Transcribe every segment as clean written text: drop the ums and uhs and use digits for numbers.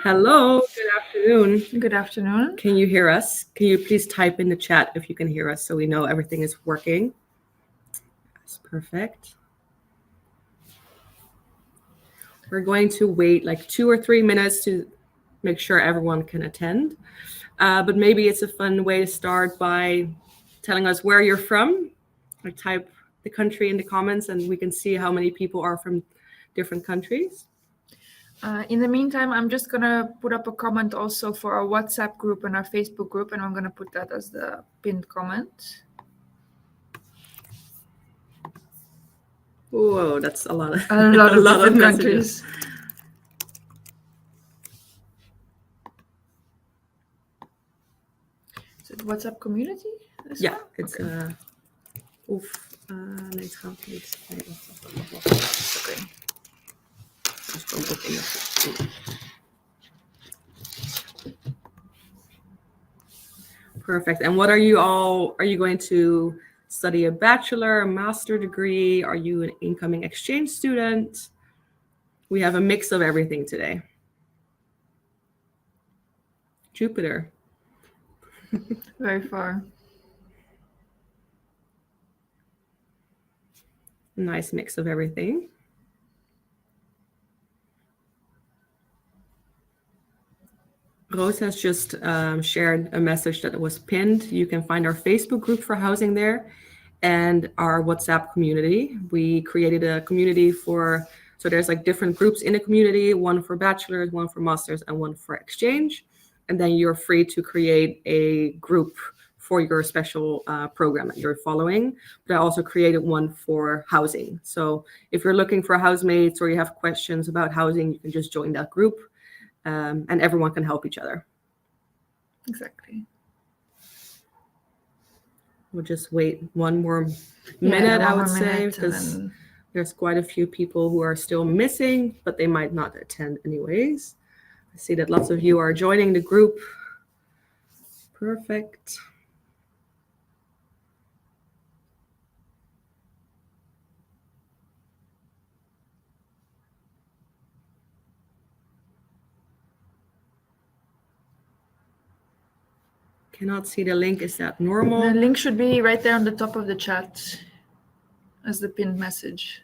Hello, good afternoon. Good afternoon. Can you hear us? Can you please type in the chat if you can hear us so we know everything is working? That's perfect. We're going to wait like 2 or 3 minutes to make sure everyone can attend. But maybe it's a fun way to start by telling us where you're from. Like type the country in the comments and we can see how many people are from different countries. In the meantime, I'm just going to put up a comment also for our WhatsApp group and our Facebook group, and I'm going to put that as the pinned comment. Whoa, that's a lot of, a lot of different countries. Is it WhatsApp community? Yeah, it's okay. Nee, het gaat niet. Nee, Okay. Perfect. And what are you going to study a bachelor, a master degree? Are you an incoming exchange student? We have a mix of everything today. Jupiter. Very far. Nice mix of everything. Roos has just shared a message that was pinned. You can find our Facebook group for housing there and our WhatsApp community. We created a community so there's like different groups in the community, one for bachelors, one for masters, and one for exchange. And then you're free to create a group for your special program that you're following. But I also created one for housing. So if you're looking for housemates or you have questions about housing, you can just join that group. And everyone can help each other. Exactly. We'll just wait one more minute, I would say, because then... there's quite a few people who are still missing, but they might not attend anyways. I see that lots of you are joining the group. Perfect. Cannot see the link. Is that normal? The link should be right there on the top of the chat as the pinned message.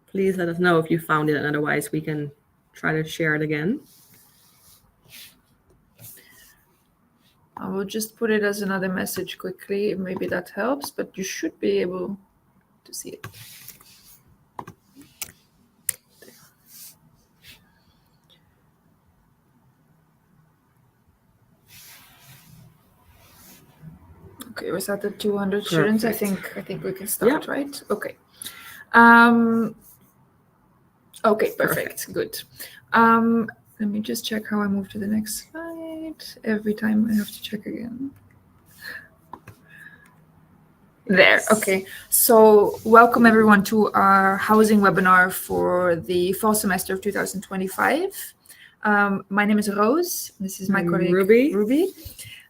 Please let us know if you found it, and otherwise we can try to share it again. I will just put it as another message quickly. Maybe that helps, but you should be able to see it. Okay, was that the 200 students? I think we can start, right? Okay. Okay, perfect. Good. Let me just check how I move to the next slide. Every time I have to check again. There, okay. So welcome everyone to our housing webinar for the fall semester of 2025. My name is Roos. This is my colleague Ruby.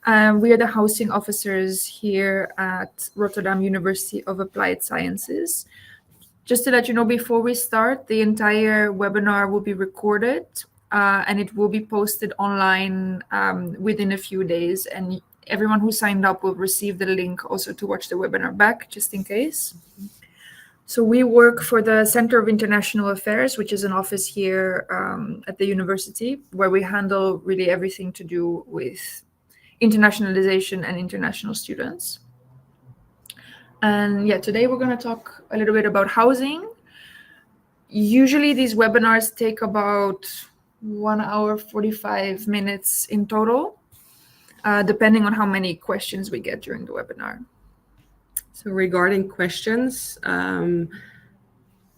We are the housing officers here at Rotterdam University of Applied Sciences. Just to let you know, before we start, the entire webinar will be recorded and it will be posted online within a few days. And everyone who signed up will receive the link also to watch the webinar back, just in case. So we work for the Center of International Affairs, which is an office here at the university, where we handle really everything to do with internationalization and international students. And yeah, today we're going to talk a little bit about housing. Usually these webinars take about 1 hour, 45 minutes in total, depending on how many questions we get during the webinar. So regarding questions,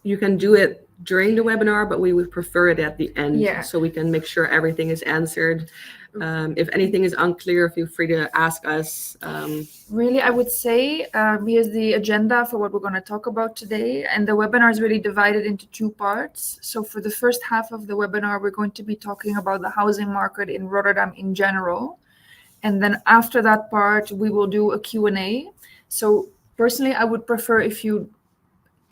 you can do it during the webinar, but we would prefer it at the end, so we can make sure everything is answered. If anything is unclear, feel free to ask us. Really, I would say here's the agenda for what we're going to talk about today. And the webinar is really divided into 2 parts. So for the first half of the webinar, we're going to be talking about the housing market in Rotterdam in general. And then after that part, we will do a Q&A. So personally, I would prefer if you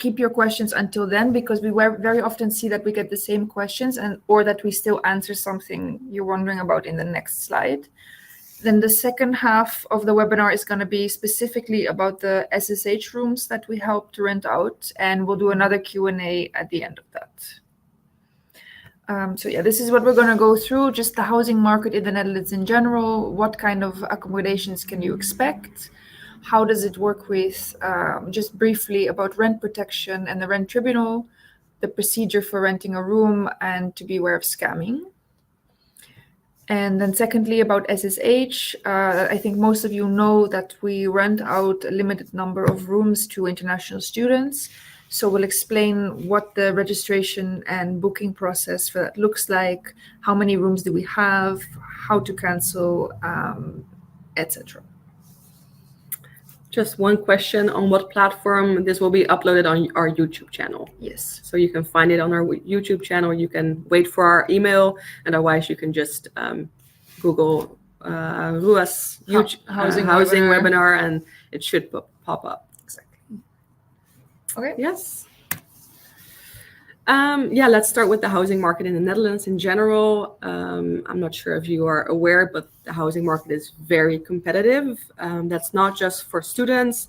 keep your questions until then, because we very often see that we get the same questions or that we still answer something you're wondering about in the next slide. Then the second half of the webinar is going to be specifically about the SSH rooms that we help to rent out, and we'll do another Q&A at the end of that. So yeah, this is what we're going to go through, just the housing market in the Netherlands in general. What kind of accommodations can you expect? How does it work with, just briefly about rent protection and the rent tribunal, the procedure for renting a room, and to be aware of scamming. And then secondly, about SSH, I think most of you know that we rent out a limited number of rooms to international students. So we'll explain what the registration and booking process for that looks like, how many rooms do we have, how to cancel, etc. Just one question: on what platform this will be uploaded on our YouTube channel? Yes. So you can find it on our YouTube channel. You can wait for our email, and otherwise you can just Google RUAS housing webinar, and it should pop up. Exactly. Okay. Yes. Yeah, let's start with the housing market in the Netherlands in general. I'm not sure if you are aware, but the housing market is very competitive. That's not just for students,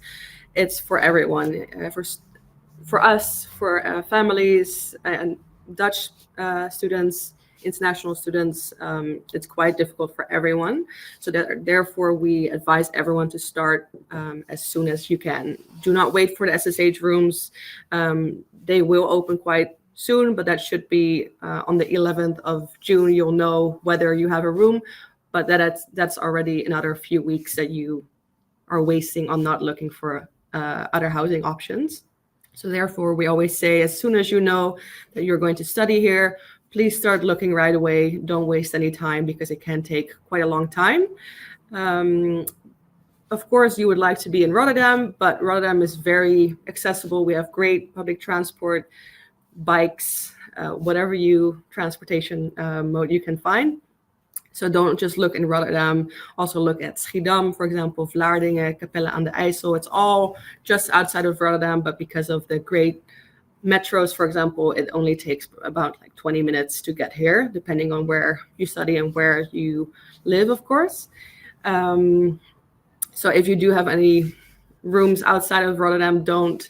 it's for everyone. For us, for families and Dutch students, international students, it's quite difficult for everyone. So therefore, we advise everyone to start as soon as you can. Do not wait for the SSH rooms. They will open quite soon, but that should be on the 11th of June. You'll know whether you have a room, but that's already another few weeks that you are wasting on not looking for other housing options. So therefore, we always say, as soon as you know that you're going to study here, please start looking right away. Don't waste any time, because it can take quite a long time. Of course, you would like to be in Rotterdam, but Rotterdam is very accessible. We have great public transport, bikes, whatever transportation mode you can find. So don't just look in Rotterdam. Also look at Schiedam, for example, Vlaardingen, Capelle aan de IJssel. It's all just outside of Rotterdam, but because of the great metros, for example, it only takes about 20 minutes to get here, depending on where you study and where you live, of course. So if you do have any rooms outside of Rotterdam, don't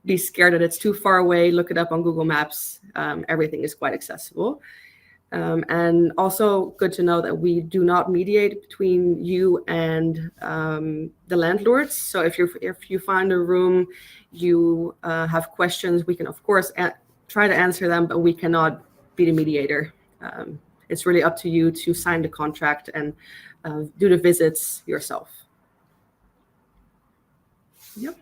be scared that it's too far away. Look it up on Google Maps. Everything is quite accessible. And also good to know that we do not mediate between you and the landlords. So if you find a room, you have questions, we can of course try to answer them, but we cannot be the mediator. It's really up to you to sign the contract and do the visits yourself. Yep.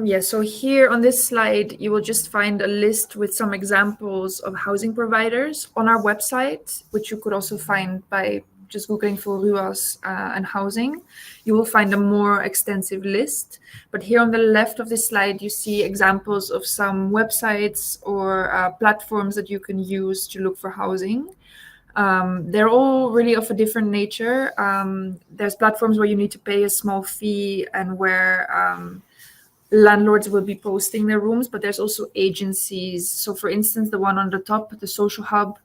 Yeah, so here on this slide, you will just find a list with some examples of housing providers on our website, which you could also find by just Googling for RUAS and housing. You will find a more extensive list. But here on the left of this slide, you see examples of some websites or platforms that you can use to look for housing. They're all really of a different nature. There's platforms where you need to pay a small fee and where landlords will be posting their rooms, but there's also agencies. So for instance, the one on the top, the Social Hub,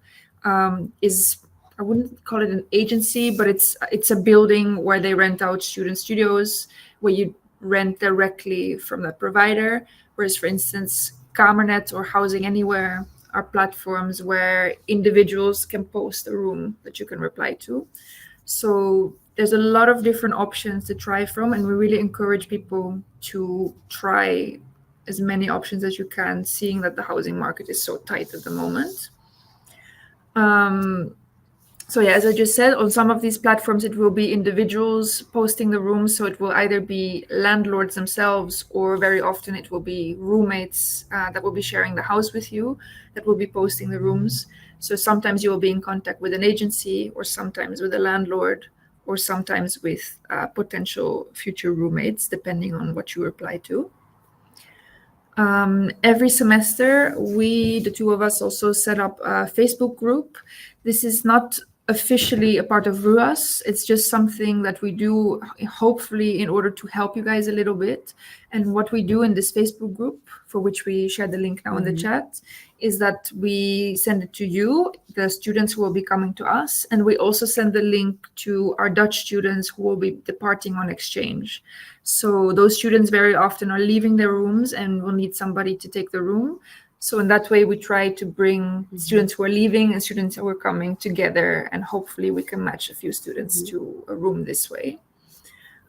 is, I wouldn't call it an agency, but it's a building where they rent out student studios, where you rent directly from the provider. Whereas for instance, Kamernet or Housing Anywhere are platforms where individuals can post a room that you can reply to. So there's a lot of different options to try from, and we really encourage people to try as many options as you can, seeing that the housing market is so tight at the moment. So yeah, as I just said, on some of these platforms, it will be individuals posting the rooms. So it will either be landlords themselves, or very often it will be roommates that will be sharing the house with you that will be posting the rooms. So sometimes you will be in contact with an agency, or sometimes with a landlord, or sometimes with potential future roommates, depending on what you reply to. Every semester, the two of us also set up a Facebook group. This is not officially a part of RUAS. It's just something that we do, hopefully, in order to help you guys a little bit. And what we do in this Facebook group, for which we share the link now in the chat, is that we send it to you, the students who will be coming to us, and we also send the link to our Dutch students who will be departing on exchange. So those students very often are leaving their rooms and will need somebody to take the room. So in that way, we try to bring students who are leaving and students who are coming together, and hopefully we can match a few students to a room this way.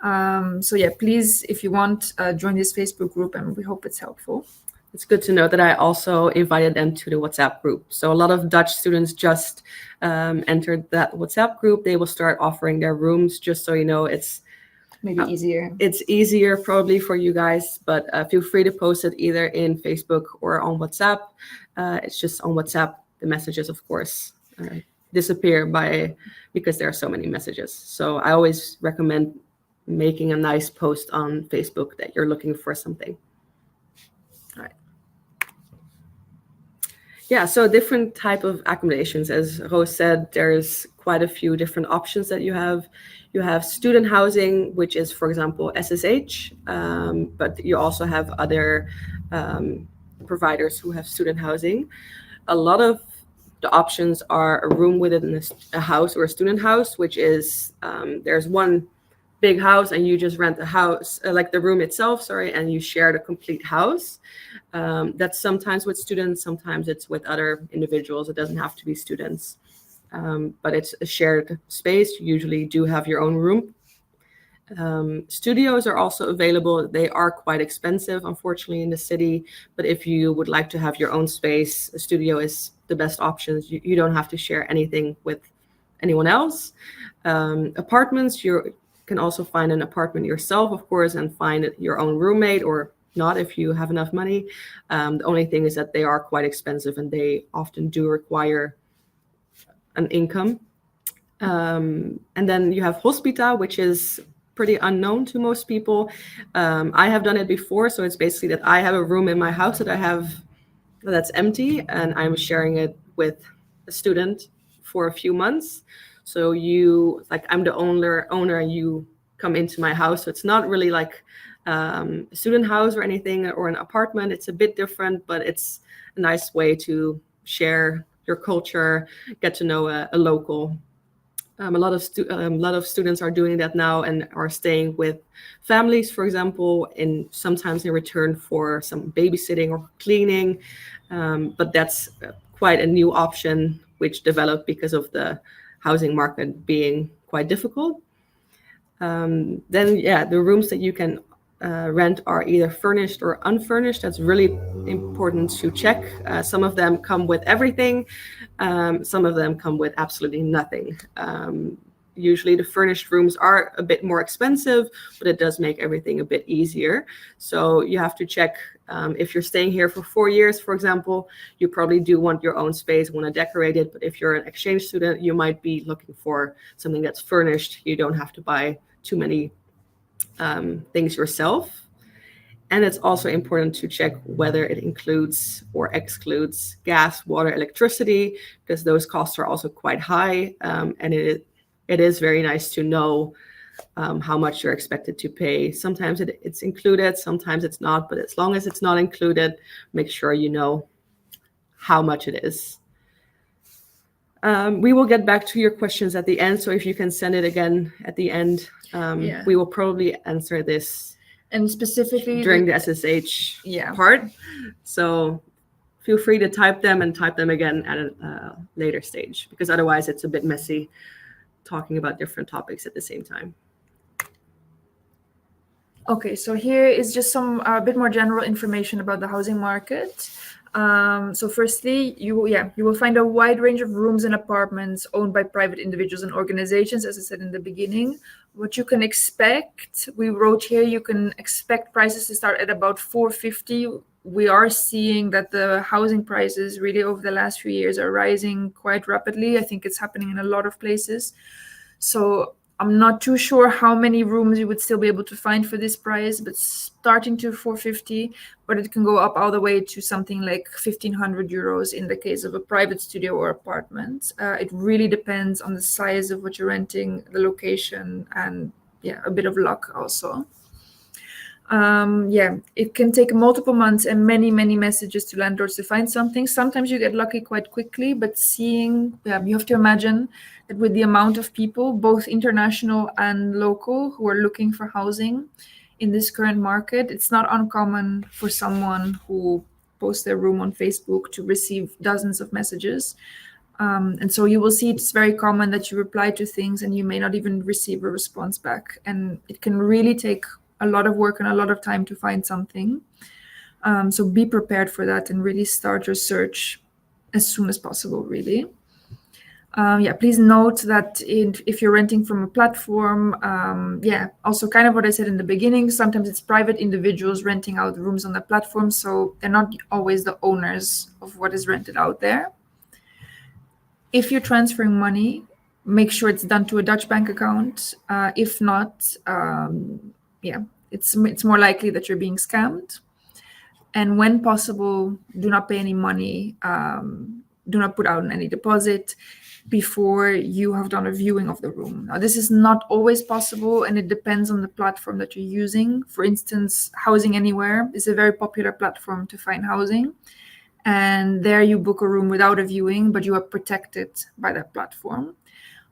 So yeah, please, if you want, join this Facebook group, and we hope it's helpful. It's good to know that I also invited them to the WhatsApp group. So a lot of Dutch students just entered that WhatsApp group. They will start offering their rooms, just so you know, it's maybe easier. It's easier probably for you guys, but feel free to post it either in Facebook or on WhatsApp. It's just on WhatsApp, the messages, of course, disappear because there are so many messages. So I always recommend making a nice post on Facebook that you're looking for something. All right. Yeah, so different type of accommodations. As Roos said, there's quite a few different options that you have. You have student housing, which is, for example, SSH, but you also have other providers who have student housing. A lot of the options are a room within a house or a student house, which is there's one big house and you just rent the house, like the room itself, and you share the complete house. That's sometimes with students, sometimes it's with other individuals. It doesn't have to be students, but it's a shared space. You usually do have your own room. Studios are also available. They are quite expensive, unfortunately, in the city. But if you would like to have your own space, a studio is the best option. You don't have to share anything with anyone else. Apartments, you can also find an apartment yourself, of course, and find your own roommate, or not if you have enough money. The only thing is that they are quite expensive and they often do require an income. And then you have hospita, which is pretty unknown to most people. I have done it before, so it's basically that I have a room in my house that's empty, and I'm sharing it with a student for a few months. So I'm the owner, and you come into my house. So it's not really like a student house or anything, or an apartment. It's a bit different, but it's a nice way to share your culture, get to know a local. A lot of students are doing that now and are staying with families, for example, and sometimes in return for some babysitting or cleaning. But that's quite a new option, which developed because of the housing market being quite difficult. Then, the rooms that you can rent are either furnished or unfurnished. That's really important to check. Some of them come with everything. Some of them come with absolutely nothing. Usually the furnished rooms are a bit more expensive, but it does make everything a bit easier. So you have to check if you're staying here for 4 years, for example, you probably do want your own space, want to decorate it. But if you're an exchange student, you might be looking for something that's furnished. You don't have to buy too many things yourself. And it's also important to check whether it includes or excludes gas, water, electricity, because those costs are also quite high. And it is very nice to know how much you're expected to pay. Sometimes it's included, sometimes it's not, but as long as it's not included, make sure you know how much it is. We will get back to your questions at the end. So if you can send it again at the end, we will probably answer this. And specifically during the SSH part. So feel free to type them again at a later stage, because otherwise it's a bit messy talking about different topics at the same time. Okay, so here is just some a bit more general information about the housing market. So firstly, you will find a wide range of rooms and apartments owned by private individuals and organizations, as I said in the beginning. What you can expect, we wrote here, you can expect prices to start at about 450. We are seeing that the housing prices really over the last few years are rising quite rapidly. I think it's happening in a lot of places. So I'm not too sure how many rooms you would still be able to find for this price, but starting to 450, but it can go up all the way to something like 1,500 euros in the case of a private studio or apartment. It really depends on the size of what you're renting, the location, and a bit of luck also. It can take multiple months and many messages to landlords to find something. Sometimes you get lucky quite quickly, but you have to imagine that with the amount of people, both international and local, who are looking for housing in this current market, it's not uncommon for someone who posts their room on Facebook to receive dozens of messages. And so you will see it's very common that you reply to things and you may not even receive a response back. And it can really take a lot of work and a lot of time to find something. So be prepared for that and really start your search as soon as possible, really. Please note that if you're renting from a platform, also kind of what I said in the beginning, sometimes it's private individuals renting out rooms on the platform, so they're not always the owners of what is rented out there. If you're transferring money, make sure it's done to a Dutch bank account. If not, it's more likely that you're being scammed. And when possible, do not pay any money. Do not put out any deposit before you have done a viewing of the room. Now, this is not always possible, and it depends on the platform that you're using. For instance, Housing Anywhere is a very popular platform to find housing. And there you book a room without a viewing, but you are protected by that platform.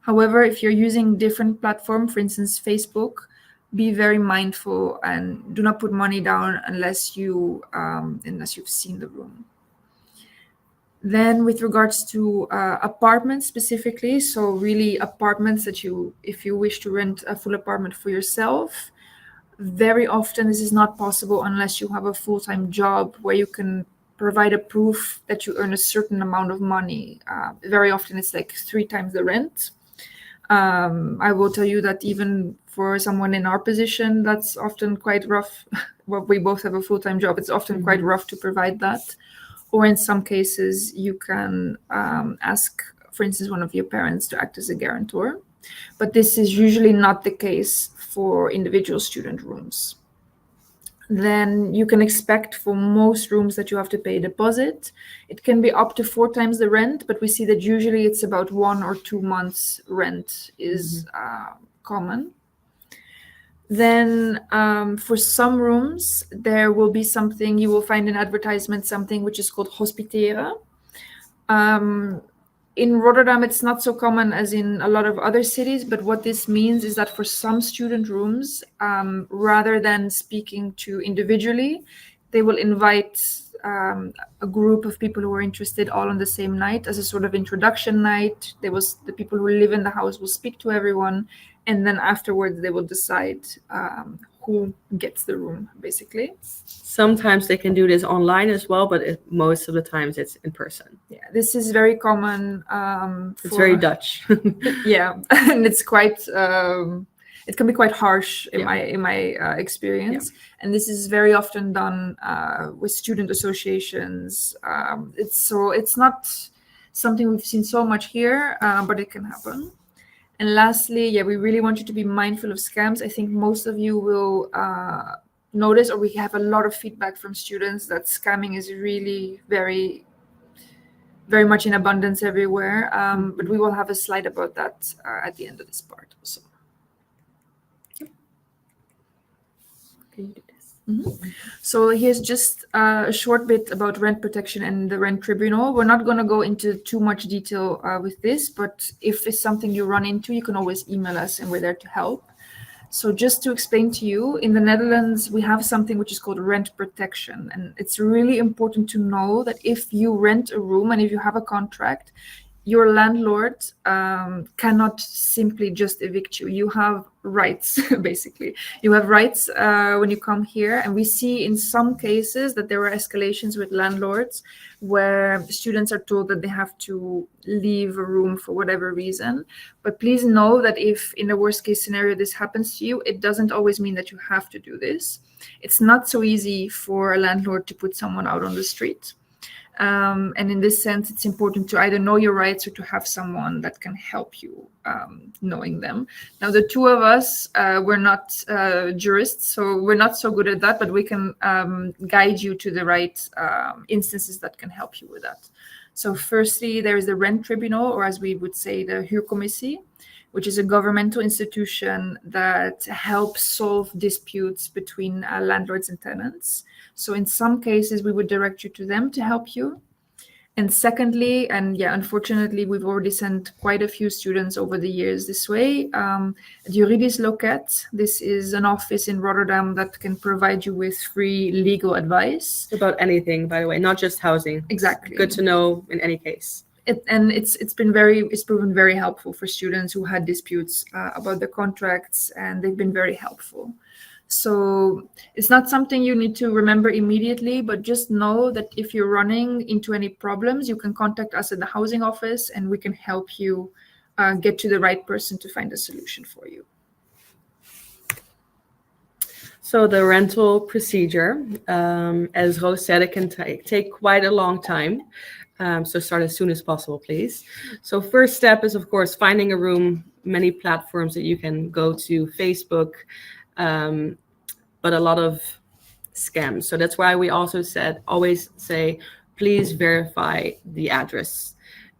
However, if you're using different platform, for instance, Facebook, be very mindful and do not put money down unless you've seen the room. Then with regards to apartments specifically, so really apartments that if you wish to rent a full apartment for yourself, very often this is not possible unless you have a full-time job where you can provide a proof that you earn a certain amount of money. Very often it's like 3 times the rent. I will tell you that even for someone in our position, that's often quite rough. Well, we both have a full-time job. It's often quite rough to provide that. Or in some cases, you can ask, for instance, one of your parents to act as a guarantor. But this is usually not the case for individual student rooms. Then you can expect for most rooms that you have to pay a deposit. It can be up to 4 times the rent, but we see that usually it's about 1 or 2 months rent is common. Then for some rooms, there will be something, you will find an advertisement, something which is called hospiteren. In Rotterdam, it's not so common as in a lot of other cities, but what this means is that for some student rooms, rather than speaking to individually, they will invite a group of people who are interested all on the same night as a sort of introduction night. The people who live in the house will speak to everyone, and then afterwards they will decide who gets the room, basically. Sometimes they can do this online as well, but most of the times it's in person. Yeah, this is very common. It's very Dutch. Yeah, and it's quite. It can be quite harsh in my experience, and this is very often done with student associations. It's not something we've seen so much here, but it can happen. And lastly, we really want you to be mindful of scams. I think most of you will notice, or we have a lot of feedback from students that scamming is really very, very much in abundance everywhere. But we will have a slide about that at the end of this part also. Can you do this? So here's just a short bit about rent protection and the rent tribunal. We're not going to go into too much detail with this, but if it's something you run into, you can always email us and we're there to help. So just to explain to you, in the Netherlands, we have something which is called rent protection. And it's really important to know that if you rent a room and if you have a contract, your landlord cannot simply just evict you. You have rights, basically. You have rights when you come here. And we see in some cases that there are escalations with landlords where students are told that they have to leave a room for whatever reason. But please know that if in the worst case scenario this happens to you, it doesn't always mean that you have to do this. It's not so easy for a landlord to put someone out on the street. And in this sense, it's important to either know your rights or to have someone that can help you knowing them. Now, the two of us, we're not jurists, so we're not so good at that, but we can guide you to the right instances that can help you with that. So firstly, there is the Rent Tribunal, or as we would say, the Huurcommissie, which is a governmental institution that helps solve disputes between landlords and tenants. So in some cases, we would direct you to them to help you. And secondly, and yeah, unfortunately, we've already sent quite a few students over the years this way. Juridisch Loket, this is an office in Rotterdam that can provide you with free legal advice. About anything, by the way, not just housing. Exactly. Good to know in any case. It's proven very helpful for students who had disputes about their contracts, and they've been very helpful. So it's not something you need to remember immediately, but just know that if you're running into any problems, you can contact us at the housing office, and we can help you get to the right person to find a solution for you. So the rental procedure, as Roos said, it can take quite a long time. So start as soon as possible, please. So first step is, of course, finding a room, many platforms that you can go to, Facebook, but a lot of scams. So that's why we also always say, please verify the address.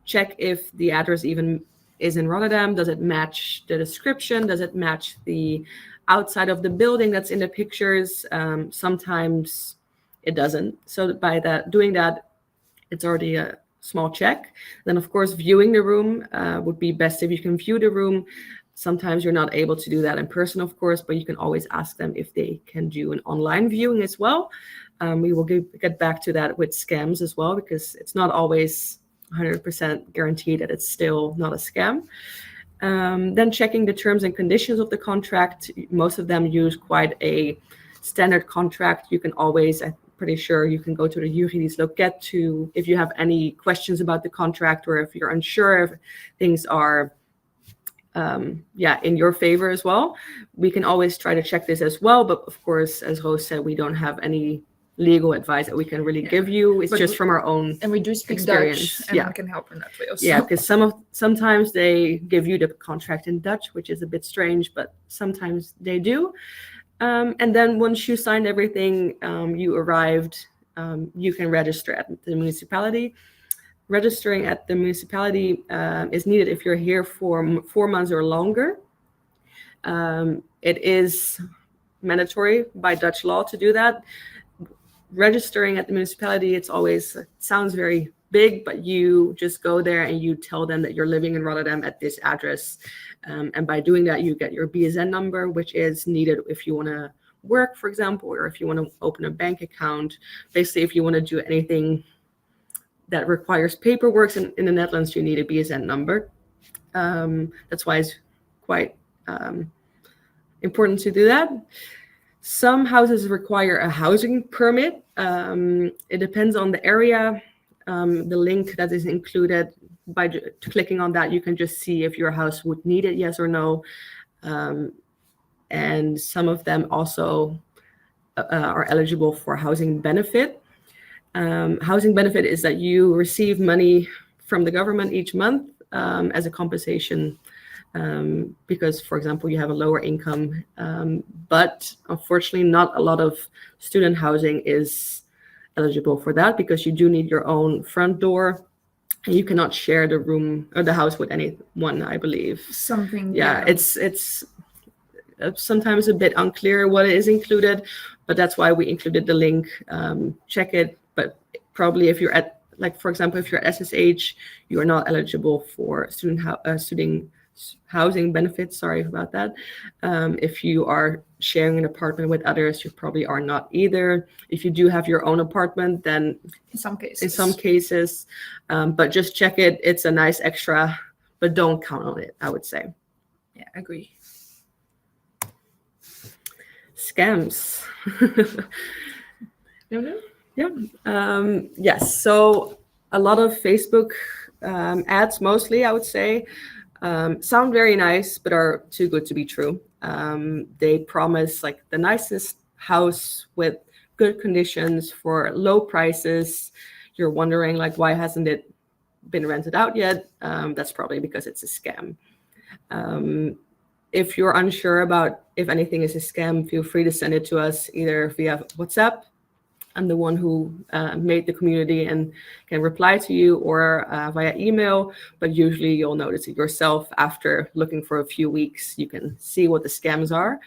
Check if the address even is in Rotterdam. Does it match the description? Does it match the outside of the building that's in the pictures? Sometimes it doesn't. So by doing that, it's already a small check. Then, of course, viewing the room would be best if you can view the room. Sometimes you're not able to do that in person, of course, but you can always ask them if they can do an online viewing as well. We will get back to that with scams as well, because it's not always 100% guaranteed that it's still not a scam. Then checking the terms and conditions of the contract. Most of them use quite a standard contract. You can always, I'm pretty sure you can go to the Juridisch Loket if you have any questions about the contract, or if you're unsure if things are in your favor as well. We can always try to check this as well, but of course, as Roos said, we don't have any legal advice that we can really give you. It's just from our own and we do speak experience. Dutch, and we can help in that way also. Yeah, because sometimes they give you the contract in Dutch, which is a bit strange, but sometimes they do. And then once you signed everything, you arrived, you can register at the municipality. Registering at the municipality is needed if you're here for 4 months or longer. It is mandatory by Dutch law to do that. Registering at the municipality, sounds very big, but you just go there and you tell them that you're living in Rotterdam at this address. And by doing that, you get your BSN number, which is needed if you want to work, for example, or if you want to open a bank account. Basically, if you want to do anything that requires paperwork in the Netherlands, you need a BSN number. That's why it's quite important to do that. Some houses require a housing permit. It depends on the area. The link that is included, by clicking on that, you can just see if your house would need it, yes or no. And some of them also are eligible for housing benefit. Housing benefit is that you receive money from the government each month as a compensation because, for example, you have a lower income. But unfortunately, not a lot of student housing is eligible for that, because you do need your own front door, and you cannot share the room or the house with anyone, I believe. It's sometimes a bit unclear what is included, but that's why we included the link. Check it. But probably if you're at, for example, if you're at SSH, you are not eligible for student housing benefits. Sorry about that. If you are sharing an apartment with others, you probably are not either. If you do have your own apartment, then in some cases, but just check it. It's a nice extra, but don't count on it, I would say. Yeah, agree. Scams. No. Yeah. Yes. So a lot of Facebook ads, mostly, I would say, sound very nice, but are too good to be true. They promise the nicest house with good conditions for low prices. you're wondering like, why hasn't it been rented out yet? That's probably because it's a scam. If you're unsure about if anything is a scam, feel free to send it to us either via WhatsApp. I'm the one who made the community and can reply to you, or via email, but usually you'll notice it yourself after looking for a few weeks. You can see what the scams are.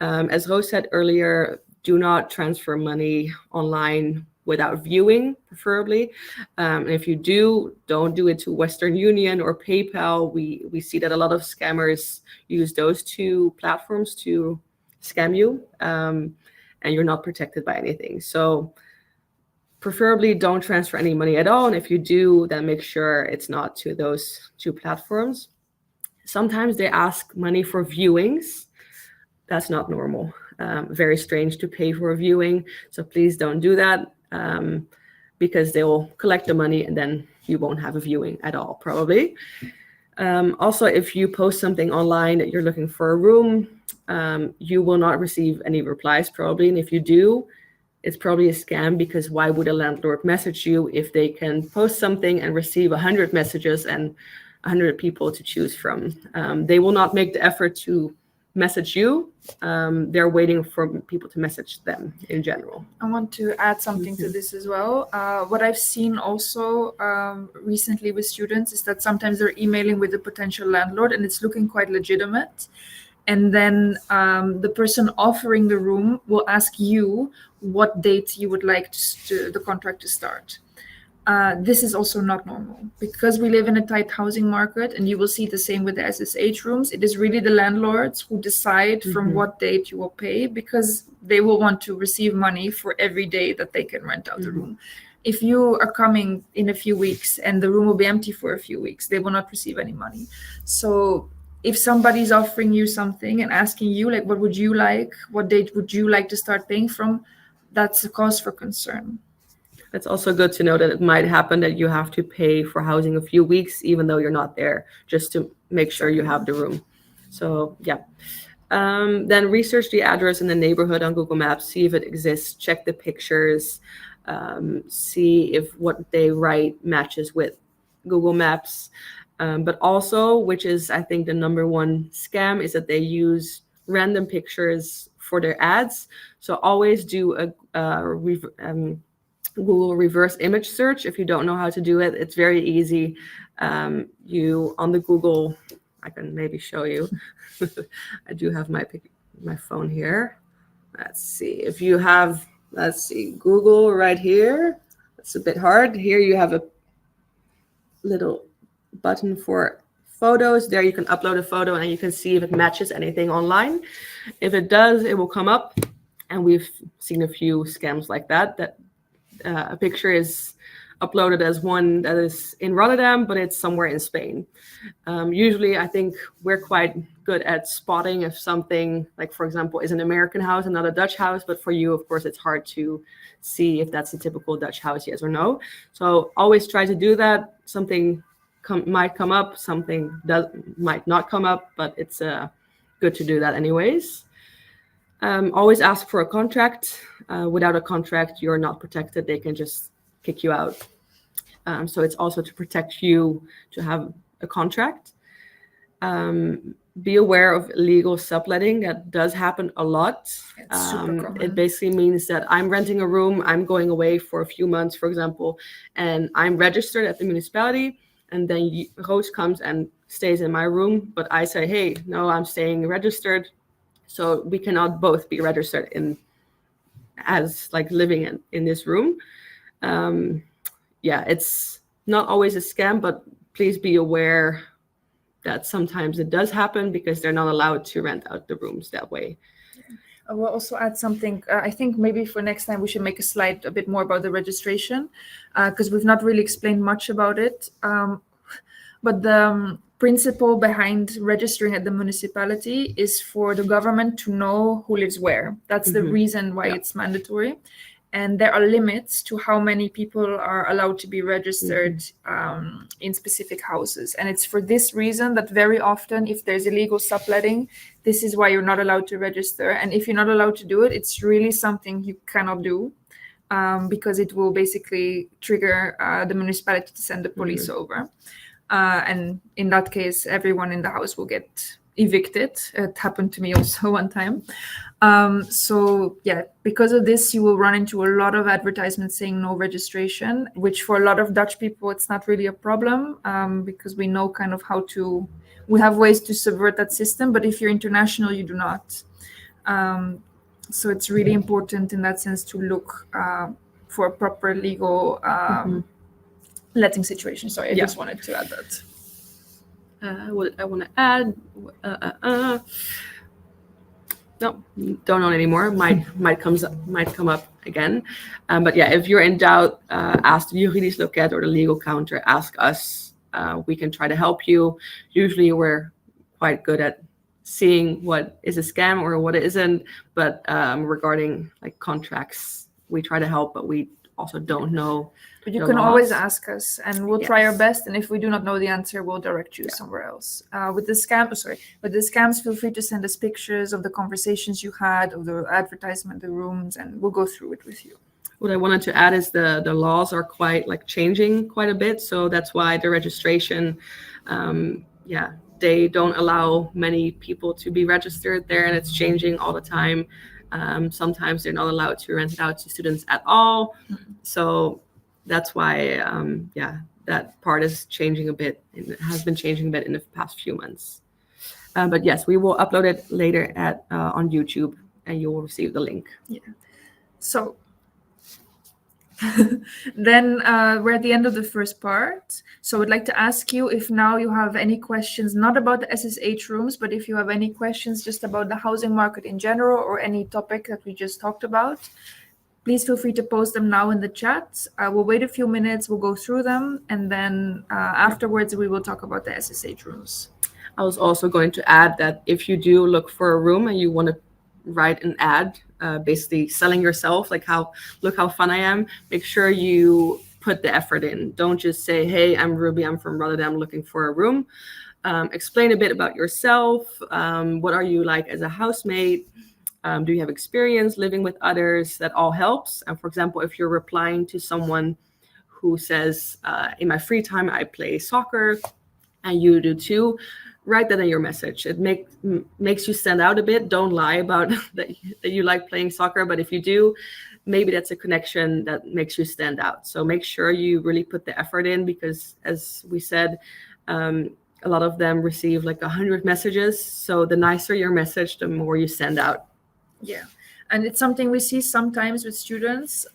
As Roos said earlier, do not transfer money online without viewing, preferably. And if you do, don't do it to Western Union or PayPal. We see that a lot of scammers use those two platforms to scam you, and you're not protected by anything. So preferably don't transfer any money at all. And if you do, then make sure it's not to those two platforms. Sometimes they ask money for viewings. That's not normal. Very strange to pay for a viewing. So please don't do that, because they will collect the money and then you won't have a viewing at all, probably. Also, if you post something online that you're looking for a room, you will not receive any replies, probably. And if you do, it's probably a scam, because why would a landlord message you if they can post something and receive 100 messages and 100 people to choose from? They will not make the effort to message you. They're waiting for people to message them in general. I want to add something to this as well. What I've seen also recently with students is that sometimes they're emailing with a potential landlord and it's looking quite legitimate. And then the person offering the room will ask you what date you would like the contract to start. This is also not normal, because we live in a tight housing market, and you will see the same with the SSH rooms. It is really the landlords who decide from what date you will pay, because they will want to receive money for every day that they can rent out the room. If you are coming in a few weeks and the room will be empty for a few weeks, they will not receive any money. So if somebody's offering you something and asking you, like, what would you like? What date would you like to start paying from? That's a cause for concern. It's also good to know that it might happen that you have to pay for housing a few weeks, even though you're not there, just to make sure you have the room. So yeah. Then research the address in the neighborhood on Google Maps, see if it exists, check the pictures, see if what they write matches with Google Maps. But also, which is I think the #1 scam, is that they use random pictures for their ads. So always do a Google reverse image search. If you don't know how to do it, it's very easy. You on the Google, I can maybe show you. I do have my phone here. Let's see. If you have, let's see, Google right here. It's a bit hard. Here you have a little button for photos. There you can upload a photo and you can see if it matches anything online. If it does, it will come up. And we've seen a few scams like that a picture is uploaded as one that is in Rotterdam, but it's somewhere in Spain. Usually, I think we're quite good at spotting if something, like, for example, is an American house and not a Dutch house. But for you, of course, it's hard to see if that's a typical Dutch house, yes or no. So always try to do that. Something might come up, something might not come up, but it's good to do that anyways. Always ask for a contract. Without a contract, you're not protected. They can just kick you out. So it's also to protect you to have a contract. Be aware of illegal subletting. That does happen a lot. It's super common. It basically means that I'm renting a room, I'm going away for a few months, for example, and I'm registered at the municipality, and then Roos comes and stays in my room, but I say, hey, no, I'm staying registered. So we cannot both be registered as like living in this room. Yeah, it's not always a scam, but please be aware that sometimes it does happen because they're not allowed to rent out the rooms that way. I will also add something. I think maybe for next time we should make a slide a bit more about the registration, because we've not really explained much about it. But the principle behind registering at the municipality is for the government to know who lives where. That's the reason why it's mandatory. And there are limits to how many people are allowed to be registered in specific houses. And it's for this reason that very often, if there's illegal subletting, this is why you're not allowed to register. And if you're not allowed to do it, it's really something you cannot do. because it will basically trigger the municipality to send the police over. And in that case, everyone in the house will get evicted. It happened to me also one time. So yeah, because of this, you will run into a lot of advertisements saying no registration, which for a lot of Dutch people, it's not really a problem because we know kind of we have ways to subvert that system. But if you're international, you do not. So it's really important in that sense to look for a proper legal letting situation. Sorry, I just wanted to add that. What I want to add, no, don't know anymore. Might come up again. But yeah, if you're in doubt, ask the juridisch loket or the legal counter. Ask us. We can try to help you. Usually, we're quite good at seeing what is a scam or what isn't. But regarding like contracts, we try to help, but we also don't know. But you can always ask us, and we'll try our best. And if we do not know the answer, we'll direct you somewhere else. With the scams, feel free to send us pictures of the conversations you had, of the advertisement, the rooms, and we'll go through it with you. What I wanted to add is the laws are quite changing quite a bit, so that's why the registration, they don't allow many people to be registered there, and it's changing all the time. Sometimes they're not allowed to rent it out to students at all. So that's why, that part is changing a bit. It has been changing a bit in the past few months. But yes, we will upload it later on YouTube, and you will receive the link. Yeah. So then we're at the end of the first part. So I'd like to ask you if now you have any questions, not about the SSH rooms, but if you have any questions just about the housing market in general or any topic that we just talked about, please feel free to post them now in the chat. We'll wait a few minutes, we'll go through them, and then afterwards we will talk about the SSH rooms. I was also going to add that if you do look for a room and you want to write an ad, basically selling yourself, like look how fun I am, make sure you put the effort in. Don't just say, hey, I'm Ruby, I'm from Rotterdam looking for a room. Explain a bit about yourself. What are you like as a housemate? Do you have experience living with others? That all helps. And for example, if you're replying to someone who says, in my free time, I play soccer, and you do too, write that in your message. It makes you stand out a bit. Don't lie about that you like playing soccer, but if you do, maybe that's a connection that makes you stand out. So make sure you really put the effort in, because as we said, a lot of them receive 100 messages. So the nicer your message, the more you stand out. Yeah. And it's something we see sometimes with students.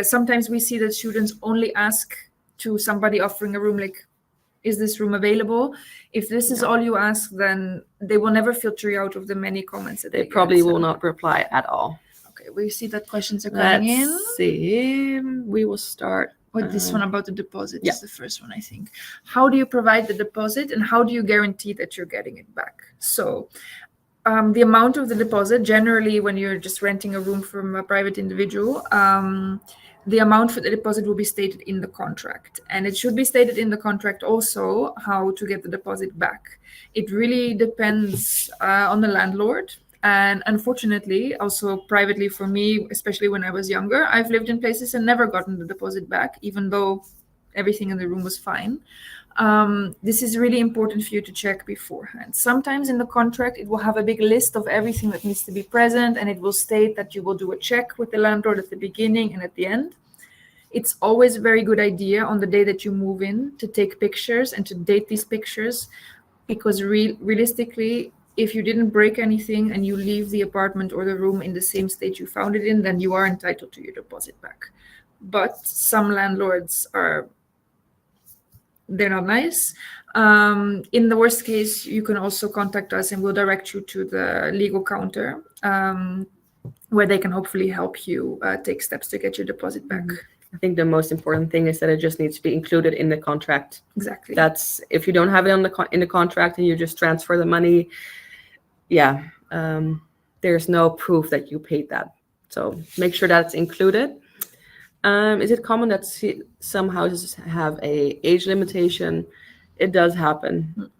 Sometimes we see that students only ask to somebody offering a room, is this room available? If this is all you ask, then they will never filter you out of the many comments that they probably will not reply at all. Okay, we see that questions are coming in. Let's see. We will start with this one about the deposit. Is the first one, I think. How do you provide the deposit, and how do you guarantee that you're getting it back? So the amount of the deposit, generally when you're just renting a room from a private individual, the amount for the deposit will be stated in the contract. And it should be stated in the contract also how to get the deposit back. It really depends on the landlord. And unfortunately, also privately for me, especially when I was younger, I've lived in places and never gotten the deposit back, even though everything in the room was fine. This is really important for you to check beforehand. Sometimes in the contract, it will have a big list of everything that needs to be present, and it will state that you will do a check with the landlord at the beginning and at the end. It's always a very good idea on the day that you move in to take pictures and to date these pictures, because realistically, if you didn't break anything and you leave the apartment or the room in the same state you found it in, then you are entitled to your deposit back. But some landlords they're not nice. In the worst case, you can also contact us and we'll direct you to the legal counter where they can hopefully help you take steps to get your deposit back. I think the most important thing is that it just needs to be included in the contract. Exactly. That's if you don't have it in the contract and you just transfer the money, there's no proof that you paid that. So make sure that's included. Is it common that some houses have a age limitation? It does happen.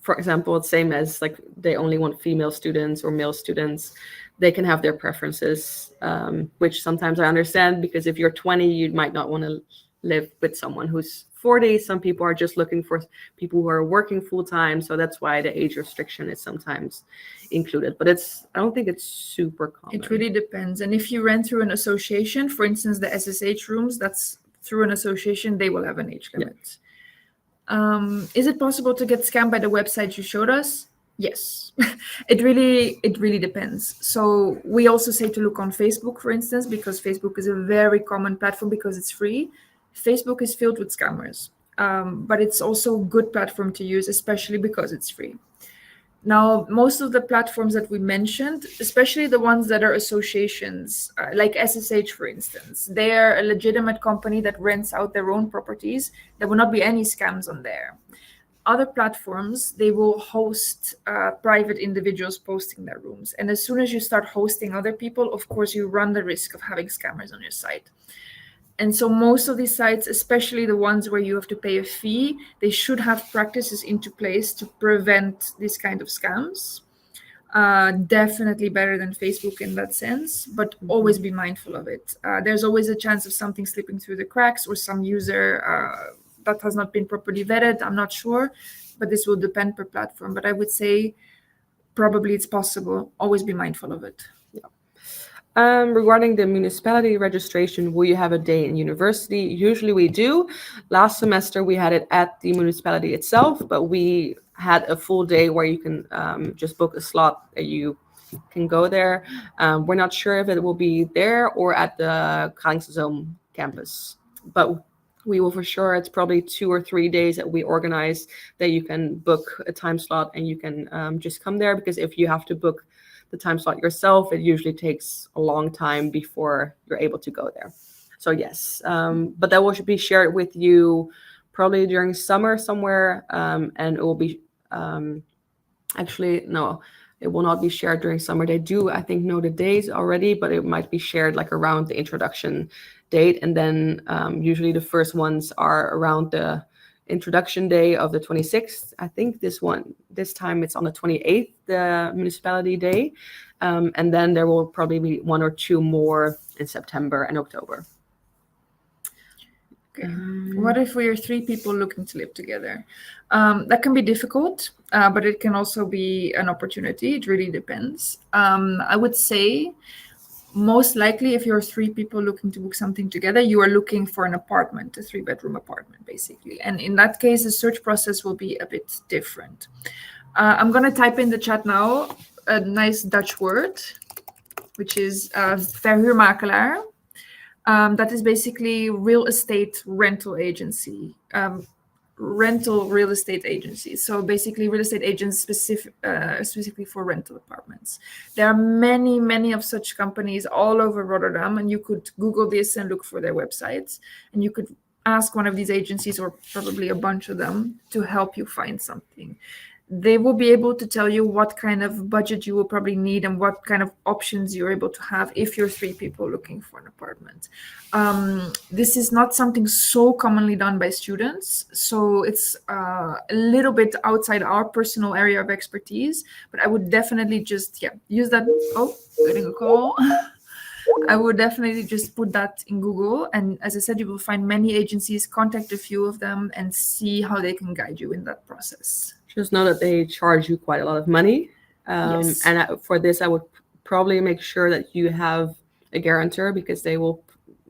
For for example, it's same as like they only want female students or male students. They can have their preferences, which sometimes I understand, because if you're 20, you might not want to live with someone who's 40. Some people are just looking for people who are working full time. So that's why the age restriction is sometimes included. But I don't think it's super common. It really depends. And if you rent through an association, for instance, the SSH rooms, that's through an association, they will have an age limit. Is it possible to get scammed by the website you showed us? Yes, it really depends. So we also say to look on Facebook, for instance, because Facebook is a very common platform because it's free. Facebook is filled with scammers, but it's also a good platform to use, especially because it's free. Now, most of the platforms that we mentioned, especially the ones that are associations, like SSH, for instance, they are a legitimate company that rents out their own properties. There will not be any scams on there. Other platforms, they will host private individuals posting their rooms. And as soon as you start hosting other people, of course, you run the risk of having scammers on your site. And so most of these sites, especially the ones where you have to pay a fee, they should have practices into place to prevent this kind of scams. Definitely better than Facebook in that sense, but always be mindful of it. There's always a chance of something slipping through the cracks or some user that has not been properly vetted. I'm not sure, but this will depend per platform. But I would say probably it's possible. Always be mindful of it. Regarding the municipality registration, will you have a day in university? Usually we do. Last semester we had it at the municipality itself, but we had a full day where you can just book a slot that you can go there. We're not sure if it will be there or at the Kralingse campus, but we will for sure. It's probably 2 or 3 days that we organize that you can book a time slot and you can just come there, because if you have to book the time slot yourself, it usually takes a long time before you're able to go there. So yes, but that will be shared with you probably during summer somewhere, and it will be actually, no, it will not be shared during summer. They do, I think, know the days already, but it might be shared like around the introduction date. And then usually the first ones are around the introduction day of the 26th. I think this time it's on the 28th, the municipality day. And then there will probably be 1 or 2 more in September and October. Okay. What if we are 3 people looking to live together? That can be difficult, but it can also be an opportunity. It really depends. I would say most likely if you're 3 people looking to book something together, you are looking for an apartment, a 3-bedroom apartment, basically. And in that case, the search process will be a bit different. I'm going to type in the chat now a nice Dutch word, which is verhuurmakelaar. That is basically real estate rental agency. Rental real estate agencies. So basically real estate agents specifically for rental apartments. There are many of such companies all over Rotterdam, and you could Google this and look for their websites, and you could ask one of these agencies, or probably a bunch of them, to help you find something. They will be able to tell you what kind of budget you will probably need and what kind of options you're able to have if you're 3 people looking for an apartment. This is not something so commonly done by students, so it's a little bit outside our personal area of expertise, but I would definitely just use that. Oh, getting a call. I would definitely just put that in Google, and as I said, you will find many agencies, contact a few of them and see how they can guide you in that process. Just know that they charge you quite a lot of money. Yes. And for this, I would probably make sure that you have a guarantor, because they will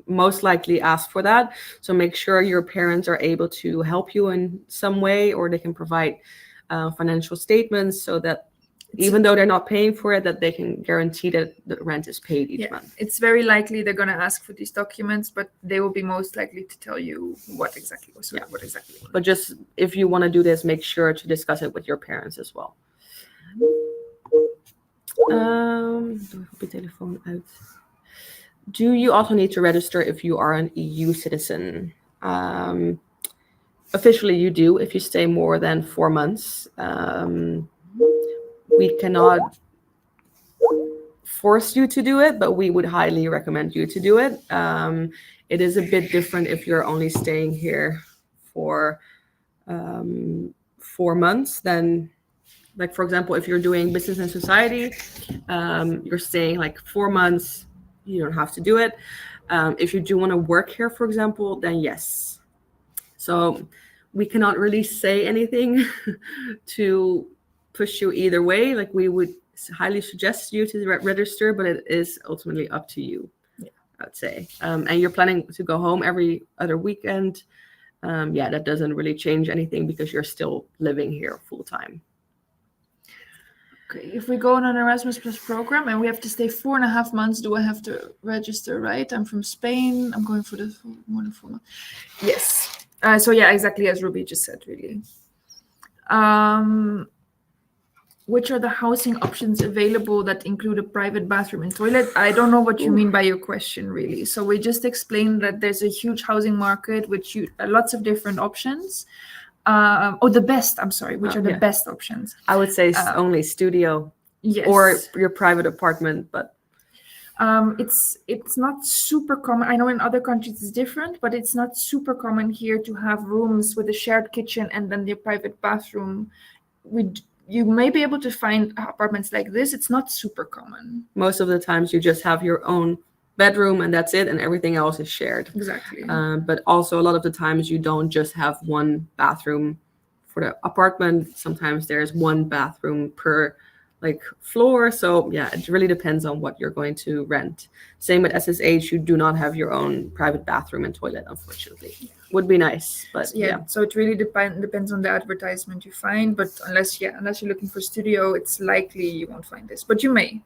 most likely ask for that. So make sure your parents are able to help you in some way, or they can provide financial statements so that even though they're not paying for it, that they can guarantee that the rent is paid each month. It's very likely they're going to ask for these documents, but they will be most likely to tell you what exactly was. But just if you want to do this, make sure to discuss it with your parents as well. Do you also need to register if you are an EU citizen? Officially, you do if you stay more than 4 months. We cannot force you to do it, but we would highly recommend you to do it. It is a bit different if you're only staying here for 4 months, then Like, for example, if you're doing business and society, you're staying like 4 months, you don't have to do it. If you do want to work here, for example, then yes. So we cannot really say anything to push you either way. Like, we would highly suggest you to register, but it is ultimately up to you, I'd say. And you're planning to go home every other weekend. That doesn't really change anything because you're still living here full time. Okay, if we go on an Erasmus Plus program and we have to stay 4.5 months, do I have to register, right? I'm from Spain. I'm going for the more than 4 months. Yes. So yeah, exactly as Ruby just said, really. Which are the housing options available that include a private bathroom and toilet? I don't know what you mean by your question, really. So we just explained that there's a huge housing market with lots of different options. The best, I'm sorry, which are the best options? I would say only studio, yes, or your private apartment, but it's not super common. I know in other countries it's different, but it's not super common here to have rooms with a shared kitchen and then the private bathroom. You may be able to find apartments like this. It's not super common. Most of the times you just have your own bedroom and that's it, and everything else is shared. Exactly. But also a lot of the times you don't just have one bathroom for the apartment. Sometimes there's one bathroom per floor. So yeah, it really depends on what you're going to rent. Same with SSH, you do not have your own private bathroom and toilet, unfortunately. Would be nice, but yeah. So it really depends on the advertisement you find, but unless you're looking for studio, it's likely you won't find this, but you may.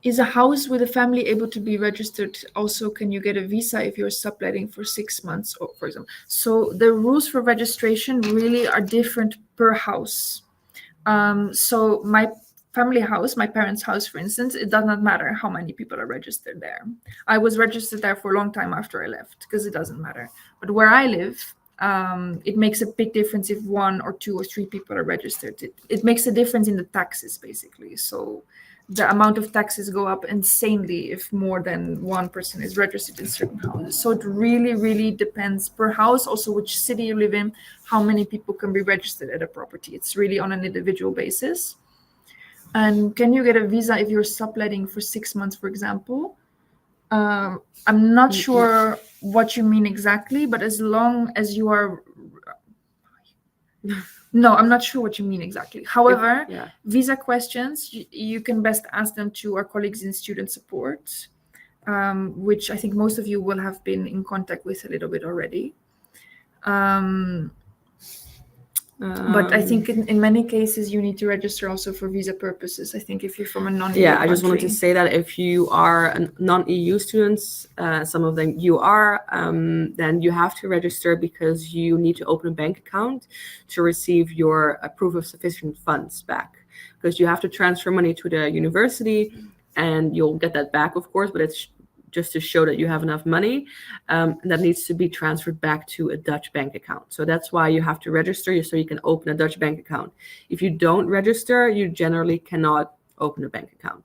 Is a house with a family able to be registered? Also, can you get a visa if you're subletting for 6 months, or for example? So the rules for registration really are different per house. So my family house, my parents' house, for instance, it does not matter how many people are registered there. I was registered there for a long time after I left because it doesn't matter. But where I live, it makes a big difference if 1 or 2 or 3 people are registered. It makes a difference in the taxes, basically. So the amount of taxes go up insanely if more than one person is registered in certain houses. So it really, really depends per house, also which city you live in, how many people can be registered at a property. It's really on an individual basis. And can you get a visa if you're subletting for 6 months, for example? I'm not sure what you mean exactly, but as long as you are... No, I'm not sure what you mean exactly. However, visa questions, you can best ask them to our colleagues in student support, which I think most of you will have been in contact with a little bit already. But I think in many cases, you need to register also for visa purposes. I think if you're from a non-EU country. I just wanted to say that if you are a non-EU students, some of them you are, then you have to register because you need to open a bank account to receive your proof of sufficient funds back. Because you have to transfer money to the university and you'll get that back, of course, but it's just to show that you have enough money, and that needs to be transferred back to a Dutch bank account. So that's why you have to register so you can open a Dutch bank account. If you don't register, you generally cannot open a bank account.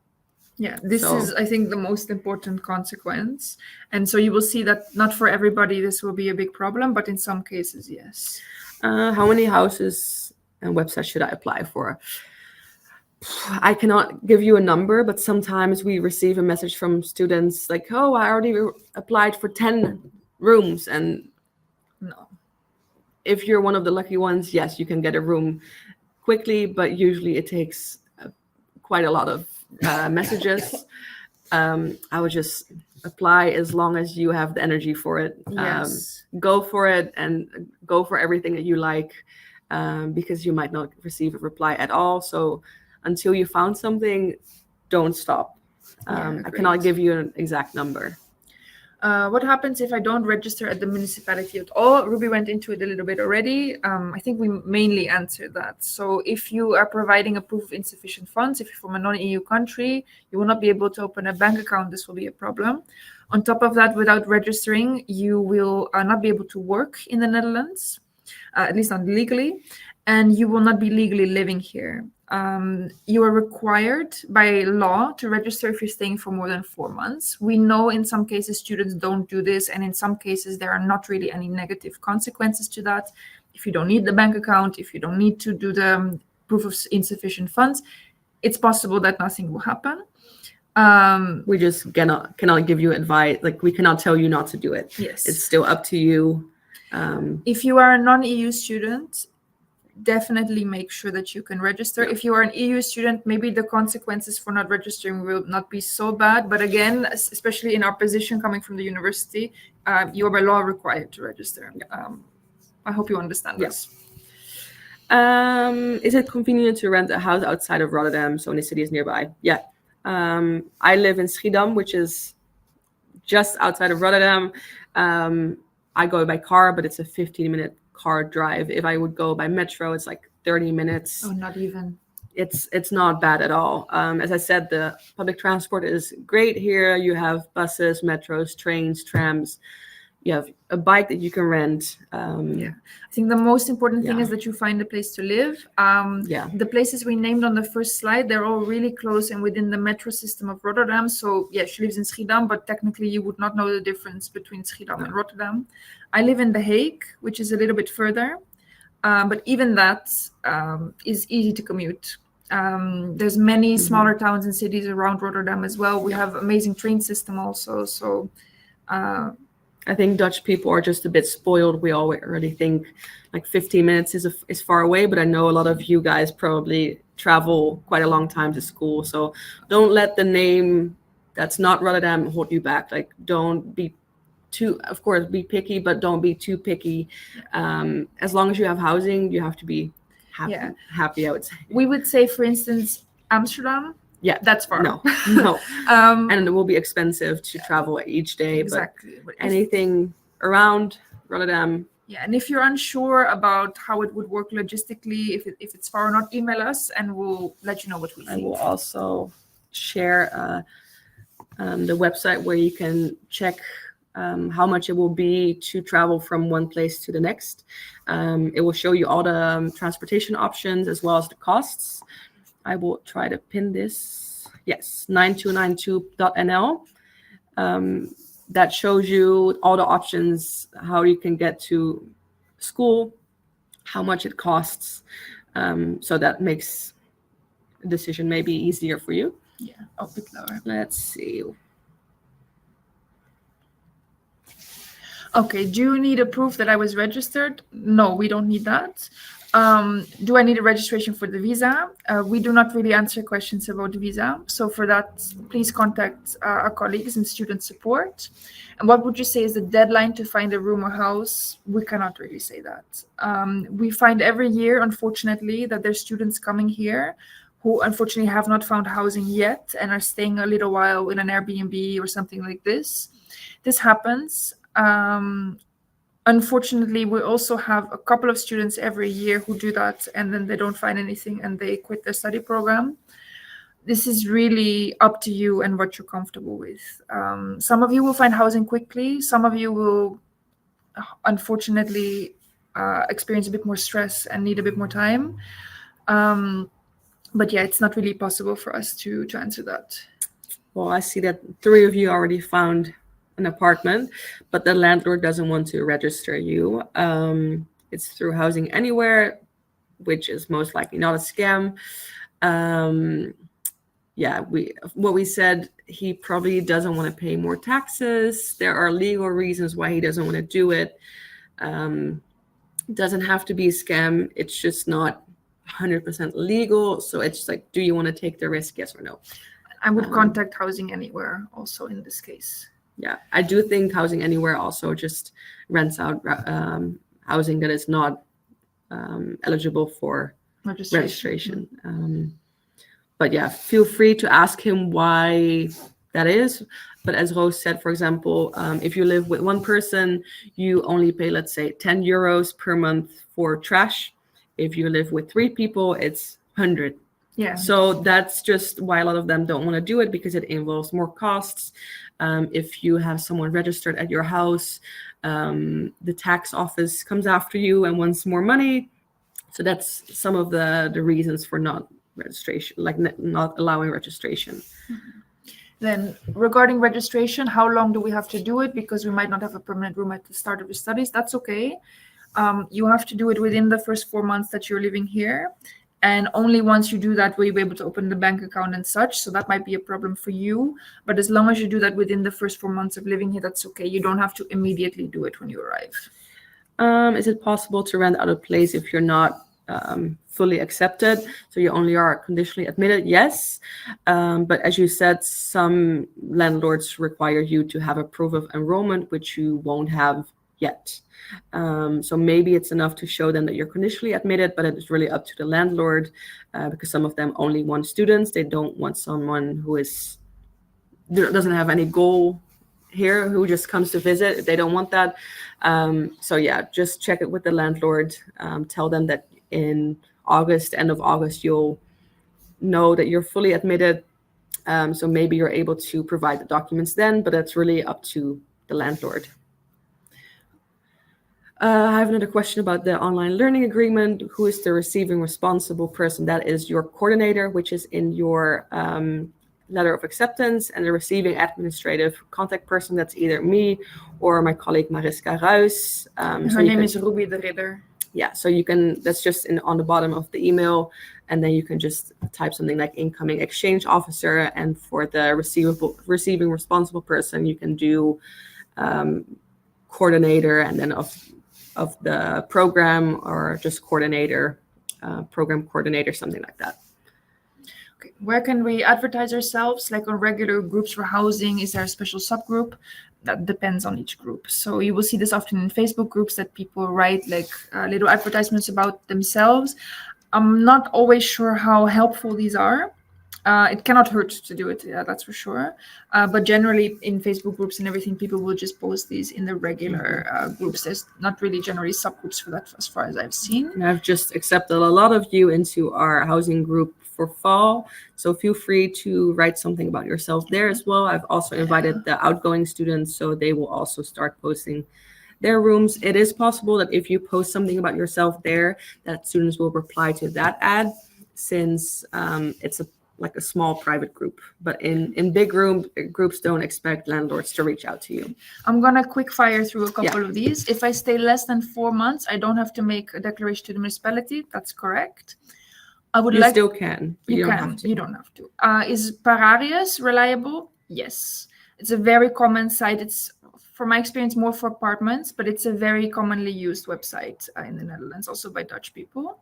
Yeah, this is, I think, the most important consequence. And so you will see that not for everybody this will be a big problem, but in some cases, yes. How many houses and websites should I apply for? I cannot give you a number, but sometimes we receive a message from students like, oh, I already applied for 10 rooms. And no, if you're one of the lucky ones, yes, you can get a room quickly, but usually it takes quite a lot of messages. I would just apply as long as you have the energy for it. Yes. Go for it and go for everything that you like, because you might not receive a reply at all. So until you found something, don't stop. I cannot give you an exact number. What happens if I don't register at the municipality at all? Ruby went into it a little bit already. I think we mainly answered that. So if you are providing a proof of insufficient funds, if you're from a non-EU country, you will not be able to open a bank account. This will be a problem. On top of that, without registering, you will not be able to work in the Netherlands, at least not legally, and you will not be legally living here. You are required by law to register if you're staying for more than 4 months. We know in some cases students don't do this, and in some cases there are not really any negative consequences to that. If you don't need the bank account, if you don't need to do the proof of insufficient funds, it's possible that nothing will happen. We just cannot give you advice. Like, we cannot tell you not to do it. Yes. It's still up to you. If you are a non-EU student, definitely make sure that you can register. Yeah. If you are an EU student, maybe the consequences for not registering will not be so bad. But again, especially in our position coming from the university, you are by law required to register. Yeah. I hope you understand this. Is it convenient to rent a house outside of Rotterdam, so in the cities nearby? Yeah. I live in Schiedam, which is just outside of Rotterdam. I go by car, but it's a 15-minute car drive. If I would go by metro, it's like 30 minutes. Oh, not even. It's not bad at all. As I said, the public transport is great here. You have buses, metros, trains, trams. You have a bike that you can rent. I think the most important thing is that you find a place to live. The places we named on the first slide, they're all really close and within the metro system of Rotterdam. So yeah, she lives in Schiedam, but technically you would not know the difference between Schiedam and Rotterdam. I live in The Hague, which is a little bit further, but even that is easy to commute. There's many smaller towns and cities around Rotterdam as well. We have amazing train system also. So I think Dutch people are just a bit spoiled. We already think like 15 minutes is far away, but I know a lot of you guys probably travel quite a long time to school. So don't let the name that's not Rotterdam hold you back. Like, don't be too, of course, be picky, but don't be too picky. As long as you have housing, you have to be happy, I would say. We would say, for instance, Amsterdam. Yeah, that's far. No. And it will be expensive to travel each day. Exactly. But anything around Rotterdam. Yeah, and if you're unsure about how it would work logistically, if it's far or not, email us and we'll let you know what we think. I will also share the website where you can check how much it will be to travel from one place to the next. It will show you all the transportation options as well as the costs. I will try to pin this. Yes, 9292.nl. That shows you all the options, how you can get to school, how much it costs. So that makes a decision maybe easier for you. Yeah, a bit lower. Let's see. Okay, do you need a proof that I was registered? No, we don't need that. Do I need a registration for the visa? We do not really answer questions about the visa. So for that, please contact our colleagues in student support. And what would you say is the deadline to find a room or house? We cannot really say that. We find every year, unfortunately, that there's students coming here who unfortunately have not found housing yet and are staying a little while in an Airbnb or something like this. This happens. Unfortunately, we also have a couple of students every year who do that and then they don't find anything and they quit their study program. This is really up to you and what you're comfortable with. Some of you will find housing quickly. Some of you will, unfortunately, experience a bit more stress and need a bit more time. But yeah, it's not really possible for us to answer that. Well, I see that 3 of you already found an apartment, but the landlord doesn't want to register you. It's through Housing Anywhere, which is most likely not a scam. What we said, he probably doesn't want to pay more taxes. There are legal reasons why he doesn't want to do it. Doesn't have to be a scam. It's just not 100% legal. So it's like, do you want to take the risk? Yes or no? I would contact Housing Anywhere also in this case. Yeah, I do think Housing Anywhere also just rents out housing that is not eligible for registration. But yeah, feel free to ask him why that is. But as Roos said, for example, if you live with one person, you only pay, let's say, 10 euros per month for trash. If you live with 3 people, it's 100. Yeah. So that's just why a lot of them don't want to do it, because it involves more costs. If you have someone registered at your house, the tax office comes after you and wants more money. So that's some of the reasons for not registration, like not allowing registration. Mm-hmm. Then regarding registration, how long do we have to do it? Because we might not have a permanent room at the start of the studies. That's okay. You have to do it within the first 4 months that you're living here. And only once you do that will you be able to open the bank account and such. So that might be a problem for you. But as long as you do that within the first 4 months of living here, that's okay. You don't have to immediately do it when you arrive. Is it possible to rent out a place if you're not fully accepted? So you only are conditionally admitted? Yes. But as you said, some landlords require you to have a proof of enrollment, which you won't have yet. So maybe it's enough to show them that you're conditionally admitted, but it's really up to the landlord because some of them only want students. They don't want someone who doesn't have any goal here, who just comes to visit. They don't want that. So yeah, just check it with the landlord. Tell them that in August, end of August, you'll know that you're fully admitted. So maybe you're able to provide the documents then, but that's really up to the landlord. I have another question about the online learning agreement. Who is the receiving responsible person? That is your coordinator, which is in your letter of acceptance, and the receiving administrative contact person, that's either me or my colleague Mariska Roos. Her name is Ruby de Ridder. Yeah, so you can, that's just on the bottom of the email, and then you can just type something like incoming exchange officer, and for the receiving responsible person, you can do coordinator, and then of the program, or just coordinator, program coordinator, something like that. Okay. Where can we advertise ourselves? Like on regular groups for housing? Is there a special subgroup? That depends on each group. So you will see this often in Facebook groups that people write like little advertisements about themselves. I'm not always sure how helpful these are. It cannot hurt to do it, yeah, that's for sure. But generally in Facebook groups and everything, people will just post these in the regular groups. There's not really generally subgroups for that as far as I've seen. And I've just accepted a lot of you into our housing group for fall. So feel free to write something about yourself there as well. I've also invited the outgoing students, so they will also start posting their rooms. It is possible that if you post something about yourself there, that students will reply to that ad, since it's like a small private group. But in big groups don't expect landlords to reach out to you. I'm gonna quick fire through a couple of these. If I stay less than 4 months, I don't have to make a declaration to the municipality. That's correct. I would You like still can, but you don't have to. You don't have to. Is Pararius reliable? Yes. It's a very common site. It's, from my experience, more for apartments, but it's a very commonly used website in the Netherlands, also by Dutch people.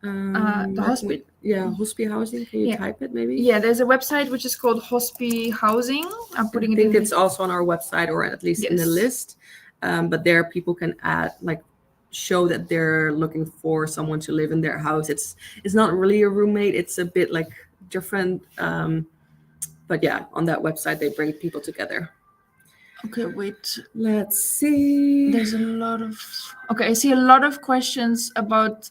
The hospital. Yeah, Hospi Housing. Can you type it maybe? Yeah, there's a website which is called Hospi Housing. I'm putting it in. I think it's also on our website, or at least in the list. But there people can add, like, show that they're looking for someone to live in their house. It's not really a roommate. It's a bit like different. But yeah, on that website, they bring people together. Okay, wait. Let's see. There's a lot of... Okay, I see a lot of questions about...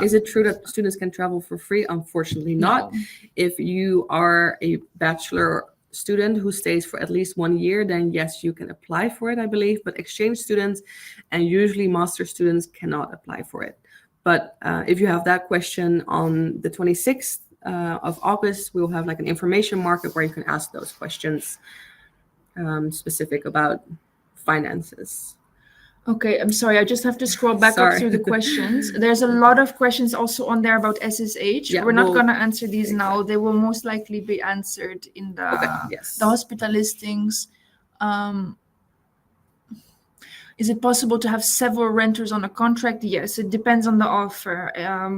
Is it true that students can travel for free? Unfortunately not. No. If you are a bachelor student who stays for at least 1 year, then yes, you can apply for it, I believe. But exchange students and usually master students cannot apply for it. But if you have that question, on the 26th of August, we'll have like an information market where you can ask those questions. Specific about finances. Okay, I'm sorry. I just have to scroll back up through the questions. There's a lot of questions also on there about SSH. Yeah, we're not going to answer these now. They will most likely be answered in the hospital listings. Is it possible to have several renters on a contract? Yes, it depends on the offer,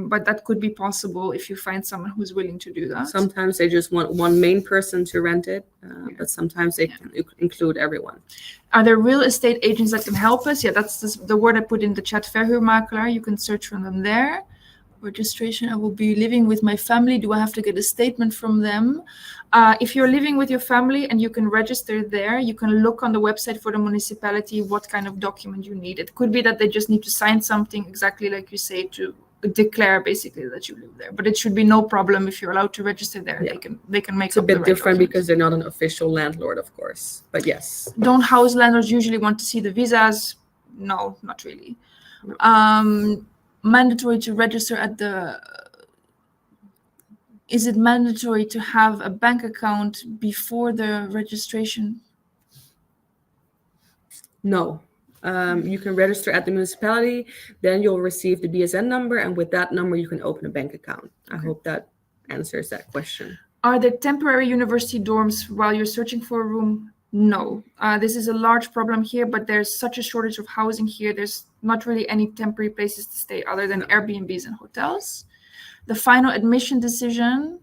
but that could be possible if you find someone who's willing to do that. Sometimes they just want one main person to rent it, but sometimes they can include everyone. Are there real estate agents that can help us? Yeah, that's the word I put in the chat, verhuurmakelaar. You can search for them there. Registration, I will be living with my family. Do I have to get a statement from them? If you're living with your family and you can register there, you can look on the website for the municipality what kind of document you need. It could be that they just need to sign something, exactly like you say, to declare basically that you live there. But it should be no problem if you're allowed to register there. Yeah. They can make it's a bit different because they're not an official landlord, of course. But yes. Don't house landlords usually want to see the visas? No, not really. No. Mandatory to register at the... Is it mandatory to have a bank account before the registration? No. You can register at the municipality, then you'll receive the BSN number, and with that number, you can open a bank account. I hope that answers that question. Are there temporary university dorms while you're searching for a room? No. This is a large problem here, but there's such a shortage of housing here. There's not really any temporary places to stay other than Airbnbs and hotels. The final admission decision.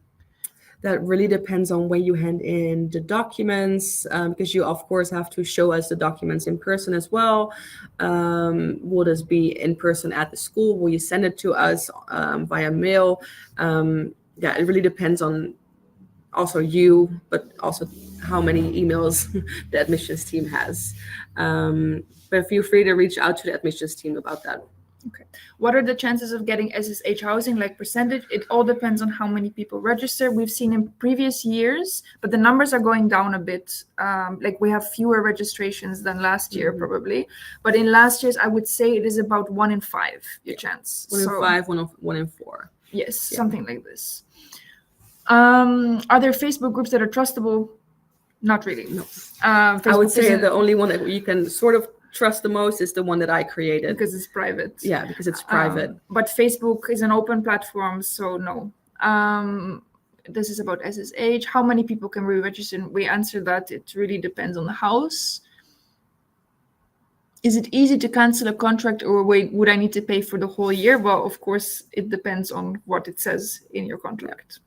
That really depends on when you hand in the documents, because you, of course, have to show us the documents in person as well. Will this be in person at the school? Will you send it to us via mail? Yeah, it really depends on also you, but also how many emails the admissions team has. But feel free to reach out to the admissions team about that. Okay. What are the chances of getting SSH housing, like percentage? It all depends on how many people register. We've seen in previous years, but the numbers are going down a bit. Like we have fewer registrations than last year, probably. But in last year's, I would say it is about 1 in 5, your chance. 1 in 5, 1 in 4. Yes, something like this. Are there Facebook groups that are trustable? Not really. No. I would say the only one that you can sort of trust the most is the one that I created. Because it's private. Yeah, because it's private. But Facebook is an open platform, so no. This is about SSH. How many people can we register? We answered that. It really depends on the house. Is it easy to cancel a contract, or would I need to pay for the whole year? Well, of course, it depends on what it says in your contract.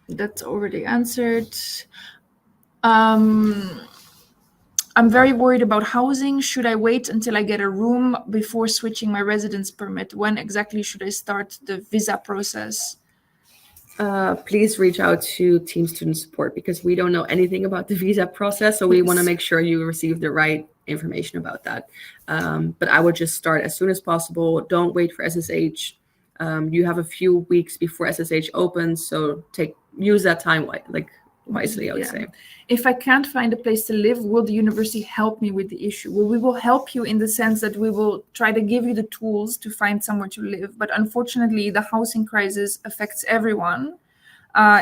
That's already answered. I'm very worried about housing. Should I wait until I get a room before switching my residence permit? When exactly should I start the visa process? Please reach out to Team Student Support, because we don't know anything about the visa process. So we want to make sure you receive the right information about that. But I would just start as soon as possible. Don't wait for SSH. You have a few weeks before SSH opens, so use that time wisely, I would say. If I can't find a place to live, will the university help me with the issue? Well, we will help you in the sense that we will try to give you the tools to find somewhere to live. But unfortunately, the housing crisis affects everyone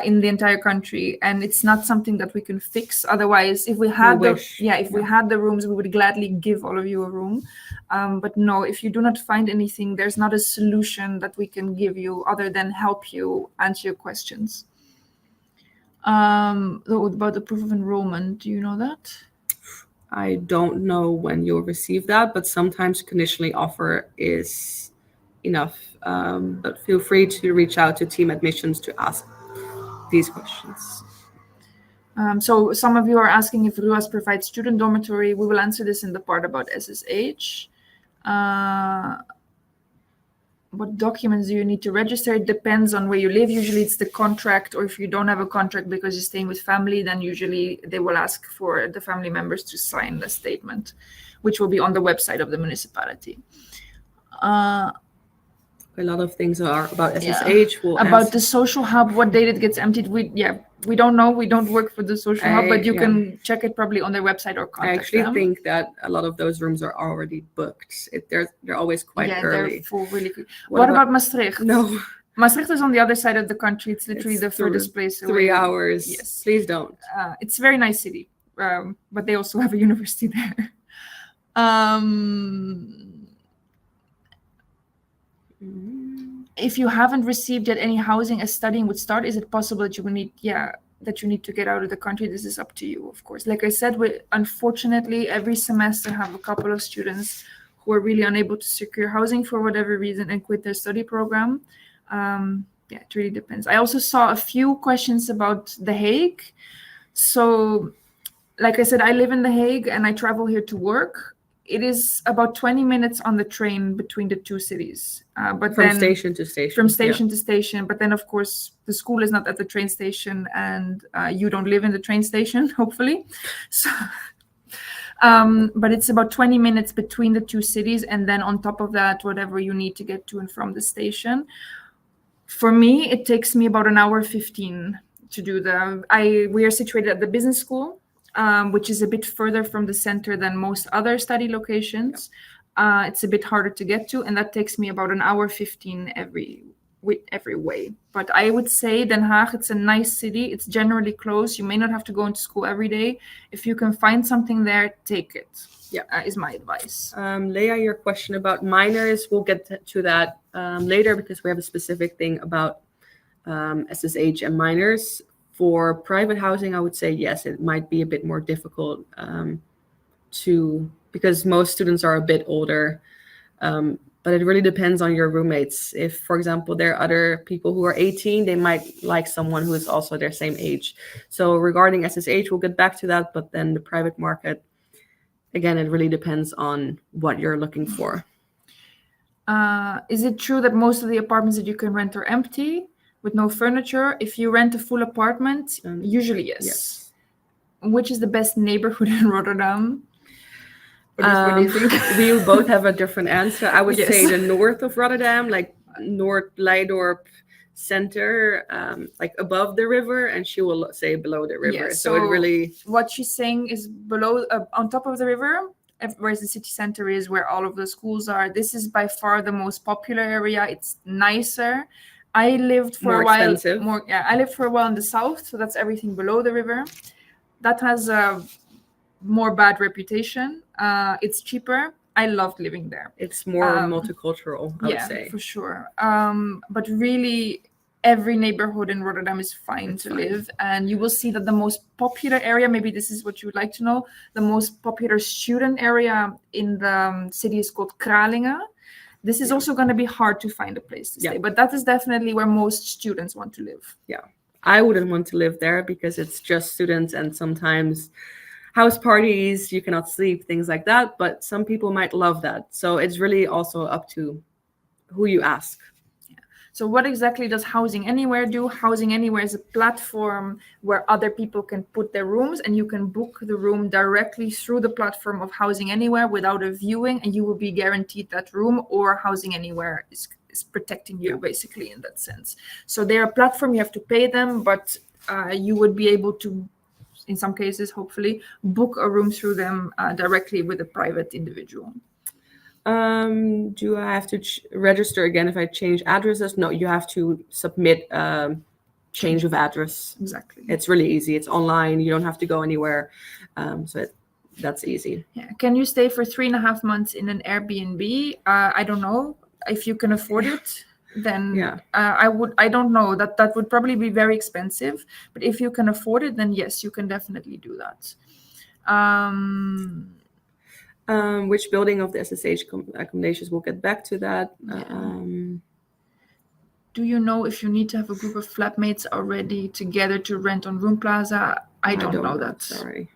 in the entire country, and it's not something that we can fix. Otherwise, if we had we had the rooms, we would gladly give all of you a room. But no, if you do not find anything, there's not a solution that we can give you other than help you answer your questions. About the proof of enrollment, do you know that? I don't know when you'll receive that, but sometimes conditionally offer is enough. But feel free to reach out to Team Admissions to ask these questions. So some of you are asking if RUAS provides student dormitory. We will answer this in the part about SSH. What documents do you need to register? It depends on where you live. Usually it's the contract, or if you don't have a contract because you're staying with family, then usually they will ask for the family members to sign the statement, which will be on the website of the municipality. A lot of things are about SSH. About the social hub, what date it gets emptied. We don't know. We don't work for the social hub, but you can check it probably on their website or contact them. I actually think that a lot of those rooms are already booked. They're always quite early. They're full really quick. What about Maastricht? No. Maastricht is on the other side of the country. It's literally the furthest place away. 3 hours. Yes. Please don't. It's a very nice city, but they also have a university there. If you haven't received yet any housing as studying would start, is it possible that you will need to get out of the country? This is up to you, of course. Like I said, we unfortunately every semester have a couple of students who are really unable to secure housing for whatever reason and quit their study program. It really depends. I also saw a few questions about The Hague. So, like I said, I live in The Hague and I travel here to work. It is about 20 minutes on the train between the two cities. But from station to station. From station to station. But then, of course, the school is not at the train station, and you don't live in the train station, hopefully. So, but it's about 20 minutes between the two cities. And then on top of that, whatever you need to get to and from the station. For me, it takes me about 1 hour 15 to do we are situated at the business school. Which is a bit further from the center than most other study locations. It's a bit harder to get to, and that takes me about 1 hour 15 with every way. But I would say Den Haag, it's a nice city. It's generally close. You may not have to go into school every day. If you can find something there, take it. Yeah, is my advice. Leah, your question about minors, we'll get to that later because we have a specific thing about SSH and minors. For private housing, I would say yes, it might be a bit more difficult because most students are a bit older. But it really depends on your roommates. If, for example, there are other people who are 18, they might like someone who is also their same age. So regarding SSH, we'll get back to that. But then the private market, again, it really depends on what you're looking for. Is it true that most of the apartments that you can rent are empty with no furniture? If you rent a full apartment, usually yes. Which is the best neighborhood in Rotterdam? What do you think? We both have a different answer. I would say the north of Rotterdam, like North Leidorp center, like above the river, and she will say below the river. Yes, so it really... What she's saying is below, on top of the river, whereas the city center is where all of the schools are. This is by far the most popular area. It's nicer. I lived for a while. Expensive. I lived for a while in the south, so that's everything below the river. That has a more bad reputation. It's cheaper. I loved living there. It's more multicultural, I would say. For sure. But really, every neighborhood in Rotterdam is fine to live. And you will see that the most popular area, maybe this is what you would like to know, the most popular student area in the city is called Kralingen. This is also going to be hard to find a place to stay, but that is definitely where most students want to live. Yeah, I wouldn't want to live there because it's just students and sometimes house parties, you cannot sleep, things like that. But some people might love that. So it's really also up to who you ask. So what exactly does Housing Anywhere do? Housing Anywhere is a platform where other people can put their rooms and you can book the room directly through the platform of Housing Anywhere without a viewing, and you will be guaranteed that room, or Housing Anywhere is protecting you basically in that sense. So they're a platform, you have to pay them, but you would be able to, in some cases, hopefully, book a room through them directly with a private individual. Do I have to register again if I change addresses? No, you have to submit change of address. Exactly. It's really easy. It's online. You don't have to go anywhere. That's easy. Yeah. Can you stay for 3.5 months in an Airbnb? I don't know. If you can afford it, then I don't know. That would probably be very expensive. But if you can afford it, then yes, you can definitely do that. Which building of the SSH accommodations? We'll get back to that. Do you know if you need to have a group of flatmates already together to rent on Room Plaza? I don't know that. Sorry.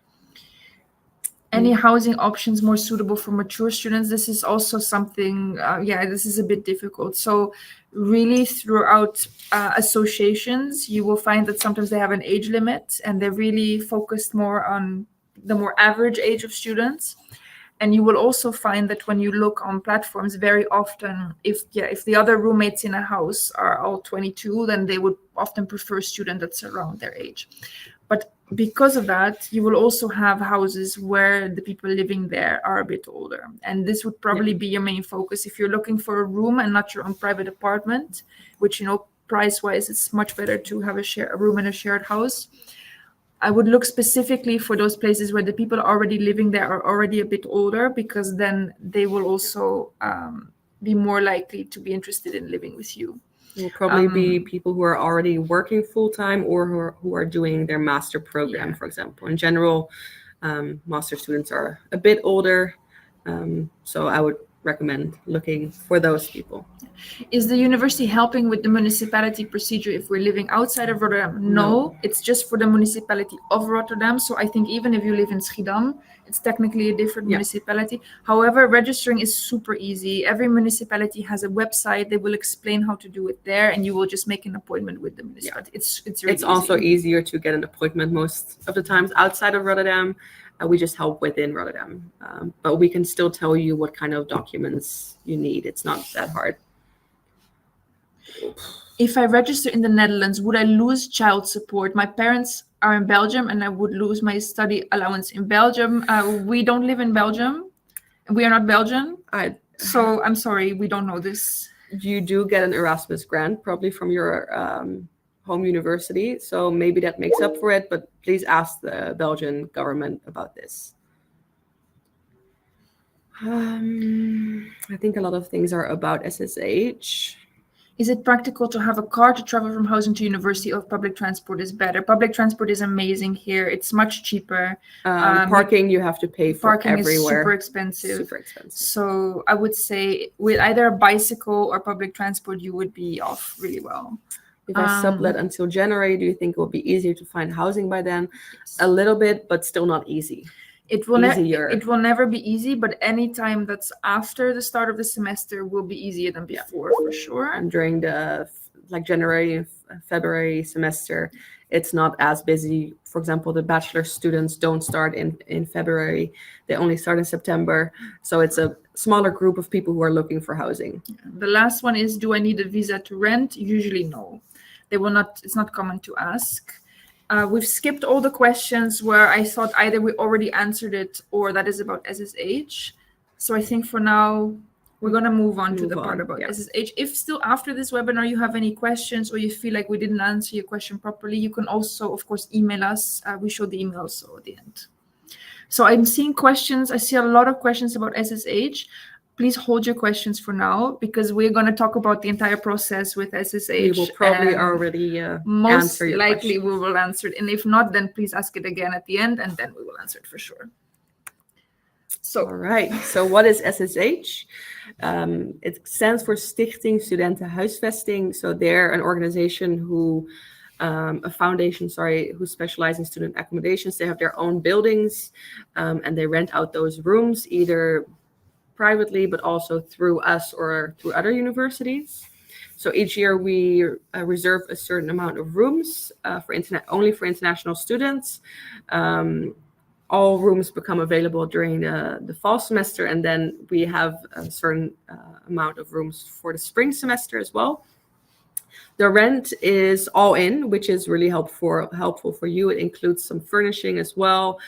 Any housing options more suitable for mature students? This is also something, this is a bit difficult. So really throughout associations, you will find that sometimes they have an age limit and they're really focused more on the more average age of students. And you will also find that when you look on platforms, very often, if the other roommates in a house are all 22, then they would often prefer a student that's around their age. But because of that, you will also have houses where the people living there are a bit older. And this would probably be your main focus. If you're looking for a room and not your own private apartment, which, price-wise, it's much better to have a room in a shared house. I would look specifically for those places where the people already living there are already a bit older, because then they will also be more likely to be interested in living with you. It will probably be people who are already working full-time or who are doing their master program, for example. In general, master students are a bit older, so I would recommend looking for those people. Is the university helping with the municipality procedure if we're living outside of Rotterdam? No, it's just for the municipality of Rotterdam. So I think even if you live in Schiedam, it's technically a different municipality. However, registering is super easy. Every municipality has a website. They will explain how to do it there, and you will just make an appointment with the municipality. It's really easy. Also easier to get an appointment most of the times outside of Rotterdam. We just help within Rotterdam, but we can still tell you what kind of documents you need. It's not that hard. If I register in the Netherlands, would I lose child support? My parents are in Belgium, and I would lose my study allowance in Belgium. We don't live in Belgium. We are not Belgian. So I'm sorry, we don't know this. you do get an Erasmus grant, probably from your home university. So maybe that makes up for it, but please ask the Belgian government about this. I think a lot of things are about SSH. Is it practical to have a car to travel from housing to university, or public transport is better? Public transport is amazing here. It's much cheaper. Parking you have to pay for Parking everywhere. is super expensive. Super expensive. So I would say with either a bicycle or public transport, you would be off really well. If I sublet until January, do you think it will be easier to find housing by then? Yes. A little bit, but still not easy. It will never be easy, but any time that's after the start of the semester will be easier than before, for sure. And during the January, February semester, it's not as busy. For example, the bachelor students don't start in February. They only start in September. So it's a smaller group of people who are looking for housing. The last one is, do I need a visa to rent? Usually no. They will not. It's not common to ask. We've skipped all the questions where I thought either we already answered it or that is about SSH. So I think for now, we're going to move on to the part about SSH. If still after this webinar you have any questions or you feel like we didn't answer your question properly, you can also, of course, email us. We show the email also at the end. So I'm seeing questions. I see a lot of questions about SSH. Please hold your questions for now, because we're going to talk about the entire process with SSH. We will probably already most answer your likely question. We will answer it. And if not, then please ask it again at the end, and then we will answer it for sure. So, all right. So what is SSH? It stands for Stichting Studenten Huisvesting. So they're an organization a foundation, who specializes in student accommodations. They have their own buildings, and they rent out those rooms either privately, but also through us or through other universities. So each year we reserve a certain amount of rooms only for international students. All rooms become available during the fall semester, and then we have a certain amount of rooms for the spring semester as well. The rent is all in, which is really helpful for you. It includes some furnishing as well.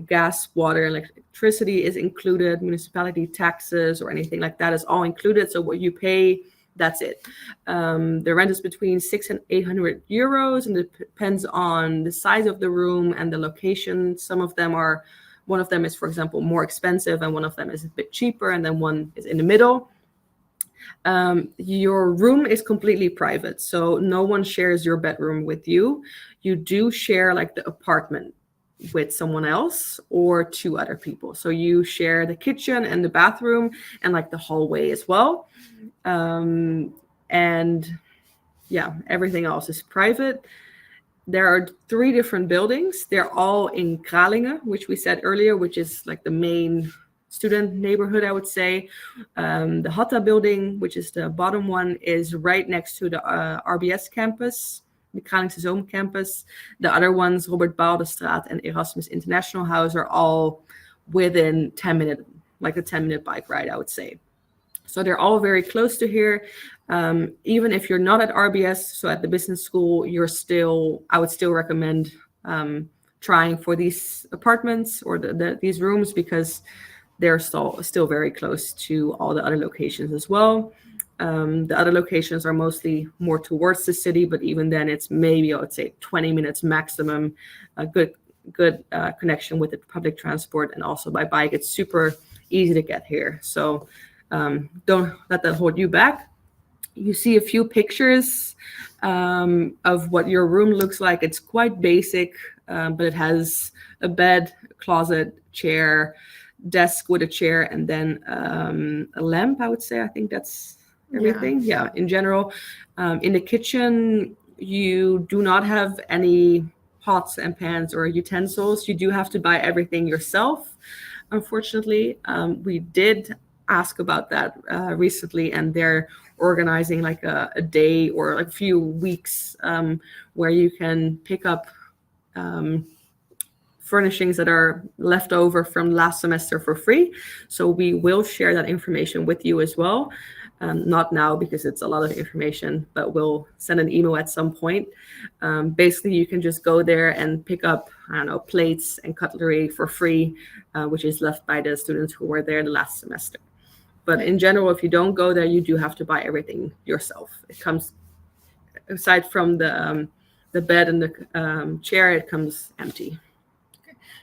Gas, water, and electricity is included. Municipality taxes or anything like that is all included. So what you pay, that's it. The rent is between 600 and 800 euros, and it depends on the size of the room and the location. One of them is, for example, more expensive, and one of them is a bit cheaper, and then one is in the middle. Your room is completely private, so no one shares your bedroom with you. You do share the apartment with someone else or two other people. So you share the kitchen and the bathroom and the hallway as well. And everything else is private. There are 3 different buildings. They're all in Kralingen, which we said earlier, which is the main student neighborhood, I would say. The Hatta building, which is the bottom one, is right next to the RBS campus, the Kralingse Zoom campus. The other ones, Robert Baaldestraat and Erasmus International House, are all within 10 minutes, a 10-minute bike ride, I would say. So they're all very close to here. Even if you're not at RBS, so at the business school, I would still recommend trying for these apartments or these rooms, because they're still very close to all the other locations as well. The other locations are mostly more towards the city, but even then it's maybe, I would say, 20 minutes maximum. A good connection with the public transport, and also by bike. It's super easy to get here. So don't let that hold you back. You see a few pictures of what your room looks like. It's quite basic, but it has a bed, a closet, chair, desk with a chair, and then a lamp, I would say. I think that's everything. Yeah, in general. In the kitchen, you do not have any pots and pans or utensils. You do have to buy everything yourself, unfortunately. We did ask about that recently, and they're organizing a day or a few weeks where you can pick up furnishings that are left over from last semester for free. So we will share that information with you as well. Not now, because it's a lot of information, but we'll send an email at some point. Basically, you can just go there and pick up, plates and cutlery for free, which is left by the students who were there the last semester. But in general, if you don't go there, you do have to buy everything yourself. It comes, aside from the bed and the chair, it comes empty.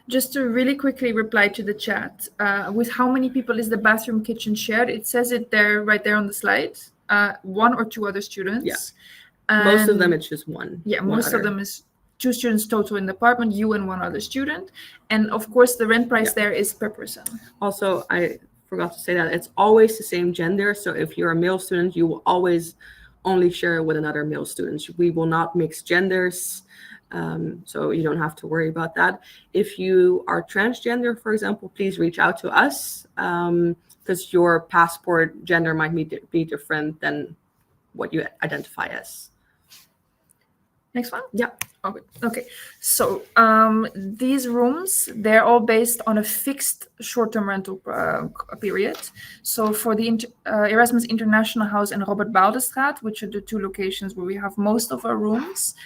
Just to really quickly reply to the chat, with how many people is the bathroom kitchen shared? It says it there, right there on the slide. 1 or 2 other students. Yeah. Most of them, it's just one. Yeah, one most other. of them is 2 students total in the apartment, you and 1 other student. And of course, the rent price there is per person. Also, I forgot to say that it's always the same gender. So if you're a male student, you will always only share with another male student. We will not mix genders. So you don't have to worry about that. If you are transgender, for example, please reach out to us, because your passport gender might be different than what you identify as. Next one? Yeah. Okay. So these rooms, they're all based on a fixed short-term rental period. So for the Erasmus International House and Robert Baaldestraat, which are the 2 locations where we have most of our rooms,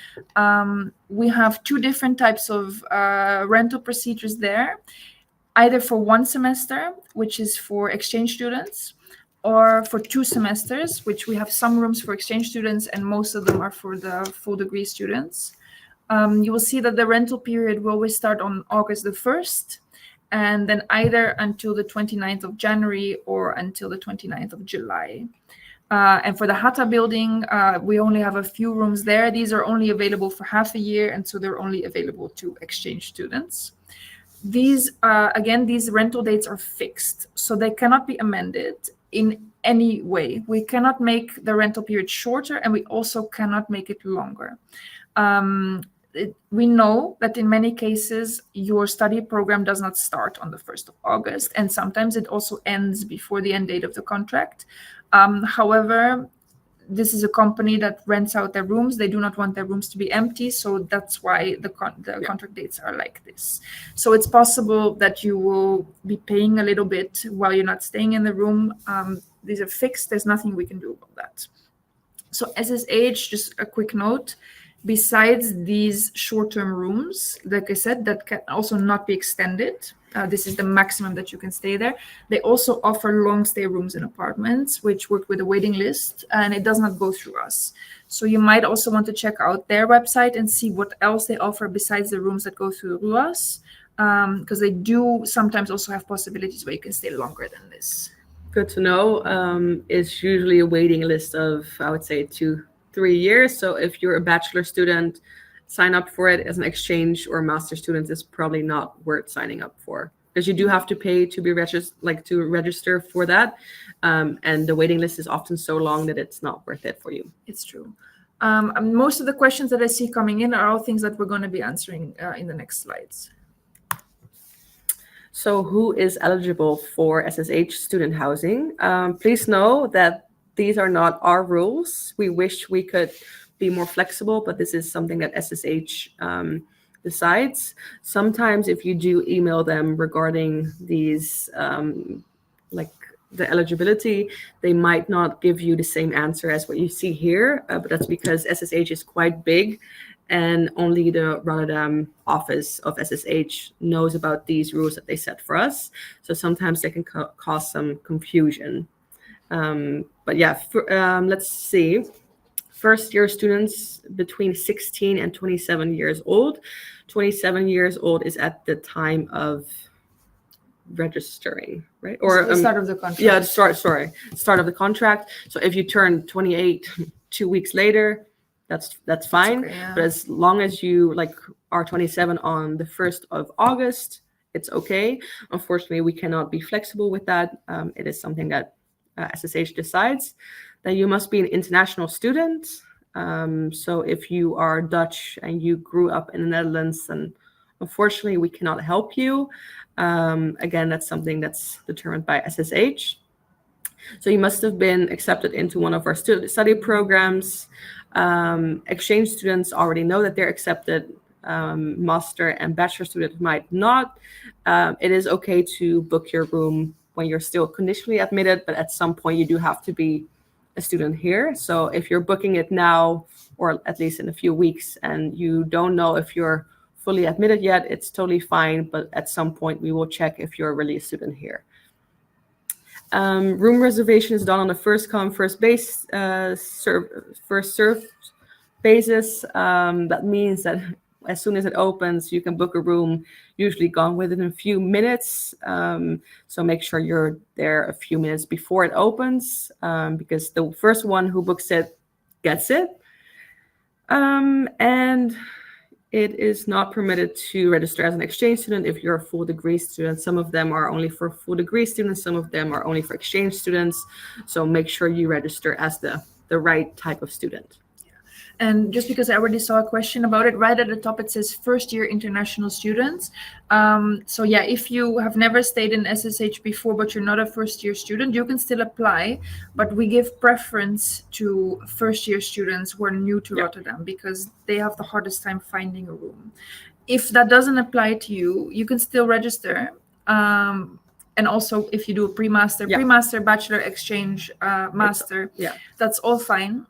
we have 2 different types of rental procedures there, either for 1 semester, which is for exchange students, or for 2 semesters, which we have some rooms for exchange students, and most of them are for the full degree students. You will see that the rental period will always start on August the 1st, and then either until the 29th of January or until the 29th of July. And for the Hatta building, we only have a few rooms there. These are only available for half a year, and so they're only available to exchange students. These, again, these rental dates are fixed, so they cannot be amended in any way. We cannot make the rental period shorter, and we also cannot make it longer. We know that in many cases, your study program does not start on the 1st of August, and sometimes it also ends before the end date of the contract. However, this is a company that rents out their rooms. They do not want their rooms to be empty, so that's why the contract dates are like this. So it's possible that you will be paying a little bit while you're not staying in the room. These are fixed. There's nothing we can do about that. So SSH, just a quick note, besides these short-term rooms, like I said, that can also not be extended. This is the maximum that you can stay there. They also offer long stay rooms in apartments, which work with a waiting list, and it does not go through us. So you might also want to check out their website and see what else they offer besides the rooms that go through RUAS, because they do sometimes also have possibilities where you can stay longer than this. Good to know. It's usually a waiting list of, I would say, 2-3 years. So if you're a bachelor student, sign up for it. As an exchange or master student, is probably not worth signing up for, because you do have to pay to be register for that, and the waiting list is often so long that it's not worth it for you. It's true. Most of the questions that I see coming in are all things that we're going to be answering in the next slides. So who is eligible for SSH student housing? Please know that these are not our rules. We wish we could be more flexible, but this is something that SSH decides. Sometimes if you do email them regarding these, like the eligibility, they might not give you the same answer as what you see here, but that's because SSH is quite big, and only the Rotterdam office of SSH knows about these rules that they set for us. So sometimes they can cause some confusion. But yeah, let's see. First-year students between 16 and 27 years old. 27 years old is at the time of registering, right? Or the start of the contract. Yeah, start of the contract. So if you turn 28 2 weeks later, that's fine. Okay, yeah. But as long as you are 27 on the 1st of August, it's okay. Unfortunately, we cannot be flexible with that. It is something that SSH decides. That you must be an international student. So if you are Dutch and you grew up in the Netherlands, then unfortunately we cannot help you. Again, that's something that's determined by SSH. So you must have been accepted into one of our study programs. Exchange students already know that they're accepted. Master and bachelor students might not. It is okay to book your room when you're still conditionally admitted, but at some point you do have to be a student here. So if you're booking it now, or at least in a few weeks, and you don't know if you're fully admitted yet, it's totally fine. But at some point we will check if you're really a student here. Room reservation is done on a first come, first served basis. That means that as soon as it opens, you can book a room, usually gone within a few minutes. So make sure you're there a few minutes before it opens, because the first one who books it gets it. And it is not permitted to register as an exchange student if you're a full degree student. Some of them are only for full degree students. Some of them are only for exchange students. So make sure you register as the right type of student. And just because I already saw a question about it, right at the top it says first year international students. So yeah, if you have never stayed in SSH before, but you're not a first year student, you can still apply. But we give preference to first year students who are new to Rotterdam because they have the hardest time finding a room. If that doesn't apply to you, you can still register. And also if you do a pre-master, bachelor, exchange, master, that's all fine.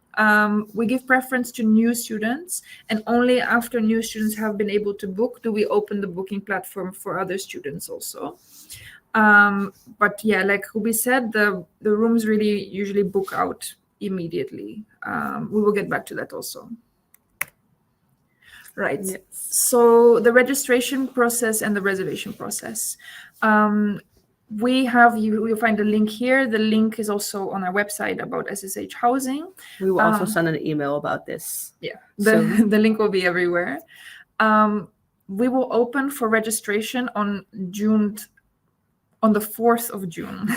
We give preference to new students, and only after new students have been able to book do we open the booking platform for other students also. But yeah, like Ruby said, the rooms really usually book out immediately. We will get back to that also. Right. Yes. So the registration process and the reservation process. You'll find the link here. The link is also on our website about SSH housing. We will also send an email about this. Yeah, the link will be everywhere. We will open for registration on the 4th of June.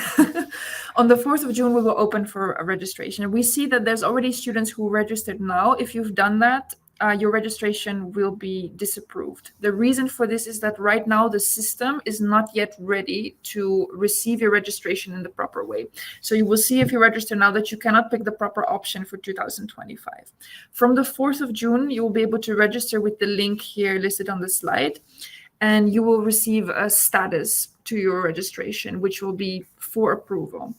On the 4th of June, we will open for a registration. We see that there's already students who registered now. If you've done that, your registration will be disapproved. The reason for this is that right now the system is not yet ready to receive your registration in the proper way. So you will see if you register now that you cannot pick the proper option for 2025. From the 4th of June, you will be able to register with the link here listed on the slide, and you will receive a status to your registration, which will be for approval.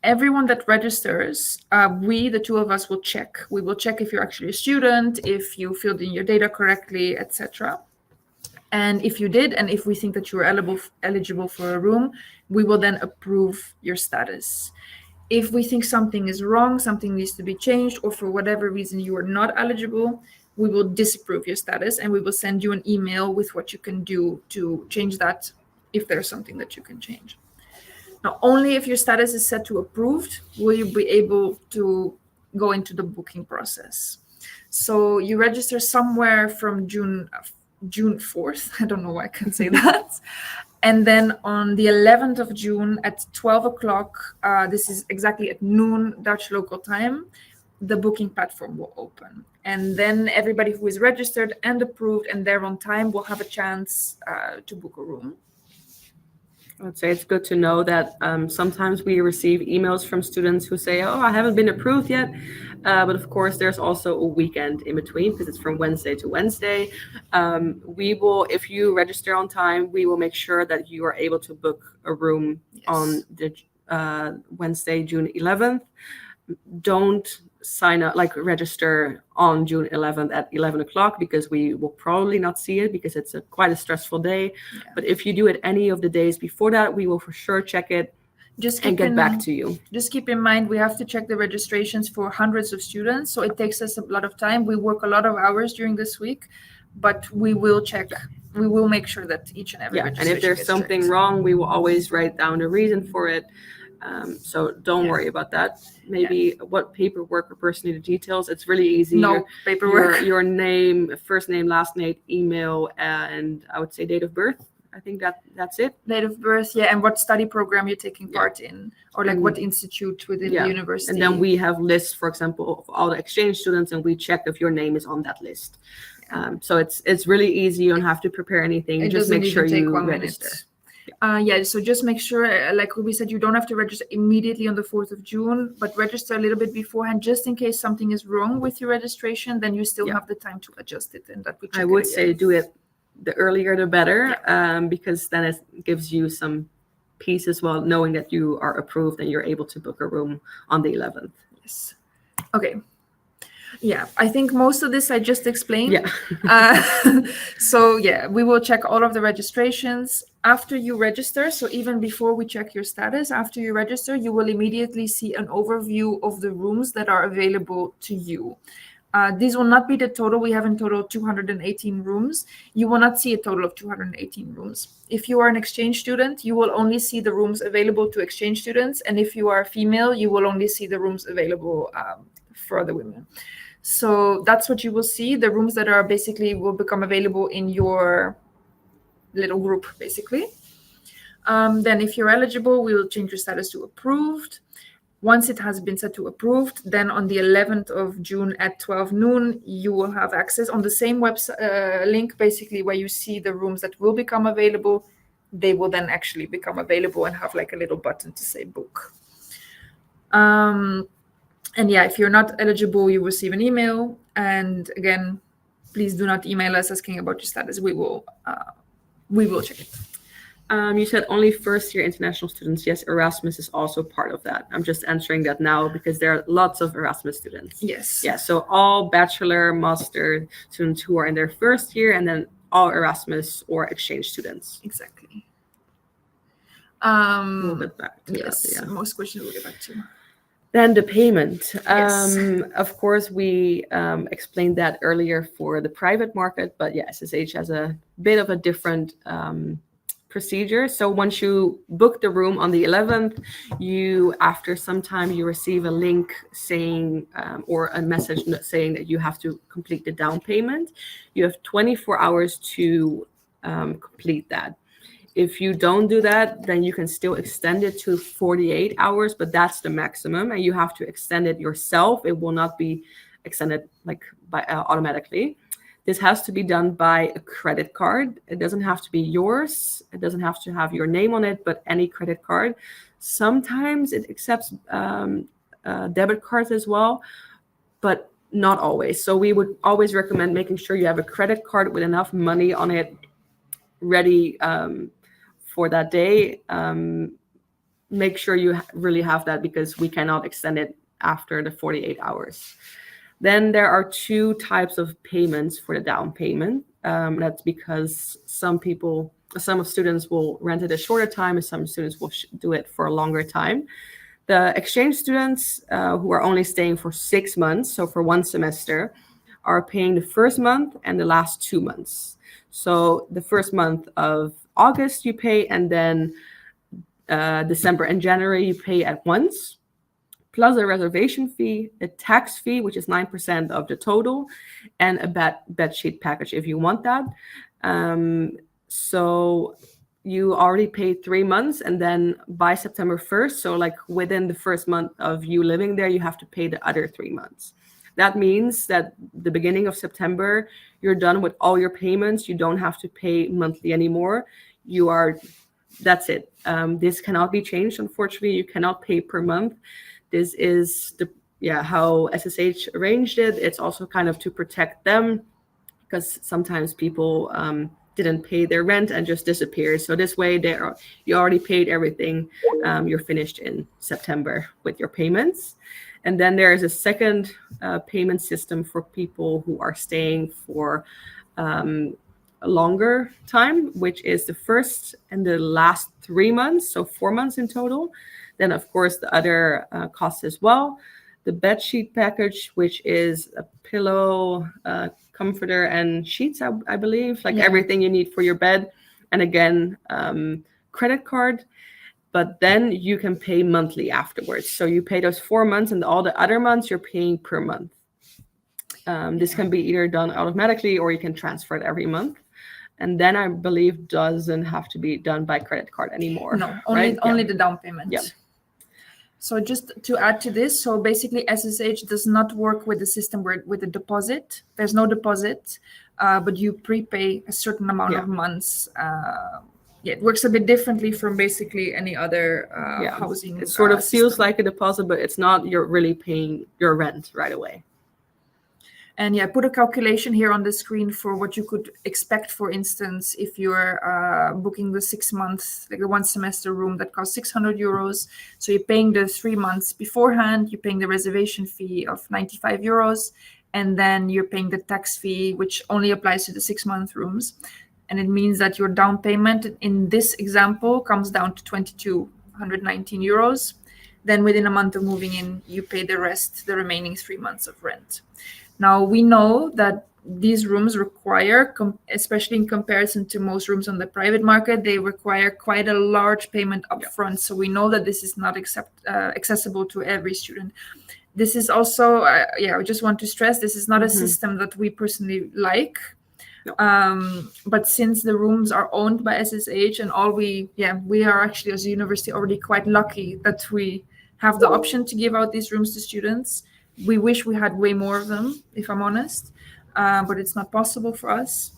Everyone that registers, the two of us will check. We will check if you're actually a student, if you filled in your data correctly, etc. And if you did, and if we think that you are eligible for a room, we will then approve your status. If we think something is wrong, something needs to be changed, or for whatever reason you are not eligible, we will disapprove your status, and we will send you an email with what you can do to change that if there's something that you can change. Now, only if your status is set to approved will you be able to go into the booking process. So you register somewhere from June 4th. I don't know why I can say that. And then on the 11th of June at 12 o'clock, this is exactly at noon Dutch local time, the booking platform will open. And then everybody who is registered and approved and there on time will have a chance to book a room. I would say it's good to know that sometimes we receive emails from students who say, oh, I haven't been approved yet. But of course, there's also a weekend in between because it's from Wednesday to Wednesday. If you register on time, we will make sure that you are able to book a room on the Wednesday, June 11th. Don't register on June 11th at 11 o'clock because we will probably not see it because it's quite a stressful day. Yeah. But if you do it any of the days before that, we will for sure check it and get back to you. Just keep in mind, we have to check the registrations for hundreds of students. So it takes us a lot of time. We work a lot of hours during this week, but we will check. We will make sure that each and every registration and if there's something wrong, we will always write down the reason for it. So don't worry about that. Maybe what paperwork or personal details. It's really easy. No paperwork. Your name, first name, last name, email, and I would say date of birth. I think that's it. Date of birth, and what study program you're taking part in, or what institute within the university. And then we have lists, for example, of all the exchange students, and we check if your name is on that list. So it's really easy. You don't have to prepare anything. Just make sure you register. So just make sure, like Ruby said, you don't have to register immediately on the 4th of June, but register a little bit beforehand, just in case something is wrong with your registration, then you still have the time to adjust it. And that I would say do it the earlier the better, because then it gives you some peace as well, knowing that you are approved and you're able to book a room on the 11th. Yes. Okay. Yeah, I think most of this I just explained. Yeah. So we will check all of the registrations. After you register, so even before we check your status, after you register, you will immediately see an overview of the rooms that are available to you. These will not be the total. We have in total 218 rooms. You will not see a total of 218 rooms. If you are an exchange student, you will only see the rooms available to exchange students. And if you are female, you will only see the rooms available for other women. So that's what you will see. The rooms that are basically will become available in your little group, basically. Then if you're eligible, we will change your status to approved. Once it has been set to approved, then on the 11th of June at 12 noon, you will have access on the same website link, basically, where you see the rooms that will become available. They will then actually become available and have like a little button to say book. And yeah, if you're not eligible, you receive an email. And again, please do not email us asking about your status. We will check it. You said only first-year international students. Yes, Erasmus is also part of that. I'm just answering that now because there are lots of Erasmus students. Yes. Yeah, so all bachelor, master students who are in their first year, and then all Erasmus or exchange students. Exactly. We'll get back to yes, that. Yeah. Most questions we'll get back to. Then the payment. Yes. Of course, we explained that earlier for the private market, but yeah, SSH has a bit of a different procedure. So once you book the room on the 11th, after some time you receive a link saying or a message saying that you have to complete the down payment. You have 24 hours to complete that. If you don't do that, then you can still extend it to 48 hours, but that's the maximum, and you have to extend it yourself. It will not be extended like by automatically. This has to be done by a credit card. It doesn't have to be yours. It doesn't have to have your name on it, but any credit card. Sometimes it accepts debit cards as well, but not always. So we would always recommend making sure you have a credit card with enough money on it ready for that day. Make sure you really have that because we cannot extend it after the 48 hours. Then there are two types of payments for the down payment. That's because some students will rent it a shorter time and some students will do it for a longer time. The exchange students who are only staying for 6 months, so for one semester, are paying the first month and the last 2 months. So the first month of August you pay, and then December and January you pay at once, plus a reservation fee, a tax fee, which is 9% of the total, and a bed sheet package if you want that. So you already paid 3 months, and then by September 1st, so like within the first month of you living there, you have to pay the other 3 months. That means that the beginning of September, you're done with all your payments. You don't have to pay monthly anymore. That's it. This cannot be changed, unfortunately. You cannot pay per month. This is how SSH arranged it. It's also kind of to protect them because sometimes people didn't pay their rent and just disappeared. So this way, you already paid everything. You're finished in September with your payments. And then there is a second payment system for people who are staying for a longer time, which is the first and the last 3 months, so 4 months in total. Then, of course, the other costs as well. The bed sheet package, which is a pillow, comforter, and sheets, I believe, everything you need for your bed. And again, credit card. But then you can pay monthly afterwards. So you pay those 4 months, and all the other months you're paying per month. This can be either done automatically or you can transfer it every month. And then I believe doesn't have to be done by credit card anymore. No, only the down payment. Yeah. So just to add to this, so basically SSH does not work with the system with a deposit. There's no deposit, but you prepay a certain amount of months. It works a bit differently from basically any other housing. It sort of feels system. like a deposit, but it's not. You're really paying your rent right away. And put a calculation here on the screen for what you could expect, for instance, if you're booking the 6 months, like a 1 semester room that costs 600 euros. So you're paying the 3 months beforehand, you're paying the reservation fee of 95 euros, and then you're paying the tax fee, which only applies to the 6 month rooms. And it means that your down payment in this example comes down to 2,219 euros. Then within a month of moving in, you pay the rest, the remaining 3 months of rent. Now, we know that these rooms require, especially in comparison to most rooms on the private market, they require quite a large payment upfront. So we know that this is not accessible to every student. This is also, I just want to stress, this is not a system that we personally like. No. But since the rooms are owned by SSH and we are actually as a university already quite lucky that we have the option to give out these rooms to students. We wish we had way more of them, if I'm honest, but it's not possible for us.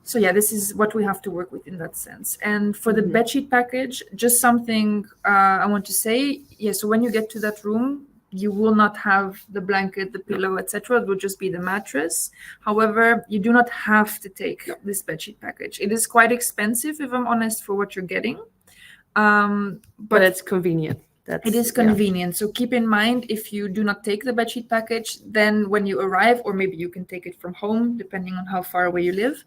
So this is what we have to work with in that sense. And for the bedsheet package, just something I want to say. So when you get to that room, you will not have the blanket, the pillow, etc. It will just be the mattress. However, you do not have to take this bedsheet package. It is quite expensive, if I'm honest, for what you're getting. But it's convenient. It is convenient. So keep in mind, if you do not take the bedsheet package, then when you arrive, or maybe you can take it from home, depending on how far away you live,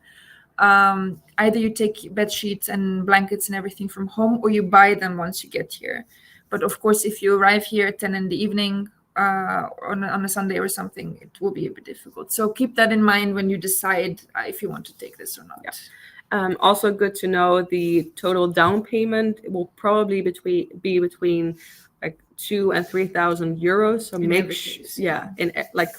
either you take bed sheets and blankets and everything from home, or you buy them once you get here. But of course, if you arrive here at 10 in the evening on a Sunday or something, it will be a bit difficult. So keep that in mind when you decide if you want to take this or not. Also good to know, the total down payment will probably be between like 2,000 and 3,000 euros. So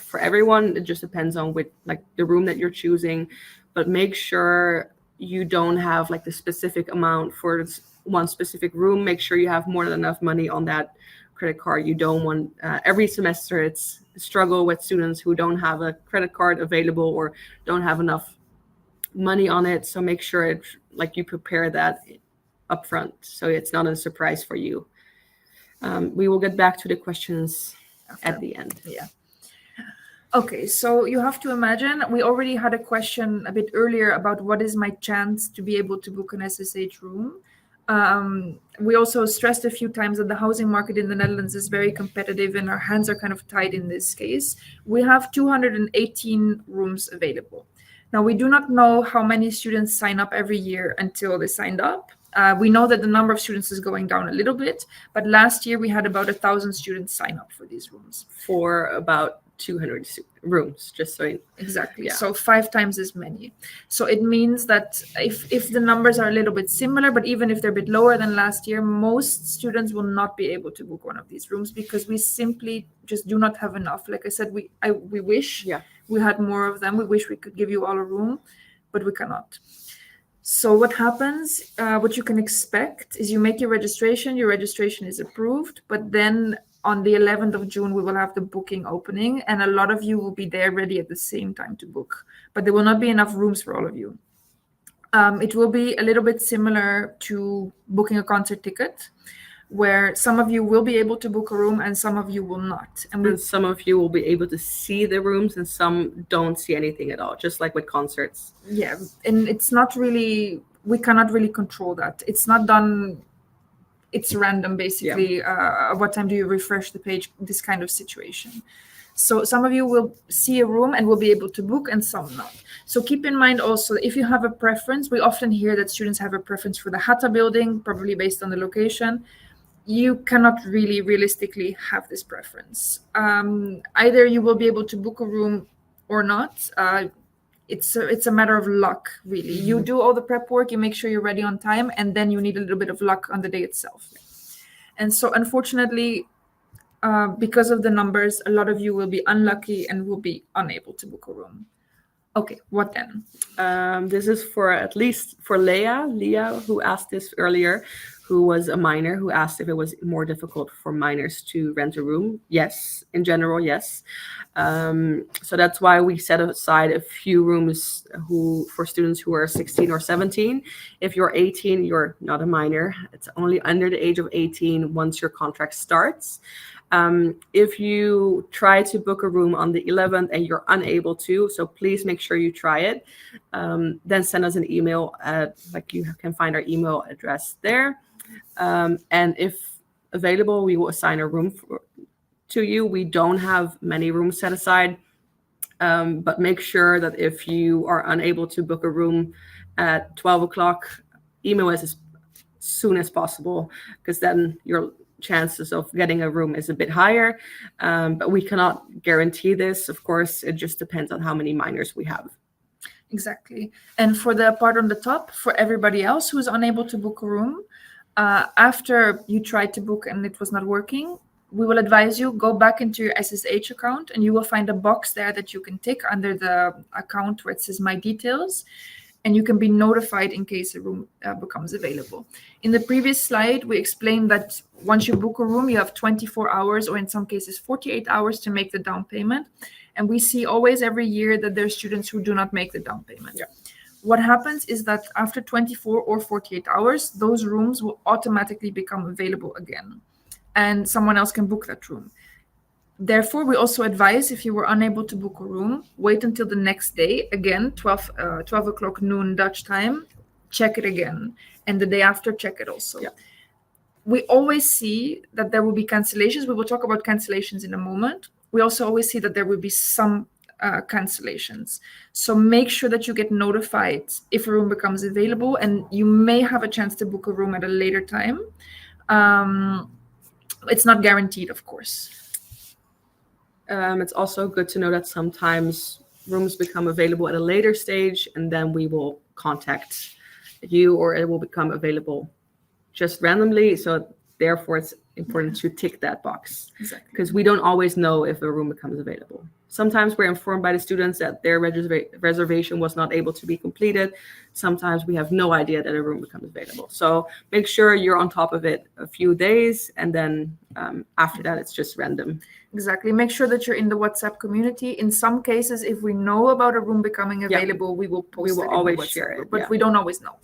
for everyone, it just depends on the room that you're choosing, but make sure you don't have like the specific amount for one specific room. Make sure you have more than enough money on that credit card. You don't want every semester it's a struggle with students who don't have a credit card available or don't have enough money on it. So make sure you prepare that up front so it's not a surprise for you. We will get back to the questions at the end. Okay, so you have to imagine, we already had a question a bit earlier about what is my chance to be able to book an SSH room. We also stressed a few times that the housing market in the Netherlands is very competitive and our hands are kind of tied in this case. We have 218 rooms available. Now, we do not know how many students sign up every year until they signed up. We know that the number of students is going down a little bit, but last year we had about 1,000 students sign up for these rooms. For about 200 rooms, just so exactly. So 5 times as many. So it means that if the numbers are a little bit similar, but even if they're a bit lower than last year, most students will not be able to book one of these rooms because we simply just do not have enough. Like I said, we wish we had more of them. We wish we could give you all a room, but we cannot. So what happens, what you can expect is you make your registration is approved, but then on the 11th of June, we will have the booking opening, and a lot of you will be there ready at the same time to book, but there will not be enough rooms for all of you. It will be a little bit similar to booking a concert ticket, where some of you will be able to book a room and some of you will not. And some of you will be able to see the rooms and some don't see anything at all, just like with concerts. Yeah, and it's not really, we cannot really control that. It's not done, it's random basically. What time do you refresh the page, this kind of situation. So some of you will see a room and will be able to book and some not. So keep in mind also, if you have a preference, we often hear that students have a preference for the Hatta building, probably based on the location. You cannot really realistically have this preference. Either you will be able to book a room or not. It's a matter of luck, really. You do all the prep work, you make sure you're ready on time, and then you need a little bit of luck on the day itself. And so unfortunately, because of the numbers, a lot of you will be unlucky and will be unable to book a room. Okay, what then? This is at least for Leah, who asked this earlier, who was a minor, who asked if it was more difficult for minors to rent a room. Yes, in general, yes. So that's why we set aside a few rooms for students who are 16 or 17. If you're 18, you're not a minor. It's only under the age of 18 once your contract starts. If you try to book a room on the 11th and you're unable to, so please make sure you try it. Then send us an email you can find our email address there. And if available, we will assign a room to you. We don't have many rooms set aside, but make sure that if you are unable to book a room at 12 o'clock, email us as soon as possible, because then your chances of getting a room is a bit higher. But we cannot guarantee this. Of course, it just depends on how many minors we have. Exactly. And for the part on the top, for everybody else who is unable to book a room, after you tried to book and it was not working, we will advise you go back into your SSH account, and you will find a box there that you can tick under the account where it says My Details, and you can be notified in case a room becomes available. In the previous slide, we explained that once you book a room, you have 24 hours, or in some cases 48 hours, to make the down payment. And we see always every year that there are students who do not make the down payment. Yeah. What happens is that after 24 or 48 hours, those rooms will automatically become available again, and someone else can book that room. Therefore, we also advise, if you were unable to book a room, wait until the next day, again, 12 o'clock noon Dutch time, check it again. And the day after, check it also. Yeah. We always see that there will be cancellations. We will talk about cancellations in a moment. We also always see that there will be some cancellations. So make sure that you get notified if a room becomes available, and you may have a chance to book a room at a later time. It's not guaranteed, of course. It's also good to know that sometimes rooms become available at a later stage, and then we will contact you, or it will become available just randomly. So therefore, it's important to tick that box. Exactly. Because we don't always know if a room becomes available. Sometimes we're informed by the students that their reservation was not able to be completed. Sometimes we have no idea that a room becomes available. So make sure you're on top of it a few days, and then after that, it's just random. Exactly. Make sure that you're in the WhatsApp community. In some cases, if we know about a room becoming available, we will post it. We will always share it, but we don't always know.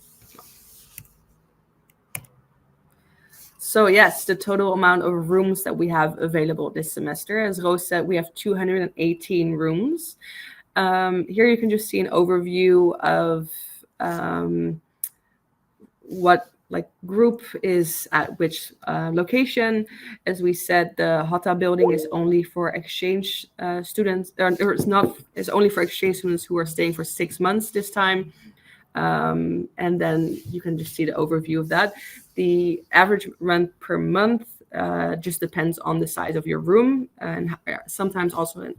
So yes, the total amount of rooms that we have available this semester, as Roos said, we have 218 rooms. Here you can just see an overview of what group is at which location. As we said, the Hatta building is only for exchange students, or it's only for exchange students who are staying for 6 months this time. And then you can just see the overview of that. The average rent per month just depends on the size of your room, and sometimes also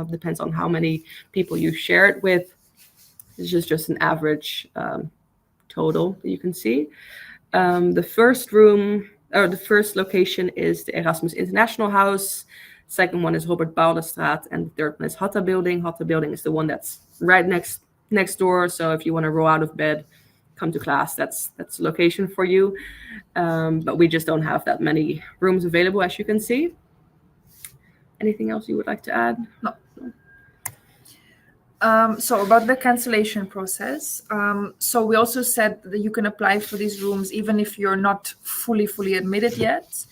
depends on how many people you share it with. This is just an average total that you can see. The first room, or the first location, is the Erasmus International House. Second one is Robert Bouwdestraat, and the third one is Hatta building. Hatta building is the one that's right next door. So if you want to roll out of bed, come to class, that's the location for you. But we just don't have that many rooms available, as you can see. Anything else you would like to add? No. So about the cancellation process, so we also said that you can apply for these rooms even if you're not fully admitted yet.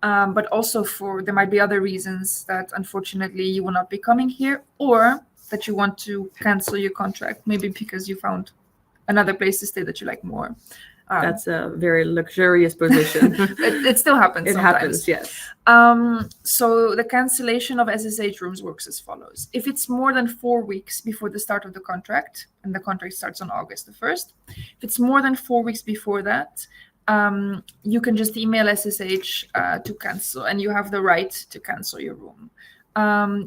But also there might be other reasons that unfortunately you will not be coming here, or that you want to cancel your contract, maybe because you found another place to stay that you like more. That's a very luxurious position. It still happens. It sometimes. happens, yes. So the cancellation of SSH rooms works as follows. If it's more than 4 weeks before the start of the contract, and the contract starts on August the 1st, if it's more than 4 weeks before that, you can just email SSH to cancel, and you have the right to cancel your room.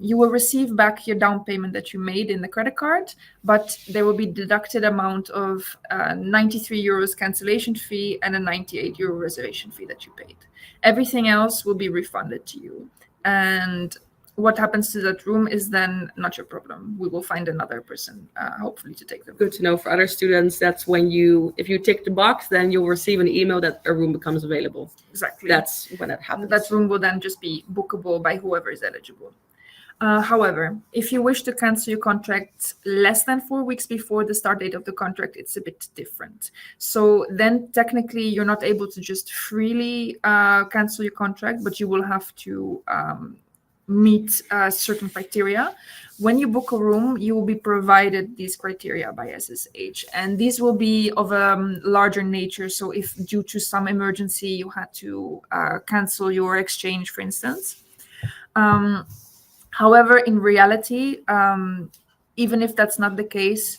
You will receive back your down payment that you made in the credit card, but there will be deducted amount of 93 euros cancellation fee and a 98 euro reservation fee that you paid. Everything else will be refunded to you. And what happens to that room is then not your problem. We will find another person, hopefully, to take the room. Good to know for other students. That's when if you tick the box, then you'll receive an email that a room becomes available. Exactly. That's when it happens. That room will then just be bookable by whoever is eligible. However, if you wish to cancel your contract less than 4 weeks before the start date of the contract, it's a bit different. So then technically you're not able to just freely cancel your contract, but you will have to meet certain criteria. When you book a room, you will be provided these criteria by SSH, and these will be of a larger nature. So if due to some emergency you had to cancel your exchange, for instance. However, in reality, even if that's not the case,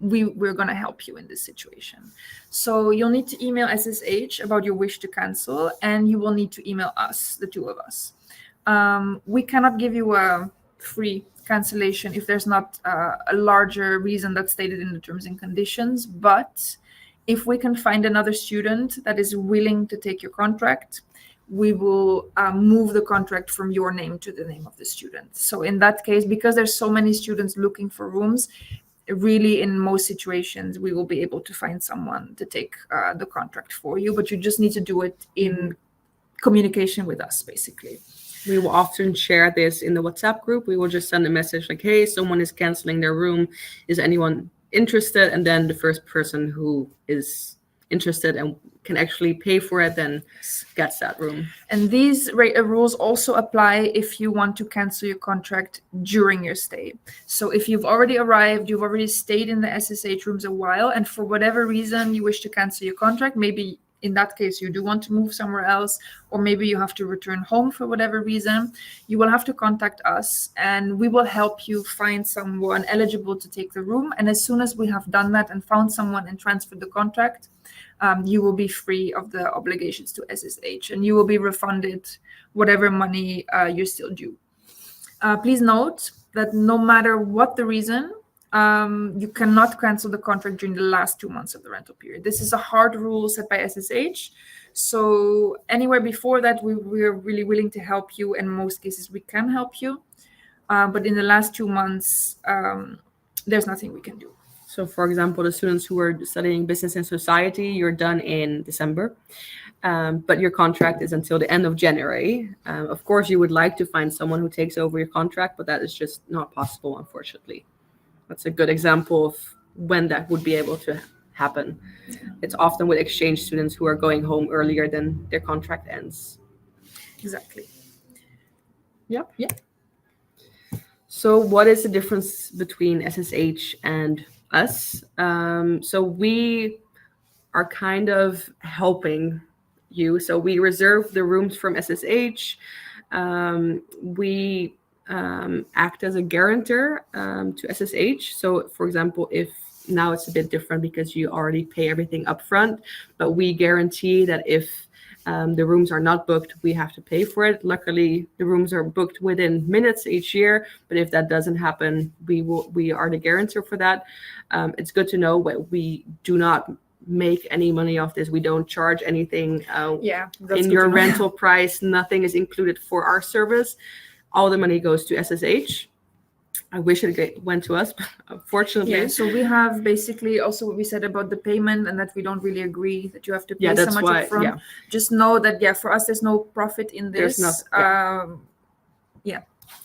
we're going to help you in this situation. So you'll need to email SSH about your wish to cancel, and you will need to email us, the two of us. We cannot give you a free cancellation if there's not a larger reason that's stated in the terms and conditions. But if we can find another student that is willing to take your contract, we will move the contract from your name to the name of the student. So in that case, because there's so many students looking for rooms, really in most situations, we will be able to find someone to take the contract for you, but you just need to do it in communication with us, basically. We will often share this in the WhatsApp group. We will just send a message like, hey, someone is canceling their room. Is anyone interested? And then the first person who is interested and can actually pay for it then gets that room. And these rules also apply if you want to cancel your contract during your stay. So if you've already arrived, you've already stayed in the SSH rooms a while, and for whatever reason you wish to cancel your contract, maybe in that case you do want to move somewhere else, or maybe you have to return home for whatever reason, you will have to contact us and we will help you find someone eligible to take the room. And as soon as we have done that and found someone and transferred the contract, you will be free of the obligations to SSH, and you will be refunded whatever money you're still due. Please note that no matter what the reason, you cannot cancel the contract during the last 2 months of the rental period. This is a hard rule set by SSH. So anywhere before that, we're really willing to help you. In most cases, we can help you. But in the last 2 months, there's nothing we can do. So for example, the students who are studying business and society, you're done in December, but your contract is until the end of January. Of course, you would like to find someone who takes over your contract, but that is just not possible, unfortunately. That's a good example of when that would be able to happen. It's often with exchange students who are going home earlier than their contract ends. Exactly. Yep. Yeah. So what is the difference between SSH and us? So we are kind of helping you. So we reserve the rooms from SSH. We act as a guarantor to SSH. So for example, if now it's a bit different because you already pay everything up front, but we guarantee that if the rooms are not booked, we have to pay for it. Luckily, the rooms are booked within minutes each year, but if that doesn't happen, we are the guarantor for that. It's good to know that we do not make any money off this. We don't charge anything in your rental price. Nothing is included for our service. All the money goes to SSH. I wish it went to us, but unfortunately. Yeah, so we have basically also what we said about the payment, and that we don't really agree that you have to pay so much upfront. Yeah. Just know that, for us, there's no profit in this. There's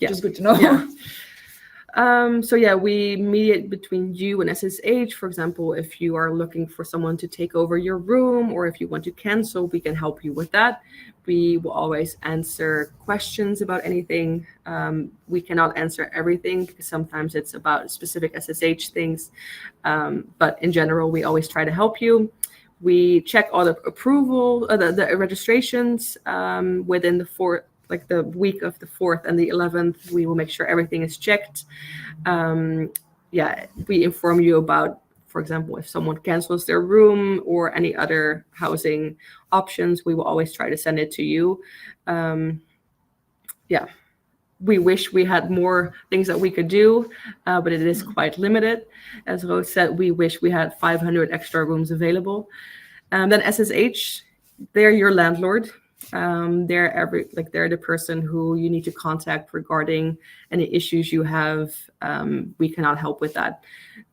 just good to know. Yeah. We mediate between you and SSH. For example, if you are looking for someone to take over your room, or if you want to cancel, we can help you with that. We will always answer questions about anything. We cannot answer everything because sometimes it's about specific SSH things. But in general, we always try to help you. We check all the approval, the registrations within the week of the 4th and the 11th. We will make sure everything is checked. We inform you about, for example, if someone cancels their room or any other housing options, we will always try to send it to you. We wish we had more things that we could do, but it is quite limited. As Roos said, we wish we had 500 extra rooms available. Then SSH, they're your landlord. They're the person who you need to contact regarding any issues you have. We cannot help with that.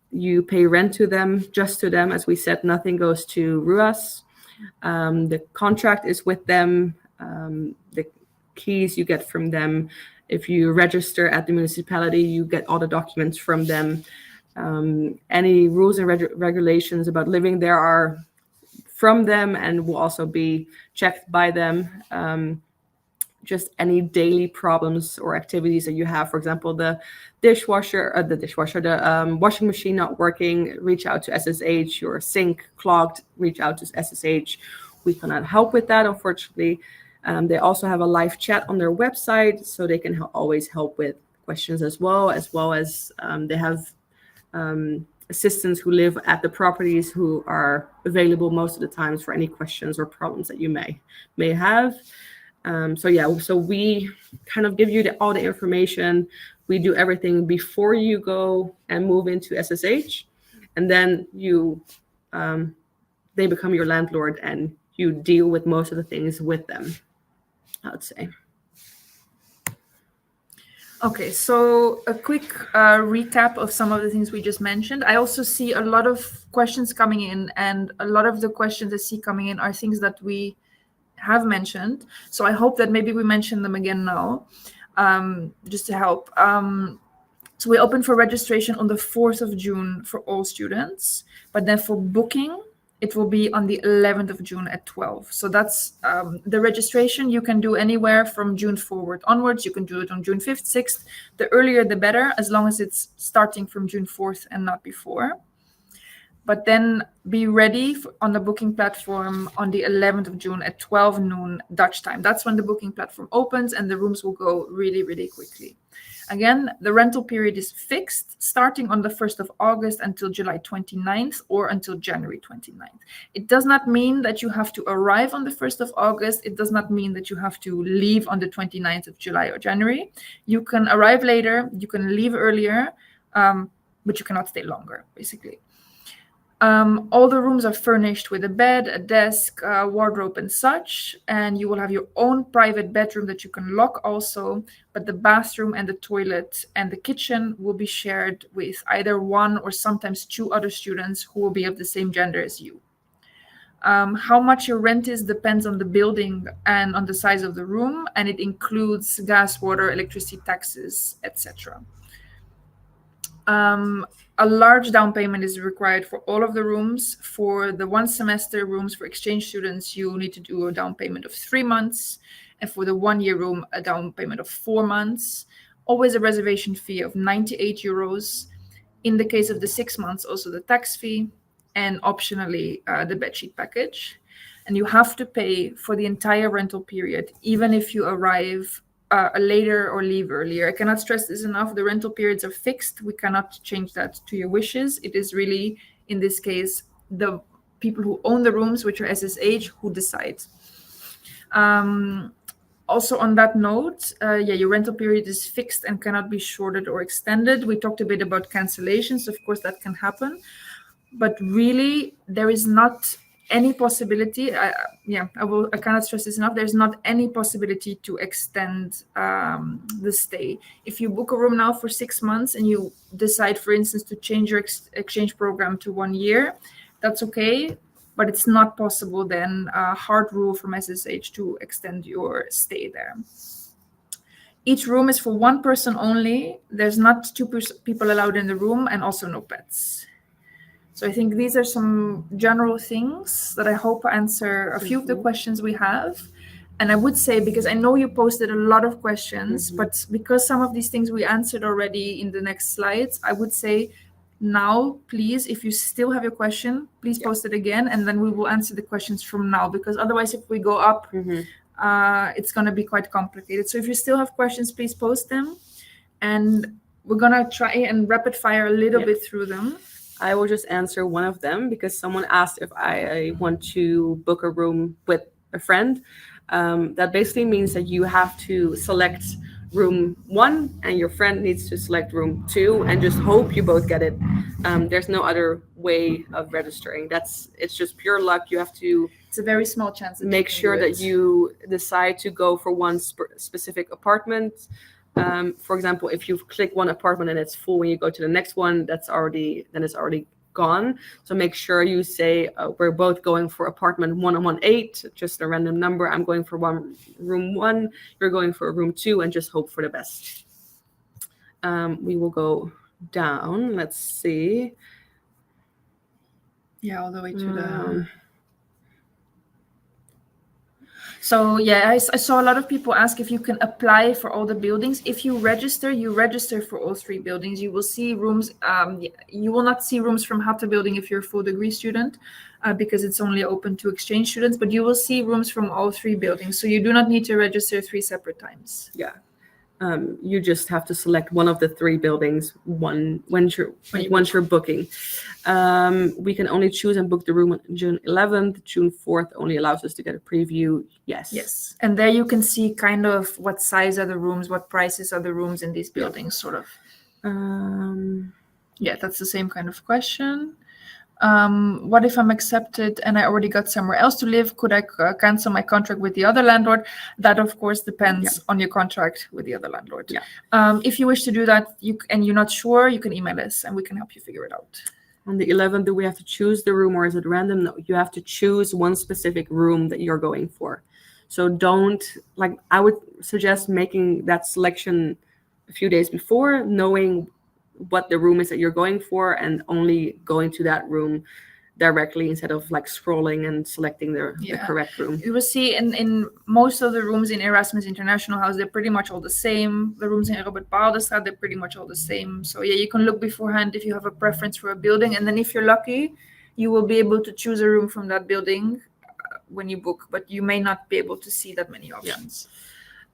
You pay rent to them, just to them. As we said, nothing goes to RUAS. The contract is with them. The keys you get from them. If you register at the municipality, you get all the documents from them. Any rules and regulations about living there are from them and will also be checked by them. Just any daily problems or activities that you have, for example, the washing machine not working, reach out to SSH. Your sink clogged, reach out to SSH. We cannot help with that, unfortunately. They also have a live chat on their website, so they can always help with questions as well as they have assistants who live at the properties who are available most of the times for any questions or problems that you may have. So we kind of give you all the information. We do everything before you go and move into SSH, and then they become your landlord and you deal with most of the things with them, I would say. Okay, so a quick recap of some of the things we just mentioned. I also see a lot of questions coming in, and a lot of the questions I see coming in are things that we have mentioned. So I hope that maybe we mention them again now, just to help. So we open for registration on the 4th of June for all students, but then for booking, it will be on the 11th of June at 12. So that's the registration you can do anywhere from June forward onwards. You can do it on June 5th, 6th. The earlier, the better, as long as it's starting from June 4th and not before. But then be ready on the booking platform on the 11th of June at 12 noon Dutch time. That's when the booking platform opens and the rooms will go really, really quickly. Again, the rental period is fixed, starting on the 1st of August until July 29th or until January 29th. It does not mean that you have to arrive on the 1st of August. It does not mean that you have to leave on the 29th of July or January. You can arrive later, you can leave earlier, but you cannot stay longer, basically. All the rooms are furnished with a bed, a desk, wardrobe and such, and you will have your own private bedroom that you can lock also, but the bathroom and the toilet and the kitchen will be shared with either one or sometimes two other students who will be of the same gender as you. How much your rent is depends on the building and on the size of the room, and it includes gas, water, electricity, taxes, etc. A large down payment is required for all of the rooms. For the 1 semester rooms for exchange students, you need to do a down payment of 3 months. And for the 1 year room, a down payment of 4 months. Always a reservation fee of 98 euros. In the case of the 6 months, also the tax fee, and optionally the bedsheet package. And you have to pay for the entire rental period, even if you arrive later or leave earlier. I cannot stress this enough. The rental periods are fixed. We cannot change that to your wishes. It is really, in this case, the people who own the rooms, which are SSH, who decide. Also on that note, your rental period is fixed and cannot be shortened or extended. We talked a bit about cancellations. Of course, that can happen. But really, there is not any possibility, I cannot stress this enough, there's not any possibility to extend the stay. If you book a room now for 6 months and you decide, for instance, to change your exchange program to 1 year, that's okay, but it's not possible then, a hard rule from SSH to extend your stay there. Each room is for one person only. There's not two people allowed in the room, and also no pets. So I think these are some general things that I hope answer a few of the questions we have. And I would say, because I know you posted a lot of questions, but because some of these things we answered already in the next slides, I would say now, please, if you still have your question, please post it again, and then we will answer the questions from now, because otherwise if we go up, it's going to be quite complicated. So if you still have questions, please post them. And we're going to try and rapid fire a little bit through them. I will just answer one of them because someone asked if I want to book a room with a friend. That basically means that you have to select room 1 and your friend needs to select room 2 and just hope you both get it. There's no other way of registering. It's just pure luck. You have to... It's a very small chance. Make sure that you decide to go for one specific apartment. For example, if you click one apartment and it's full, when you go to the next one, it's already gone. So make sure you say we're both going for apartment 118, just a random number. I'm going for room 1. You're going for room 2, and just hope for the best. We will go down. Let's see. Yeah, all the way to the. So yeah, I saw a lot of people ask if you can apply for all the buildings. If you register for all 3 buildings. You will see rooms. You will not see rooms from Hatta building if you're a full degree student, because it's only open to exchange students. But you will see rooms from all 3 buildings. So you do not need to register 3 separate times. Yeah. You just have to select one of the 3 buildings once you're booking. We can only choose and book the room on June 11th. June 4th only allows us to get a preview. Yes. And there you can see kind of what size are the rooms, what prices are the rooms in these buildings, sort of. Yeah, that's the same kind of question. What if I'm accepted and I already got somewhere else to live? Could I cancel my contract with the other landlord? That, of course, depends on your contract with the other landlord. If you wish to do that and you're not sure, you can email us and we can help you figure it out. On the 11th, do we have to choose the room or is it random? No, you have to choose one specific room that you're going for. So I would suggest making that selection a few days before, knowing what the room is that you're going for and only going to that room directly instead of scrolling and selecting the correct room. You will see in most of the rooms in Erasmus International House, they're pretty much all the same. The rooms in Robert Pauldenstraat, they're pretty much all the same. So yeah, you can look beforehand if you have a preference for a building. And then if you're lucky, you will be able to choose a room from that building when you book, but you may not be able to see that many options.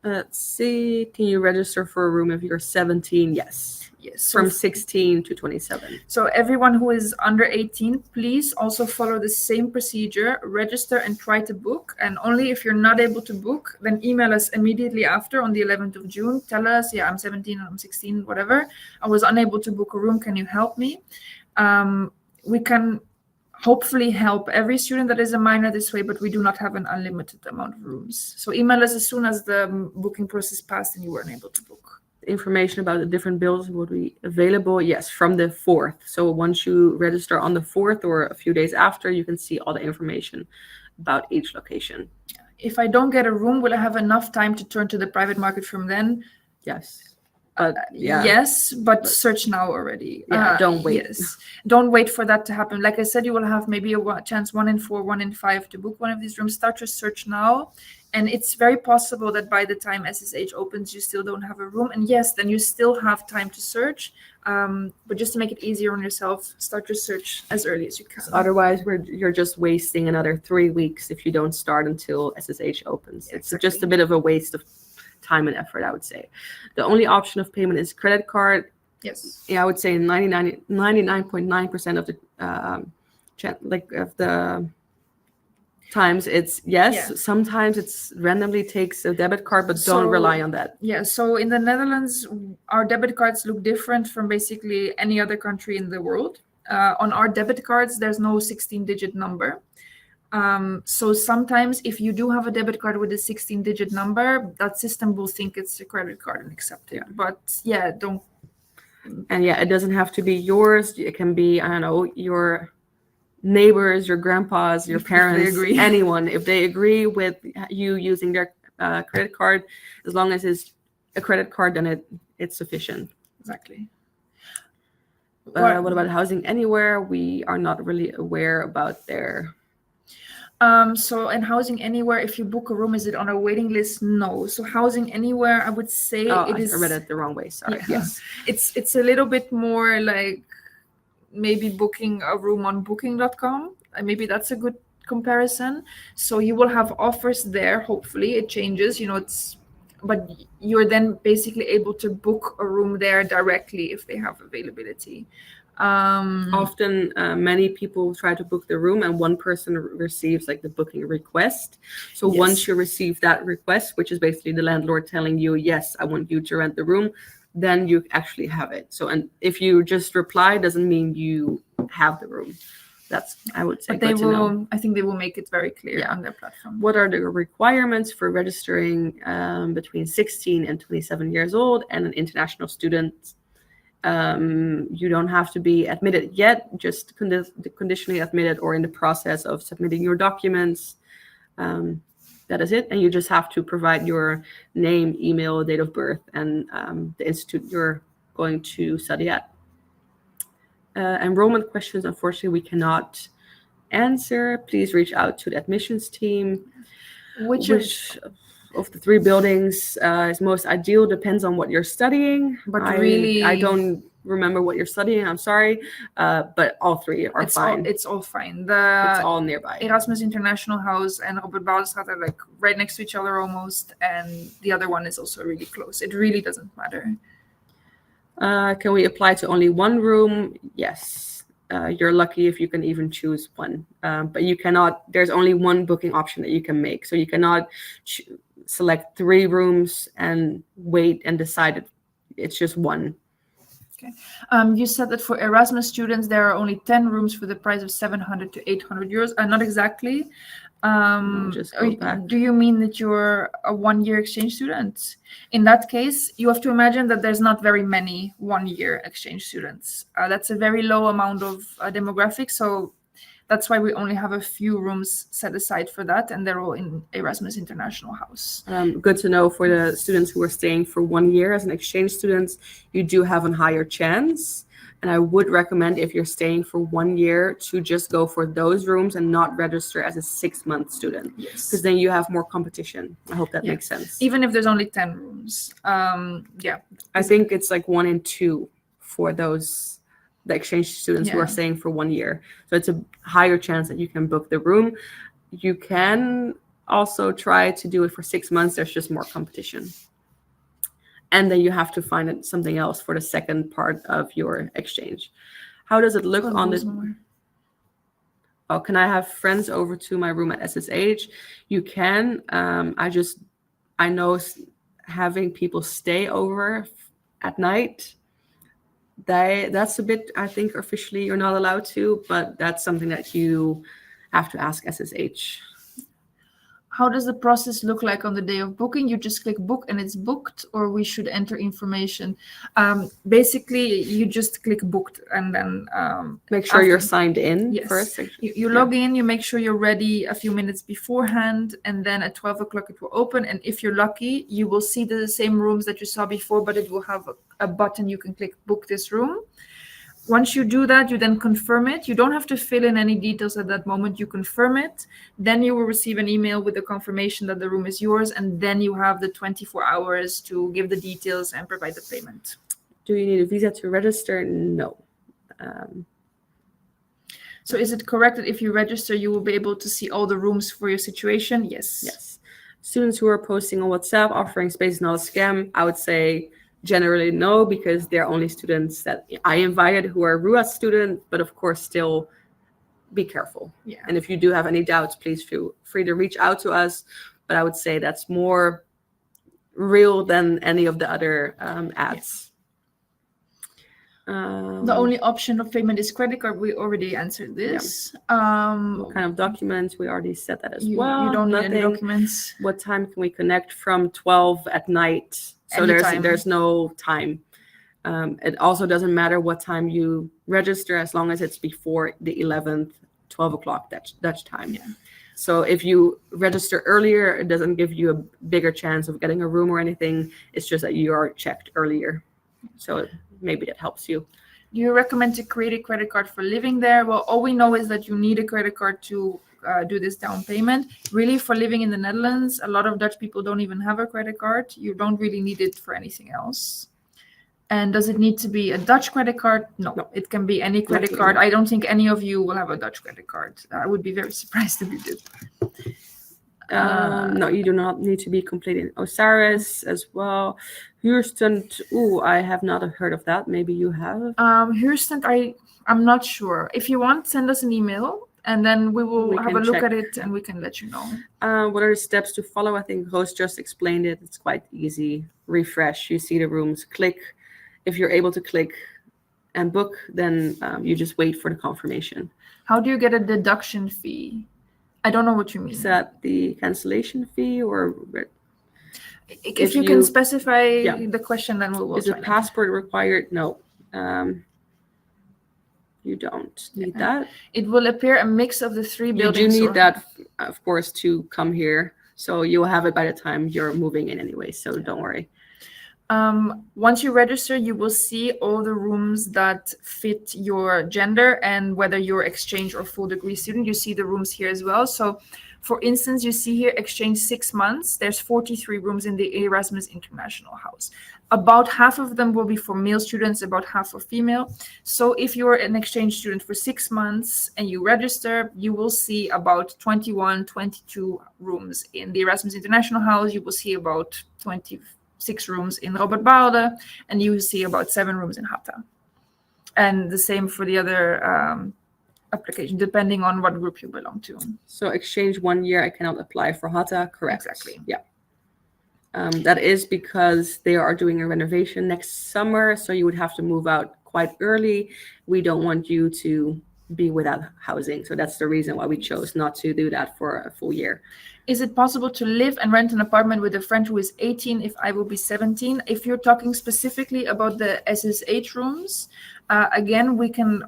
Let's see. Can you register for a room if you're 17? Yes. Yes. From 16 to 27. So everyone who is under 18, please also follow the same procedure, register and try to book. And only if you're not able to book, then email us immediately after on the 11th of June. Tell us, I'm 17 or I'm 16, whatever. I was unable to book a room. Can you help me? We can hopefully help every student that is a minor this way, but we do not have an unlimited amount of rooms. So email us as soon as the booking process passed and you weren't able to book. Information about the different buildings will be available, yes, from the 4th. So once you register on the 4th or a few days after, you can see all the information about each location. If I don't get a room, will I have enough time to turn to the private market from then? Yes. But yes, but search now already. Don't wait. Yes. Don't wait for that to happen. Like I said, you will have maybe a chance 1 in 4, 1 in 5 to book one of these rooms. Start your search now. And it's very possible that by the time SSH opens, you still don't have a room. And yes, then you still have time to search. But just to make it easier on yourself, start your search as early as you can. Otherwise, you're just wasting another 3 weeks if you don't start until SSH opens. Yeah, it's just a bit of a waste of time and effort, I would say. The only option of payment is credit card. Yes. Yeah, I would say 99.9% of the times it's yes. Yeah. Sometimes it's randomly takes a debit card, but don't rely on that. Yeah. So in the Netherlands, our debit cards look different from basically any other country in the world. On our debit cards, there's no 16-digit number. So sometimes if you do have a debit card with a 16-digit number, that system will think it's a credit card and accept it. But don't. And it doesn't have to be yours. It can be, I don't know, your neighbors, your grandpas, your parents, anyone. If they agree with you using their credit card, as long as it's a credit card, then it's sufficient. Exactly. What about Housing Anywhere? We are not really aware about their... So in Housing Anywhere, if you book a room, is it on a waiting list? No. So Housing Anywhere, I would say it is... I read it the wrong way, sorry. Yeah. Yes. It's a little bit more like maybe booking a room on booking.com. Maybe that's a good comparison. So you will have offers there. Hopefully it changes, but you're then basically able to book a room there directly if they have availability. Often many people try to book the room and one person receives the booking request. So once you receive that request, which is basically the landlord telling you, yes, I want you to rent the room, then you actually have it. So, and if you just reply, doesn't mean you have the room. That's, I would say, but I think they will make it very clear on their platform. What are the requirements for registering between 16 and 27 years old and an international student? You don't have to be admitted yet, just conditionally admitted or in the process of submitting your documents. That is it. And you just have to provide your name, email, date of birth, and the institute you're going to study at. Enrollment questions, unfortunately, we cannot answer. Please reach out to the admissions team. Which of the 3 buildings is most ideal depends on what you're studying. But really, I don't remember what you're studying, I'm sorry, but all three are fine. It's all fine. It's all nearby. Erasmus International House and Robert Bouwensstraat are like right next to each other almost, and the other one is also really close. It really doesn't matter. Can we apply to only one room? Yes. You're lucky if you can even choose one, but you cannot. There's only one booking option that you can make, so you cannot select 3 rooms and wait and decide it. It's just one. Okay. You said that for Erasmus students, there are only 10 rooms for the price of 700 to 800 euros. Not exactly. Just go back. Do you mean that you're a 1-year exchange student? In that case, you have to imagine that there's not very many 1-year exchange students. That's a very low amount of demographic. So that's why we only have a few rooms set aside for that, and they're all in Erasmus International House. Good to know for the students who are staying for 1 year as an exchange student, you do have a higher chance. And I would recommend, if you're staying for 1 year, to just go for those rooms and not register as a 6-month student. Yes. Because then you have more competition. I hope that makes sense. Even if there's only 10 rooms. I think it's like 1 and 2 for the exchange students who are staying for 1 year. So it's a higher chance that you can book the room. You can also try to do it for 6 months. There's just more competition. And then you have to find something else for the second part of your exchange. How does it look on the... Oh, can I have friends over to my room at SSH? You can. I know having people stay over at night, that's a bit, I think officially you're not allowed to, but that's something that you have to ask SSH. How does the process look like on the day of booking? You just click book and it's booked, or we should enter information? Basically, you just click booked and then... make sure you're signed in first. You log in, you make sure you're ready a few minutes beforehand, and then at 12 o'clock it will open. And if you're lucky, you will see the same rooms that you saw before, but it will have a button you can click book this room. Once you do that, you then confirm it. You don't have to fill in any details at that moment. You confirm it. Then you will receive an email with the confirmation that the room is yours. And then you have the 24 hours to give the details and provide the payment. Do you need a visa to register? No. So is it correct that if you register, you will be able to see all the rooms for your situation? Yes. Yes. Students who are posting on WhatsApp offering space is not a scam. I would say generally no, because they're only students that I invited who are RUAS students, but of course still be careful. Yeah. And if you do have any doubts, please feel free to reach out to us. But I would say that's more real than any of the other ads. The only option of payment is credit card. We already answered this. What kind of documents? We already said that as well. You don't need any documents. What time can we connect? From 12 at night. So there's no time. It also doesn't matter what time you register, as long as it's before the 11th, 12 o'clock Dutch time. Yeah. So if you register earlier, it doesn't give you a bigger chance of getting a room or anything. It's just that you are checked earlier. So maybe that helps you. Do you recommend to create a credit card for living there? Well, all we know is that you need a credit card to do this down payment. Really, for living in the Netherlands, a lot of Dutch people don't even have a credit card. You don't really need it for anything else. And does it need to be a Dutch credit card? No. It can be any credit card. I don't think any of you will have a Dutch credit card. I would be very surprised if you did. No, you do not need to be completed in Osiris as well. Huurstand, I have not heard of that. Maybe you have. Huurstand, I'm not sure. If you want, send us an email, and then we will have a look at it, and we can let you know. What are the steps to follow? I think Roos just explained it. It's quite easy. Refresh. You see the rooms. Click. If you're able to click and book, then you just wait for the confirmation. How do you get a deduction fee? I don't know what you mean. Is that the cancellation fee, or if you can specify the question, then we'll is a passport required? No. You don't need that. It will appear a mix of the 3 buildings. You do need that, of course, to come here. So you'll have it by the time you're moving in anyway. So don't worry. Once you register, you will see all the rooms that fit your gender and whether you're exchange or full degree student. You see the rooms here as well. So For instance, you see here exchange 6 months. There's 43 rooms in the Erasmus International House. About half of them will be for male students, about half for female. So if you're an exchange student for 6 months and you register, you will see about 21, 22 rooms in the Erasmus International House. You will see about 26 rooms in Robert Baalde, and you will see about 7 rooms in Hatta. And the same for the other application, depending on what group you belong to. So exchange 1 year, I cannot apply for Hatta, correct? Exactly. Yeah. That is because they are doing a renovation next summer, so you would have to move out quite early. We don't want you to be without housing, so that's the reason why we chose not to do that for a full year. Is it possible to live and rent an apartment with a friend who is 18 if I will be 17? If you're talking specifically about the SSH rooms, again, we can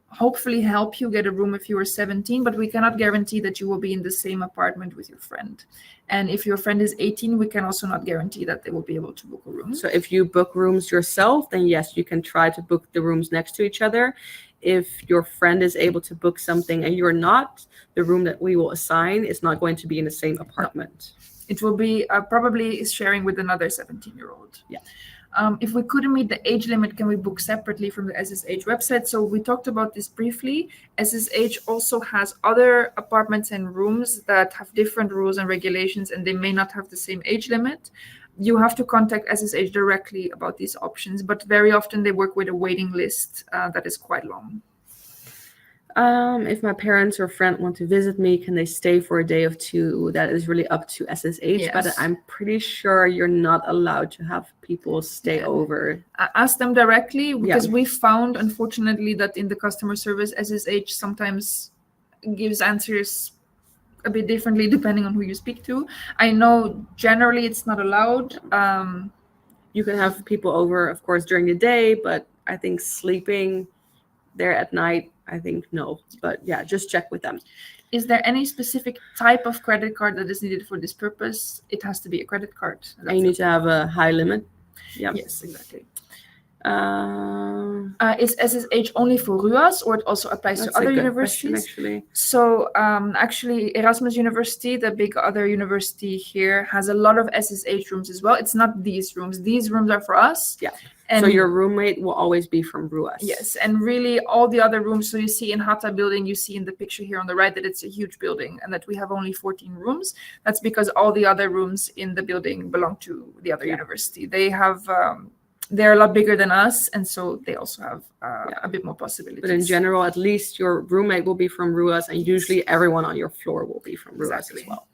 hopefully help you get a room if you are 17, but we cannot guarantee that you will be in the same apartment with your friend. And if your friend is 18, we can also not guarantee that they will be able to book a room. So if you book rooms yourself, then yes, you can try to book the rooms next to each other. If your friend is able to book something and you're not, the room that we will assign is not going to be in the same apartment. No. It will be probably sharing with another 17-year-old. Yeah. If we couldn't meet the age limit, can we book separately from the SSH website? So we talked about this briefly. SSH also has other apartments and rooms that have different rules and regulations, and they may not have the same age limit. You have to contact SSH directly about these options, but very often they work with a waiting list that is quite long. If my parents or friend want to visit me, can they stay for a day or two? That is really up to SSH, Yes. but I'm pretty sure you're not allowed to have people stay over. Ask them directly, because we found, unfortunately, that in the customer service, SSH sometimes gives answers a bit differently depending on who you speak to. I know generally it's not allowed. You can have people over, of course, during the day, but I think sleeping there at night, I think no. But yeah, just check with them. Is there any specific type of credit card that is needed for this purpose? It has to be a credit card. And you need to have a high limit. Yeah. Yes, exactly. Is SSH only for RUAS, or it also applies to other universities? Actually. So actually, Erasmus University, the big other university here, has a lot of SSH rooms as well. It's not these rooms. These rooms are for us. Yeah. And so your roommate will always be from RUAS. Yes, and really all the other rooms, so you see in Hatta building, you see in the picture here on the right that it's a huge building and that we have only 14 rooms. That's because all the other rooms in the building belong to the other university. They have, they're a lot bigger than us, and so they also have a bit more possibilities. But in general, at least your roommate will be from RUAS, and usually everyone on your floor will be from RUAS as well.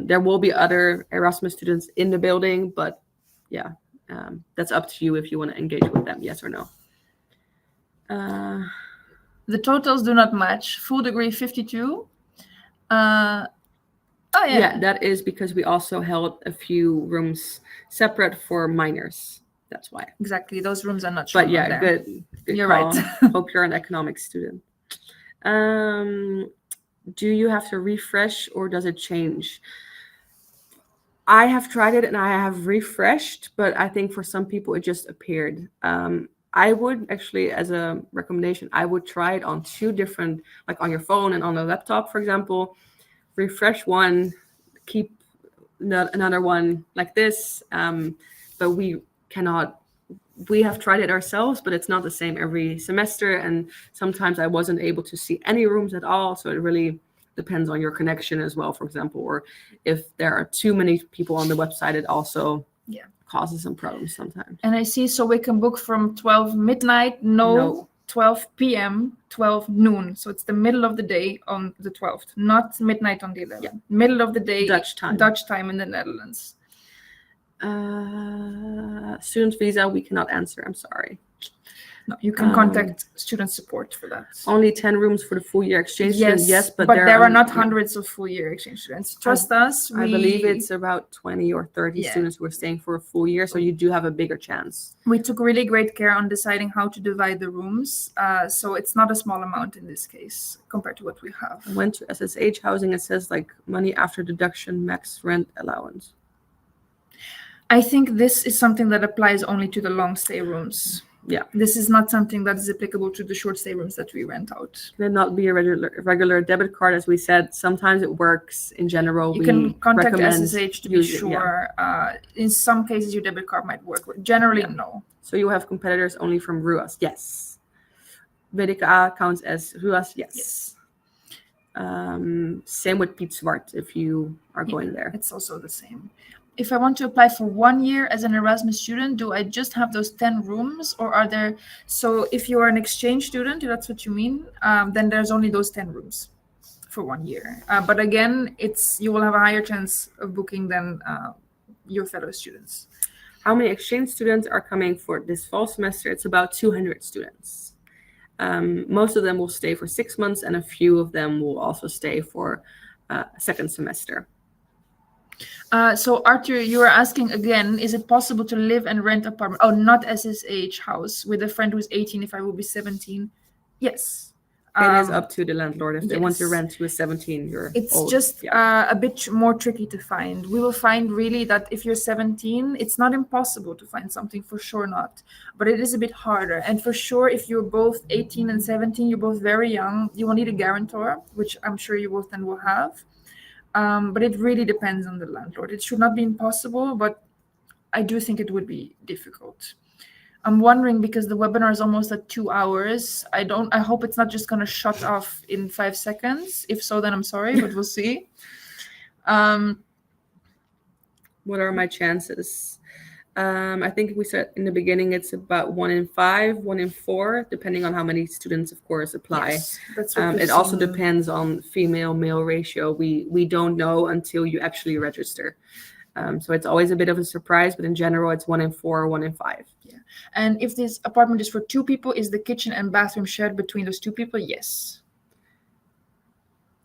There will be other Erasmus students in the building, but yeah. That's up to you if you want to engage with them, yes or no. The totals do not match. Full degree 52. Yeah, that is because we also held a few rooms separate for minors. That's why. Exactly. Those rooms are not shown. But yeah, there. good You're call. right. Hope you're an economics student. Do you have to refresh or does it change? I have tried it and I have refreshed, but I think for some people it just appeared. I would actually, as a recommendation, I would try it on 2 different, like on your phone and on a laptop, for example. Refresh one, keep another one like this. But we have tried it ourselves, but it's not the same every semester. And sometimes I wasn't able to see any rooms at all. So it really depends on your connection as well, for example, or if there are too many people on the website, it also causes some problems sometimes. And I see, so we can book from 12 midnight, no. 12 p.m., 12 noon. So it's the middle of the day on the 12th, not midnight on the 11th. Yeah. Middle of the day, Dutch time in the Netherlands. Student visa, we cannot answer. I'm sorry. No, you can contact student support for that. Only 10 rooms for the full year exchange students. Yes, but there are not hundreds of full year exchange students. Trust us. I believe it's about 20 or 30 students who are staying for a full year, so you do have a bigger chance. We took really great care on deciding how to divide the rooms, so it's not a small amount in this case compared to what we have. I went to SSH housing. It says like money after deduction, max rent allowance. I think this is something that applies only to the long stay rooms. Yeah. This is not something that is applicable to the short stay rooms that we rent out. Then not be a regular debit card, as we said. Sometimes it works. In general, You can contact recommend SSH to be use it, sure. In some cases, your debit card might work. Generally, no. So you have competitors only from RUAS, yes. VDKA counts as RUAS, yes. Same with Piet Zwart if you are going there. It's also the same. If I want to apply for 1 year as an Erasmus student, do I just have those 10 rooms, or are there? So if you are an exchange student, if that's what you mean, then there's only those 10 rooms for 1 year. But again, you will have a higher chance of booking than your fellow students. How many exchange students are coming for this fall semester? It's about 200 students. Most of them will stay for 6 months, and a few of them will also stay for a second semester. So Arthur, you are asking again, is it possible to live and rent apartment? Oh, not SSH house with a friend who's 18 if I will be 17? Yes. It is up to the landlord. If they want to rent to a 17, it's old. just a bit more tricky to find. We will find really that if you're 17, it's not impossible to find something, for sure not. But it is a bit harder. And for sure, if you're both 18 and 17, you're both very young, you will need a guarantor, which I'm sure you both then will have. But it really depends on the landlord. It should not be impossible, but I do think it would be difficult. I'm wondering, because the webinar is almost at 2 hours. I hope it's not just going to shut off in 5 seconds. If so, then I'm sorry, but we'll see. What are my chances? I think we said in the beginning it's about 1 in 5, 1 in 4, depending on how many students, of course, apply. Yes, that's what it also depends on female-male ratio. We don't know until you actually register. So it's always a bit of a surprise, but in general, it's 1 in 4, 1 in 5. Yeah. And if this apartment is for 2 people, is the kitchen and bathroom shared between those 2 people? Yes.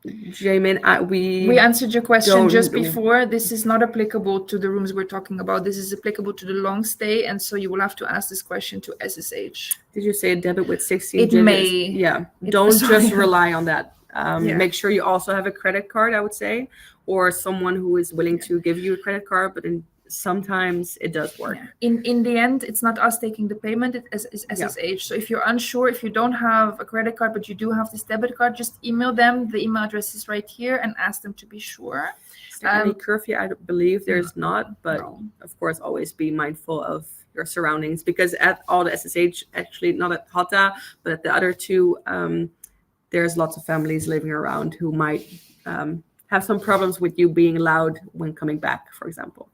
Jamin, we answered your question just before. This is not applicable to the rooms we're talking about. This is applicable to the long stay, and so you will have to ask this question to SSH. Did you say a debit with 16 digits? It may. Yeah. Don't just rely on that. Make sure you also have a credit card, I would say, or someone who is willing to give you a credit card, but sometimes it does work. In the end, it's not us taking the payment, it's SSH. So if you're unsure, if you don't have a credit card, but you do have this debit card, just email them. The email address is right here, and ask them to be sure. Is there any curfew? I believe there's not, but of course, always be mindful of your surroundings, because at all the SSH, actually not at Hatta, but at the other 2, there's lots of families living around who might have some problems with you being loud when coming back, for example.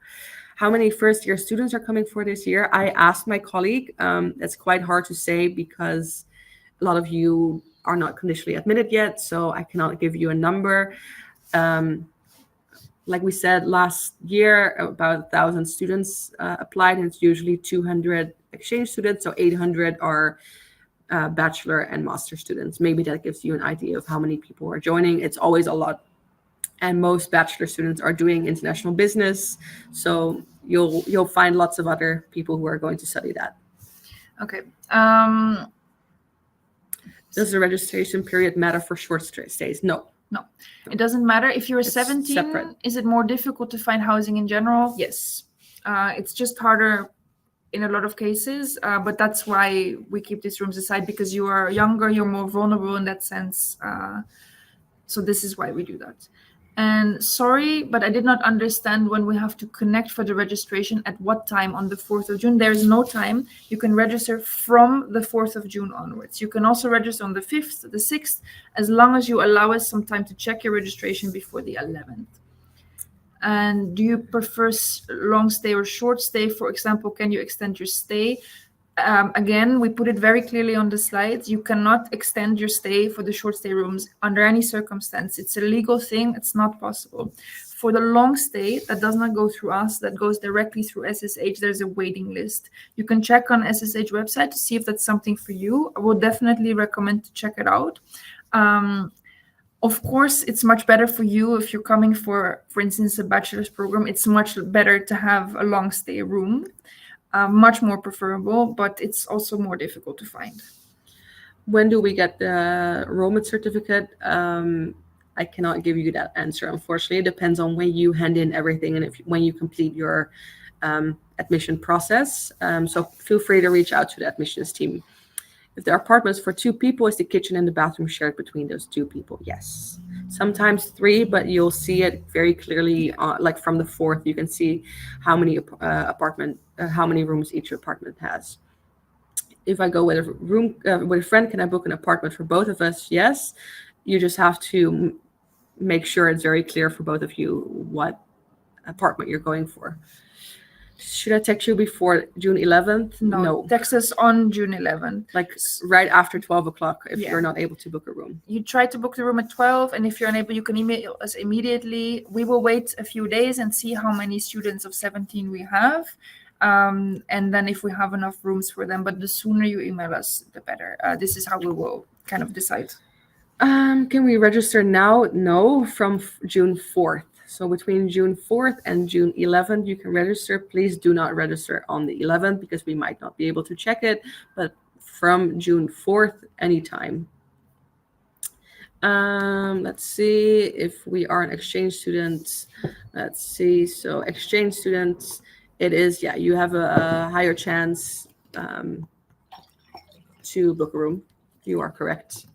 How many first-year students are coming for this year? I asked my colleague. That's quite hard to say because a lot of you are not conditionally admitted yet, so I cannot give you a number. Like we said, last year, about 1,000 students applied, and it's usually 200 exchange students, so 800 are bachelor and master students. Maybe that gives you an idea of how many people are joining. It's always a lot. And most bachelor students are doing international business, so you'll find lots of other people who are going to study that. Okay. Does the registration period matter for short stays? No. It doesn't matter. If you're 17, separate. Is it more difficult to find housing in general? Yes. It's just harder in a lot of cases, but that's why we keep these rooms aside, because you are younger, you're more vulnerable in that sense. So this is why we do that. And sorry, but I did not understand when we have to connect for the registration at what time on the 4th of June. There is no time. You can register from the 4th of June onwards. You can also register on the 5th, the 6th, as long as you allow us some time to check your registration before the 11th. And do you prefer long stay or short stay? For example, can you extend your stay? Again, we put it very clearly on the slides. You cannot extend your stay for the short stay rooms under any circumstance. It's a legal thing. It's not possible. For the long stay, that does not go through us. That goes directly through SSH. There's a waiting list. You can check on SSH website to see if that's something for you. I would definitely recommend to check it out. Of course, it's much better for you if you're coming for instance, a bachelor's program. It's much better to have a long stay room. Much more preferable, but it's also more difficult to find. When do we get the enrollment certificate? I cannot give you that answer, unfortunately. It depends on when you hand in everything and when you complete your admission process. So feel free to reach out to the admissions team. If there are apartments for 2 people, is the kitchen and the bathroom shared between those 2 people? Yes. Sometimes 3, but you'll see it very clearly. Like from the 4th, you can see how many how many rooms each apartment has. If I go with with a friend, can I book an apartment for both of us? Yes. You just have to make sure it's very clear for both of you what apartment you're going for. Should I text you before June 11th? No. Text us on June 11th. Like right after 12 o'clock if Yeah. you're not able to book a room. You try to book the room at 12, and if you're unable, you can email us immediately. We will wait a few days and see how many students of 17 we have. And then if we have enough rooms for them, but the sooner you email us, the better. This is how we will kind of decide. Can we register now? No, from June 4th. So between June 4th and June 11th, you can register. Please do not register on the 11th because we might not be able to check it. But from June 4th, anytime. Let's see if we are an exchange student. Let's see. So exchange students, it is, yeah, you have a higher chance to book a room. You are correct.